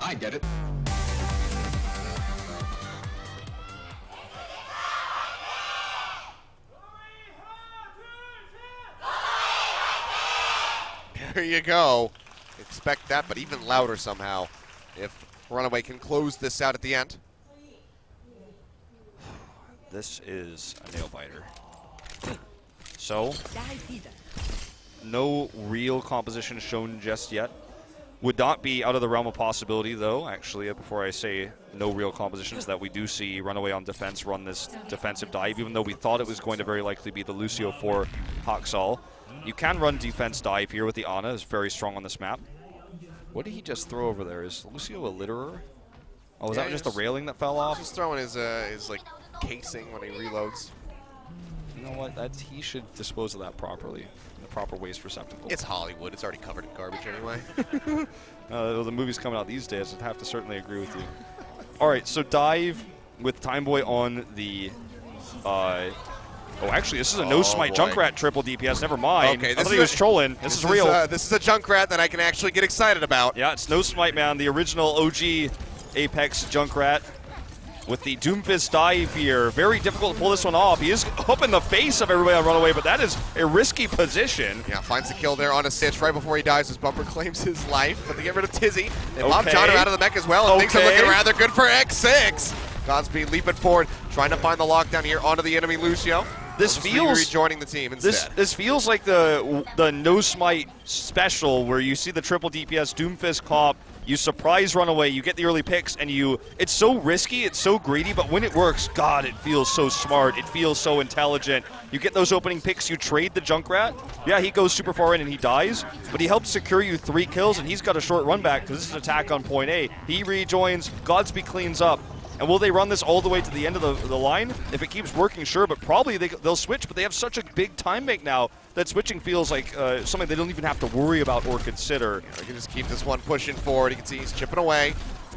I get it. There you go. Expect that, but even louder somehow if Runaway can close this out at the end. This is a nail biter. So, no real composition shown just yet. Would not be out of the realm of possibility, though, actually, before I say no real compositions, that we do see Runaway on defense run this defensive dive, even though we thought it was going to very likely be the Lucio for Haksal. You can run defense dive here with the Ana, is very strong on this map. What did he just throw over there? Is Lucio a litterer? Oh, was that just the railing that fell off? He's throwing his like casing when he reloads. You know what? He should dispose of that properly, in the proper waste receptacle. It's Hollywood. It's already covered in garbage anyway. The movies coming out these days, I'd have to certainly agree with you. All right, so dive with Timeboy on the... oh, actually, this is a no-smite Junkrat triple DPS. Never mind. Okay, I thought he was trolling. This is real. This is a Junkrat that I can actually get excited about. Yeah, it's no-smite, man. The original OG Apex Junkrat with the Doomfist dive here. Very difficult to pull this one off. He is up in the face of everybody on Runaway, but that is a risky position. Yeah, finds the kill there on a Stitch right before he dies. His bumper claims his life, but they get rid of Tizzy. They mob John out of the mech as well, and things are looking rather good for X6. Godspeed leaping forward, trying to find the lockdown here onto the enemy Lucio. This feels rejoining the team instead. This feels like the no smite special where you see the triple DPS Doomfist comp, you surprise Runaway, you get the early picks, and it's so risky, it's so greedy, but when it works, God, it feels so smart, it feels so intelligent. You get those opening picks, you trade the Junkrat. Yeah, he goes super far in and he dies, but he helps secure you 3 kills, and he's got a short run back because this is an attack on point A. He rejoins, Godspeed cleans up. And will they run this all the way to the end of the line? If it keeps working, sure, but probably they'll switch, but they have such a big time bank now that switching feels like something they don't even have to worry about or consider. Yeah, they can just keep this one pushing forward. You can see he's chipping away.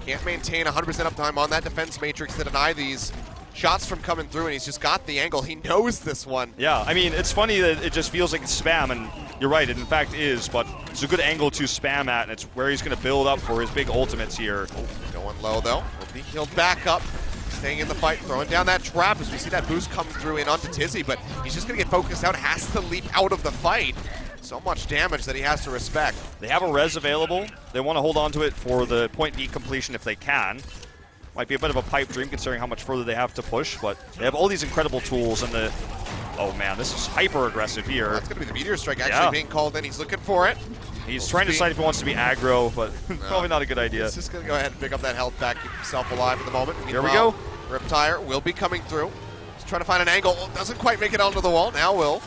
Can't maintain 100% uptime on that defense matrix to deny these shots from coming through, and he's just got the angle. He knows this one. Yeah, I mean, it's funny that it just feels like it's spam, and you're right, it in fact is, but it's a good angle to spam at, and it's where he's going to build up for his big ultimates here. Going low, though. He'll back up, staying in the fight, throwing down that trap as we see that boost come through in onto Tizzy, but he's just going to get focused out, has to leap out of the fight. So much damage that he has to respect. They have a res available. They want to hold on to it for the point B completion if they can. Might be a bit of a pipe dream considering how much further they have to push, but they have all these incredible tools and the... Oh man, this is hyper aggressive here. That's going to be the Meteor Strike actually being called in. He's looking for it. He's trying to decide if he wants to be aggro, but probably not a good idea. He's just going to go ahead and pick up that health back, keep himself alive at the moment. Here we go. Riptire will be coming through. He's trying to find an angle. Doesn't quite make it onto the wall. Now will.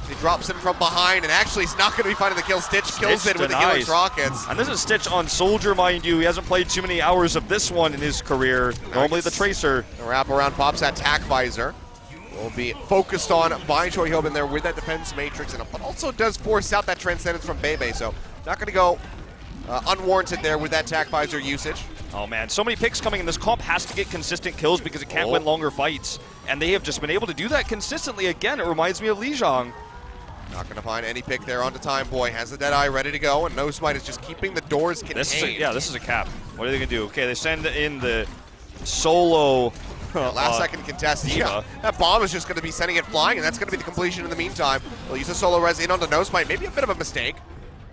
He drops in from behind, and actually he's not going to be finding the kill. Stitch kills it with the Helix Rockets. And this is Stitch on Soldier, mind you. He hasn't played too many hours of this one in his career. Normally the Tracer. The wraparound pops that Tac Visor. Will be focused on by Choi Hyobin there with that defense matrix, but also does force out that Transcendence from Bebe, so not going to go unwarranted there with that Tac Visor usage. Oh man, so many picks coming, and this comp has to get consistent kills because it can't win longer fights, and they have just been able to do that consistently. Again, it reminds me of Lijiang. Not going to find any pick there onto Timeboy. Has the Deadeye ready to go, and No Smite is just keeping the doors contained. This is a cap. What are they going to do? Okay, they send in the solo... last second contest. Yeah, that bomb is just going to be sending it flying, and that's going to be the completion in the meantime. They'll use the solo res in onto No Smite. Maybe a bit of a mistake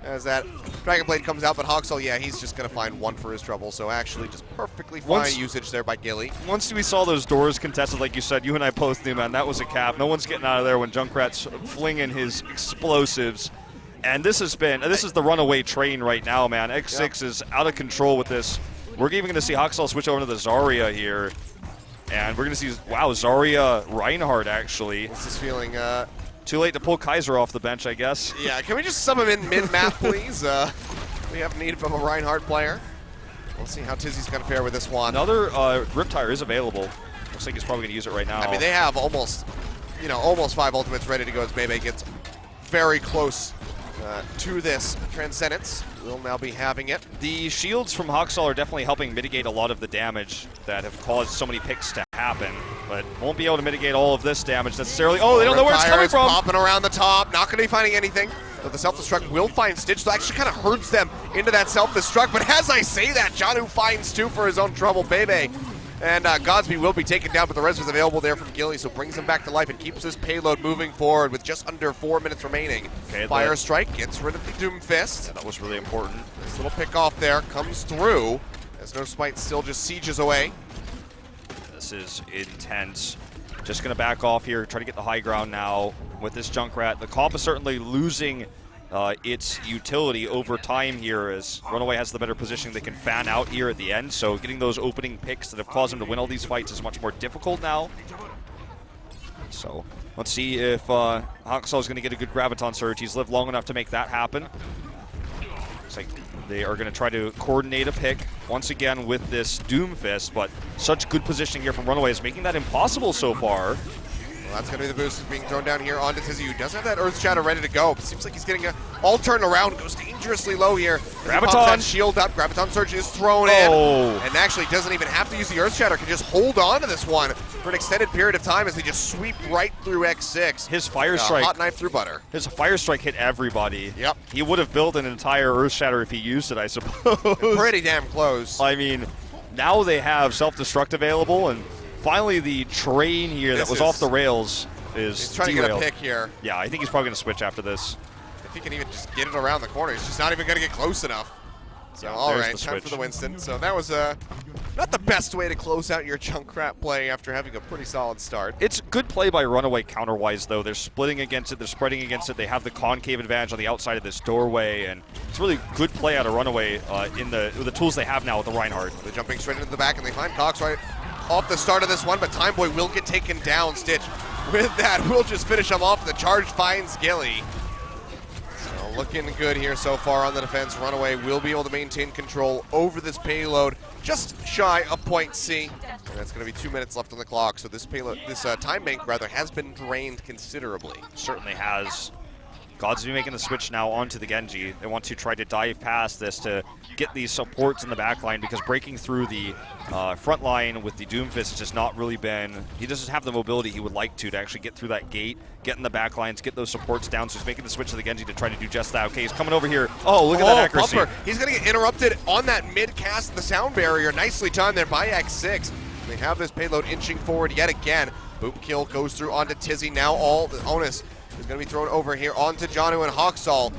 as that Dragon Blade comes out, but Haksal, yeah, he's just going to find one for his trouble. So actually just perfectly fine usage there by Gilly. Once we saw those doors contested, like you said, you and I both knew, man, that was a cap. No one's getting out of there when Junkrat's flinging his explosives. And this is the runaway train right now, man. X6 is out of control with this. We're even going to see Haksal switch over to the Zarya here. And we're going to see, wow, Zarya Reinhardt, actually. This is feeling... Too late to pull Kaiser off the bench, I guess. Yeah, can we just sub him in mid-map, please? We have need of a Reinhardt player. We'll see how Tizzy's going to fare with this one. Another Riptire is available. Looks like he's probably going to use it right now. I mean, they have almost 5 ultimates ready to go as Bebe gets very close to this Transcendence. We'll now be having it. The shields from Hoxall are definitely helping mitigate a lot of the damage that have caused so many picks to happen, but won't be able to mitigate all of this damage necessarily. Oh, they don't know where it's coming from. Popping around the top, not going to be finding anything. So the self-destruct will find Stitch, so actually kind of hurts them into that self-destruct. But as I say that, Janu finds 2 for his own trouble. Bebe and Godsby will be taken down, but the res is available there from Gilly, so brings him back to life and keeps his payload moving forward with just under 4 minutes remaining. Okay, Fire Strike gets rid of the Doom Fist. Yeah, that was really important. This little pick off there comes through as No Smite still just sieges away. This is intense. Just going to back off here, try to get the high ground now with this Junkrat. The comp is certainly losing its utility over time here as Runaway has the better position. They can fan out here at the end, so getting those opening picks that have caused them to win all these fights is much more difficult now. So let's see if Hoxall is going to get a good Graviton Surge. He's lived long enough to make that happen. Looks like they are going to try to coordinate a pick once again with this Doom Fist, but such good positioning here from Runaway is making that impossible so far. Well, that's going to be the boost being thrown down here onto Tizzy, who does have that Earth Shadow ready to go. But seems like he's getting all turned around, goes dangerously low here. Graviton! Shield up, Graviton Surge is thrown in. And actually doesn't even have to use the Earth Shadow, can just hold on to this one for an extended period of time as they just sweep right through X6. His Fire Strike. Hot knife through butter. His Fire Strike hit everybody. Yep. He would have built an entire Earth Shatter if he used it, I suppose. Pretty damn close. I mean, now they have self-destruct available, and finally the train here that was off the rails is He's trying derailed. to get a pick here. Yeah, I think he's probably going to switch after this. If he can even just get it around the corner, he's just not even going to get close enough. So, all right, time for the Winston. So that was not the best way to close out your Junkrat play after having a pretty solid start. It's good play by Runaway counter-wise, though. They're splitting against it. They're spreading against it. They have the concave advantage on the outside of this doorway, and it's really good play out of Runaway with the tools they have now with the Reinhardt. They're jumping straight into the back, and they find Cox right off the start of this one, but Time Boy will get taken down. Stitch with that will just finish him off. The charge finds Gilly. So looking good here so far on the defense. Runaway will be able to maintain control over this payload, just shy of point C. And that's going to be 2 minutes left on the clock. So this payload, this time bank rather, has been drained considerably. Certainly has. Godsby making the switch now onto the Genji. They want to try to dive past this to get these supports in the back line, because breaking through the front line with the Doomfist has just not really been, he doesn't have the mobility he would like to actually get through that gate, get in the back lines, get those supports down, so he's making the switch to the Genji to try to do just that. Okay, he's coming over here. Oh, look at that accuracy. Bumper. He's going to get interrupted on that mid-cast of the sound barrier. Nicely done there by X6. They have this payload inching forward yet again. Boop kill goes through onto Tizzy. Now all the onus is going to be thrown over here onto Janu and Hoxall.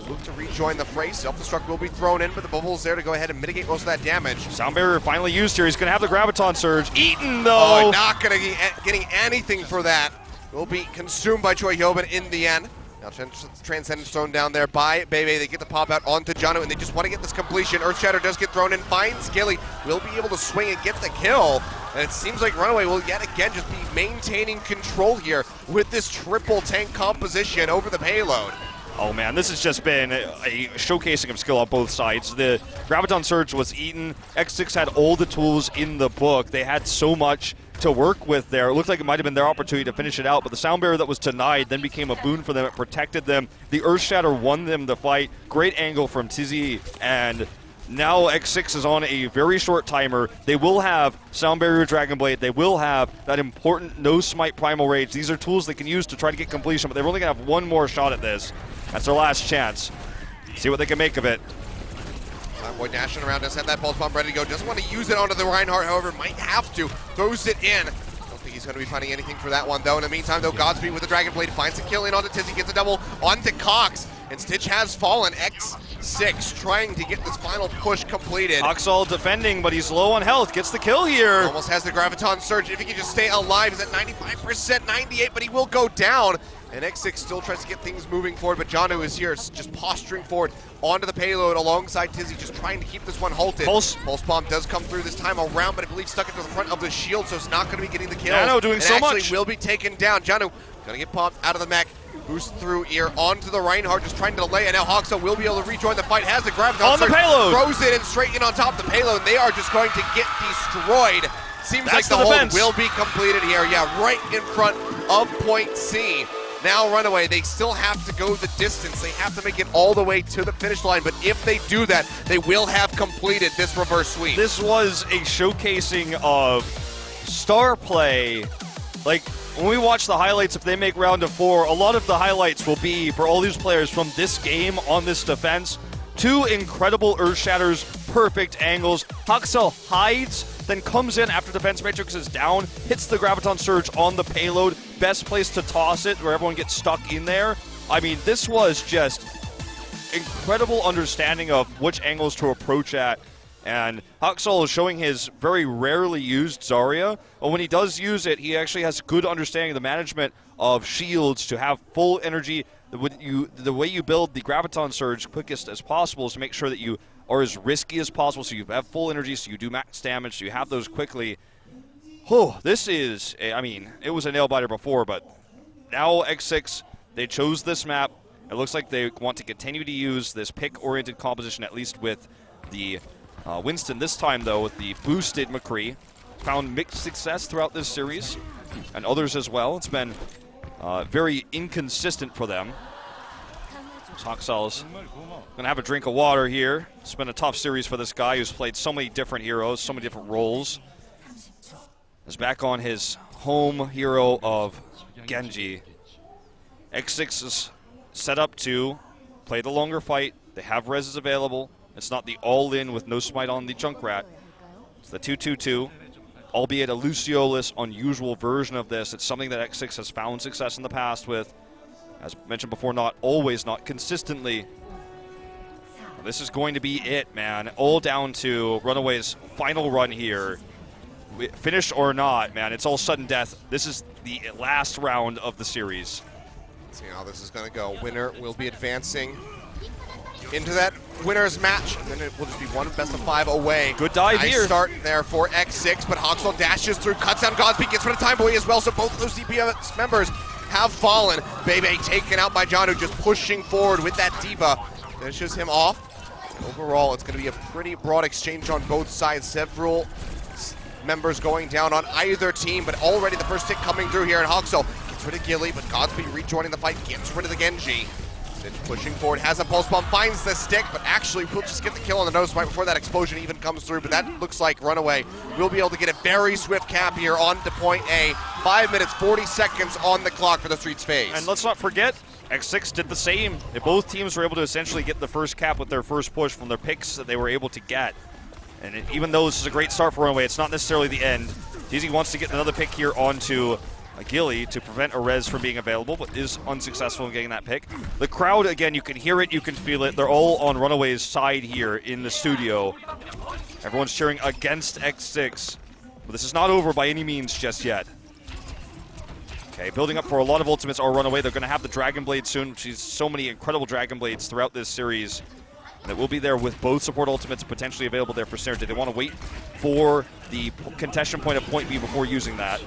Look to rejoin the fray. Self-destruct will be thrown in, but the bubble's there to go ahead and mitigate most of that damage. Sound barrier finally used here. He's going to have the Graviton Surge. Eaten, though. Oh, not going to get getting anything for that. Will be consumed by Choi Hyobin in the end. Now Transcendence thrown down there by Bebe. They get the pop out onto Janu, and they just want to get this completion. Earthshatter does get thrown in, finds Gilly. Will be able to swing and get the kill. And it seems like Runaway will yet again just be maintaining control here with this triple tank composition over the payload. Oh man, this has just been a showcasing of skill on both sides. The Graviton Surge was eaten. X6 had all the tools in the book. They had so much to work with there. It looked like it might have been their opportunity to finish it out, but the sound barrier that was denied then became a boon for them. It protected them. The Earth Shatter won them the fight. Great angle from Tizzy, and now X6 is on a very short timer. They will have Sound Barrier Dragon Blade. They will have that important No Smite Primal Rage. These are tools they can use to try to get completion, but they're only going to have one more shot at this. That's their last chance. See what they can make of it. Boy dashing around, does have that pulse bomb ready to go. Doesn't want to use it onto the Reinhardt, however, might have to. Throws it in. Don't think he's going to be finding anything for that one, though. In the meantime, though, Godspeed with the Dragon Blade finds a kill in onto Tizzy, gets a double onto Cox. And Stitch has fallen. X6 trying to get this final push completed. Hoxall defending, but he's low on health. Gets the kill here. Almost has the Graviton Surge. If he can just stay alive, he's at 95%, 98, but he will go down. And X6 still tries to get things moving forward, but Janu is here, just posturing forward onto the payload alongside Tizzy, just trying to keep this one halted. Pulse bomb does come through this time around, but I believe stuck into the front of the shield, so it's not going to be getting the kill. Nano doing so much. Actually will be taken down. Janu going to get popped out of the mech. Boost through here onto the Reinhardt, just trying to delay, and now Hoxo will be able to rejoin the fight. Has the Graviton on the payload, throws it and straight in on top of the payload. And they are just going to get destroyed. Seems That's like the hold defense. will be completed here. Yeah, right in front of point C. Now Runaway, they still have to go the distance. They have to make it all the way to the finish line. But if they do that, they will have completed this reverse sweep. This was a showcasing of star play. Like, when we watch the highlights, if they make round of 4, a lot of the highlights will be for all these players from this game on this defense. 2 incredible Earth Shatters, perfect angles. Hoxel hides, then comes in after defense matrix is down, hits the Graviton Surge on the payload. Best place to toss it, where everyone gets stuck in there. I mean, this was just incredible understanding of which angles to approach at. And Hoxel is showing his very rarely used Zarya, but when he does use it, he actually has good understanding of the management of shields to have full energy. The way you build the Graviton Surge quickest as possible is to make sure that you are as risky as possible, so you have full energy, so you do max damage, so you have those quickly. Oh, this is, I mean, it was a nail-biter before, but now X6, they chose this map. It looks like they want to continue to use this pick-oriented composition, at least with the Winston this time, though, with the boosted McCree. Found mixed success throughout this series, and others as well. It's been very inconsistent for them. Hoxel's going to have a drink of water here. It's been a tough series for this guy who's played so many different heroes, so many different roles. Is back on his home hero of Genji. X6 is set up to play the longer fight. They have reses available. It's not the all-in with no smite on the Junkrat. It's the 2-2-2, albeit a Lucio-less, unusual version of this. It's something that X6 has found success in the past with. As mentioned before, not always, not consistently. This is going to be it, man. All down to Runaway's final run here. Finish or not, man, it's all sudden death. This is the last round of the series. Let's see how this is going to go. Winner will be advancing into that winner's match. And then it will just be one best of 5 away. Good dive nice here. Start there for X6, but Hoxel dashes through, cuts down Godspeed, gets rid of Time Boy as well, so both of those DPS members have fallen. Bebe taken out by John, who just pushing forward with that Diva. Finishes him off. Overall, it's going to be a pretty broad exchange on both sides. Several members going down on either team, but already the first hit coming through here, and Hoxel gets rid of Gilly, but Godspeed rejoining the fight, gets rid of the Genji. Then pushing forward, has a pulse bomb, finds the stick, but actually will just get the kill on the nose right before that explosion even comes through, but that looks like Runaway will be able to get a very swift cap here on to point A. 5 minutes, 40 seconds on the clock for the Streets phase. And let's not forget, X6 did the same. Both teams were able to essentially get the first cap with their first push from their picks that they were able to get. And even though this is a great start for Runaway, it's not necessarily the end. DZ wants to get another pick here onto Gilly to prevent a res from being available, but is unsuccessful in getting that pick. The crowd, again, you can hear it, you can feel it. They're all on Runaway's side here in the studio. Everyone's cheering against X6. But this is not over by any means just yet. Okay, building up for a lot of ultimates are Runaway. They're going to have the Dragon Blade soon. She's so many incredible Dragon Blades throughout this series. And it will be there with both support ultimates potentially available there for Snare. Did they want to wait for the contention point at point B before using that?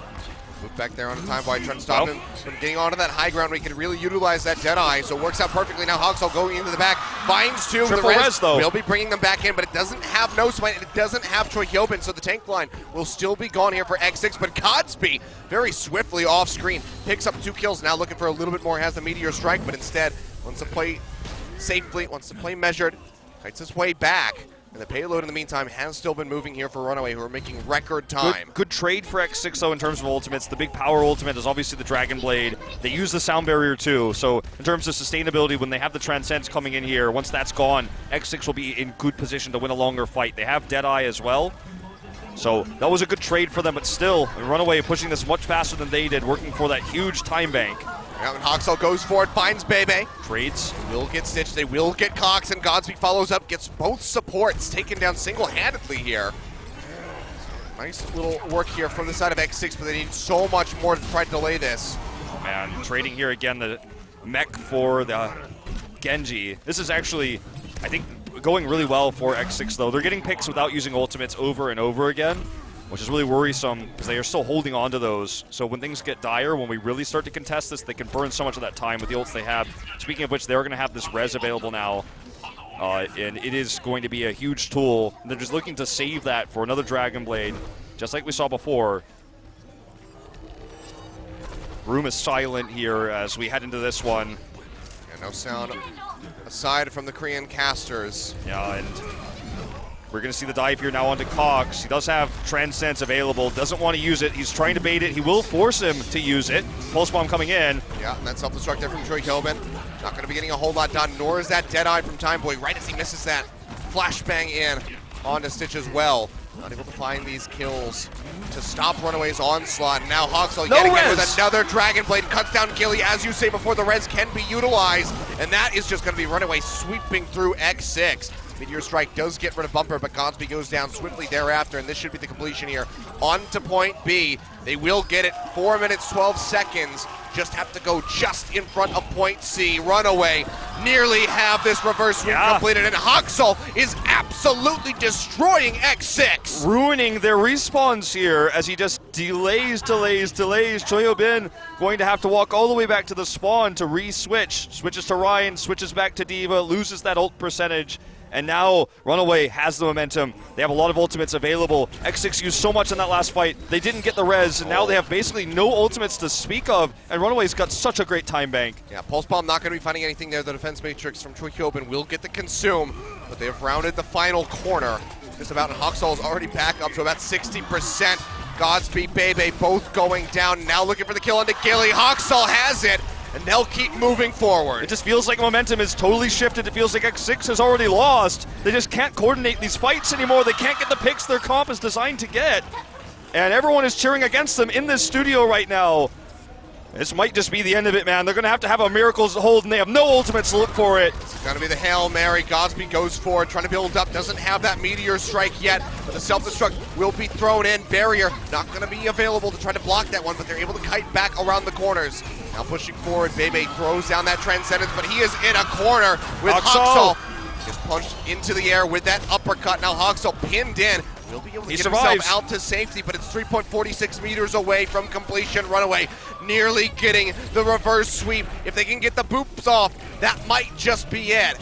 Move back there on a time by trying to stop him from getting onto that high ground where he can really utilize that Deadeye. So it works out perfectly. Now Hoxel going into the back, finds 2. Triple the res though. Will be bringing them back in, but it doesn't have no smite and it doesn't have Troy Hyobin, so the tank line will still be gone here for X6. But Godspeed very swiftly off screen picks up 2 kills. Now looking for a little bit more, has the Meteor Strike, but instead wants to play safely, wants to play measured, kites his way back. And the payload in the meantime has still been moving here for Runaway, who are making record time. Good trade for X6 though in terms of ultimates. The big power ultimate is obviously the Dragon Blade. They use the sound barrier too, so in terms of sustainability, when they have the Transcends coming in here, once that's gone, X6 will be in good position to win a longer fight. They have Deadeye as well. So that was a good trade for them, but still, Runaway pushing this much faster than they did, working for that huge time bank. And Hoxel goes for it, finds Bebe. Trades. They will get Stitch, they will get Cox, and Godspeed follows up, gets both supports taken down single-handedly here. Nice little work here from the side of X6, but they need so much more to try to delay this. Oh man, trading here again, the mech for the Genji. This is actually, I think, going really well for X6 though. They're getting picks without using ultimates over and over again. which is really worrisome because they are still holding on to those. So when things get dire, when we really start to contest this, they can burn so much of that time with the ults they have. Speaking of which, they're going to have this res available now, and it is going to be a huge tool. They're just looking to save that for another Dragon Blade, just like we saw before. Room is silent here as we head into this one. Yeah, no sound aside from the Korean casters. Yeah, and we're going to see the dive here now onto Cox. He does have Transcendence available, doesn't want to use it. He's trying to bait it. He will force him to use it. Pulse Bomb coming in. Yeah, and that self-destruct there from Troy Kilbin. Not going to be getting a whole lot done, nor is that Deadeye from Timeboy right as he misses that flashbang in onto Stitch as well. Not able to find these kills to stop Runaway's onslaught. And now Hawksall yet again with another Dragon Blade, cuts down Gilly, as you say before, the res can be utilized. And that is just going to be Runaway sweeping through X6. Meteor Strike does get rid of Bumper, but Godspeed goes down swiftly thereafter, and this should be the completion here. On to point B. They will get it 4 minutes, 12 seconds. Just have to go just in front of point C. Runaway nearly have this reverse sweep completed, and Hawksall is absolutely destroying X6. Ruining their respawns here as he just delays. Choyobin going to have to walk all the way back to the spawn to re-switch. Switches to Ryan, switches back to D.Va, loses that ult percentage. And now Runaway has the momentum. They have a lot of ultimates available. X6 used so much in that last fight. They didn't get the res, and now they have basically no ultimates to speak of, and Runaway's got such a great time bank. Yeah, Pulse Bomb not going to be finding anything there. The defense matrix from Troy Kilbin will get the consume, but they have rounded the final corner. Just about, and Hawksall is already back up to about 60%. Godspeed, Bebe both going down. Now looking for the kill onto Gilly. Hawksall has it, and they'll keep moving forward. It just feels like momentum is totally shifted. It feels like X6 has already lost. They just can't coordinate these fights anymore. They can't get the picks their comp is designed to get. And everyone is cheering against them in this studio right now. This might just be the end of it, man. They're going to have a Miracles hold, and they have no ultimates to look for it. It's going to be the Hail Mary. Godspeed goes forward, trying to build up. Doesn't have that Meteor Strike yet, but the self-destruct will be thrown in. Barrier not going to be available to try to block that one, but they're able to kite back around the corners. Now pushing forward, Bebe throws down that Transcendence, but he is in a corner with Hawksall. Gets punched into the air with that uppercut. Now Hawksall pinned in. Will be able to get himself out to safety, but it's 3.46 meters away from completion. Runaway nearly getting the reverse sweep. If they can get the boops off, that might just be it.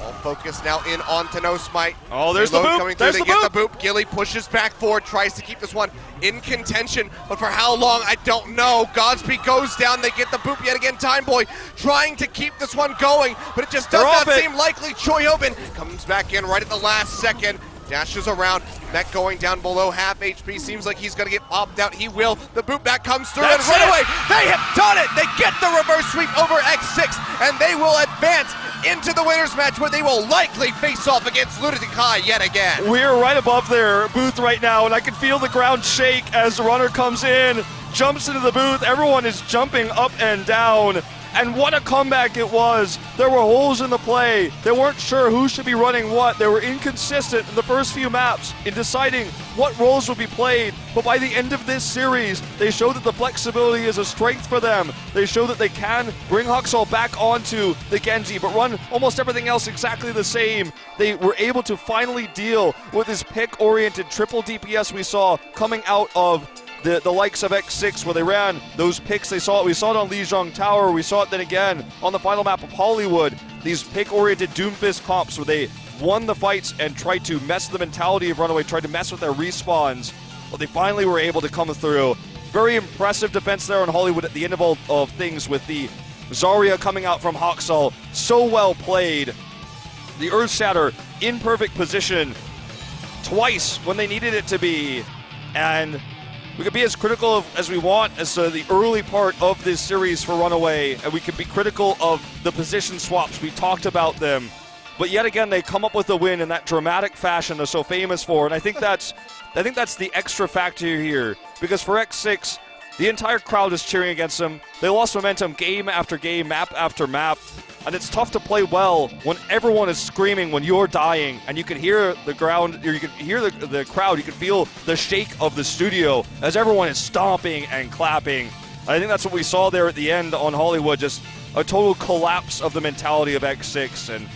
All focus now in onto No Smite. Oh, there's the boop. Coming through. They get the boop. Gilly pushes back forward, tries to keep this one in contention, but for how long, I don't know. Godspeed goes down. They get the boop yet again. Timeboy trying to keep this one going, but it just does not seem likely. Choyobin comes back in right at the last second. Dashes around, Mech going down below half HP. Seems like he's going to get popped out. He will. The boot back comes through, and Runaway, they have done it! They get the reverse sweep over X6, and they will advance into the winner's match where they will likely face off against Lunatic High yet again. We're right above their booth right now, and I can feel the ground shake as the runner comes in, jumps into the booth. Everyone is jumping up and down. And what a comeback it was. There were holes in the play. They weren't sure who should be running what. They were inconsistent in the first few maps in deciding what roles would be played. But by the end of this series, they showed that the flexibility is a strength for them. They show that they can bring Hawksall back onto the Genji, but run almost everything else exactly the same. They were able to finally deal with this pick-oriented triple DPS we saw coming out of the likes of X6, where they ran those picks. We saw it on Lijiang Tower. We saw it then again on the final map of Hollywood. These pick-oriented Doomfist comps where they won the fights and tried to mess with the mentality of Runaway, tried to mess with their respawns. But they finally were able to come through. Very impressive defense there on Hollywood at the end of things with the Zarya coming out from Hawksall. So well played. The Earthshatter in perfect position twice when they needed it to be. And we could be as critical as we want as to the early part of this series for Runaway, and we could be critical of the position swaps. We talked about them, but yet again they come up with a win in that dramatic fashion they're so famous for, and I think that's the extra factor here, because for X6, the entire crowd is cheering against them. They lost momentum game after game, map after map. And it's tough to play well when everyone is screaming when you're dying, and you can hear the ground, or you can hear the crowd, you can feel the shake of the studio as everyone is stomping and clapping. I think that's what we saw there at the end on Hollywood, just a total collapse of the mentality of X6, and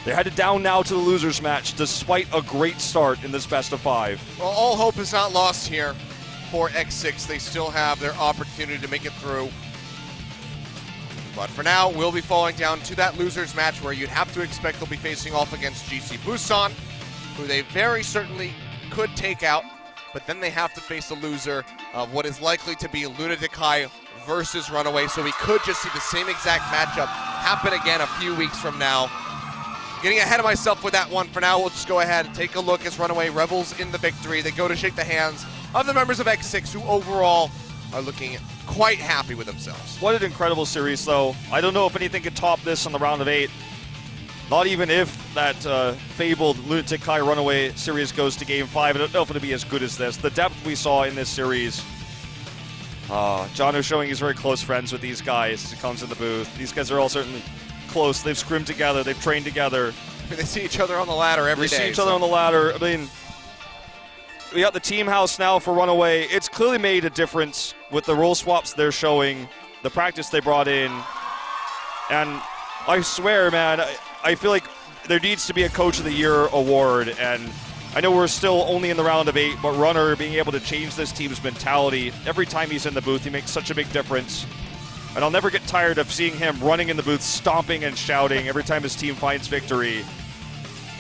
They're headed down now to the losers match, despite a great start in this best of 5. Well, all hope is not lost here for X6. They still have their opportunity to make it through. But for now, we'll be falling down to that losers match where you'd have to expect they'll be facing off against GC Busan, who they very certainly could take out. But then they have to face the loser of what is likely to be Lunatic High versus Runaway. So we could just see the same exact matchup happen again a few weeks from now. Getting ahead of myself with that one. For now, we'll just go ahead and take a look as Runaway revels in the victory. They go to shake the hands of the members of X6, who overall are looking quite happy with themselves. What an incredible series, though. I don't know if anything could top this on the round of 8. Not even if that fabled Lunatic High Runaway series goes to Game 5. I don't know if it'll be as good as this. The depth we saw in this series. John is showing he's very close friends with these guys as he comes in the booth. These guys are all certainly close. They've scrimmed together. They've trained together. They see each other on the ladder every day. They see each other on the ladder. I mean, we got the team house now for Runaway. It's clearly made a difference with the role swaps they're showing, the practice they brought in. And I swear, man, I feel like there needs to be a Coach of the Year award. And I know we're still only in the round of 8, but Runner being able to change this team's mentality, every time he's in the booth, he makes such a big difference. And I'll never get tired of seeing him running in the booth, stomping and shouting every time his team finds victory.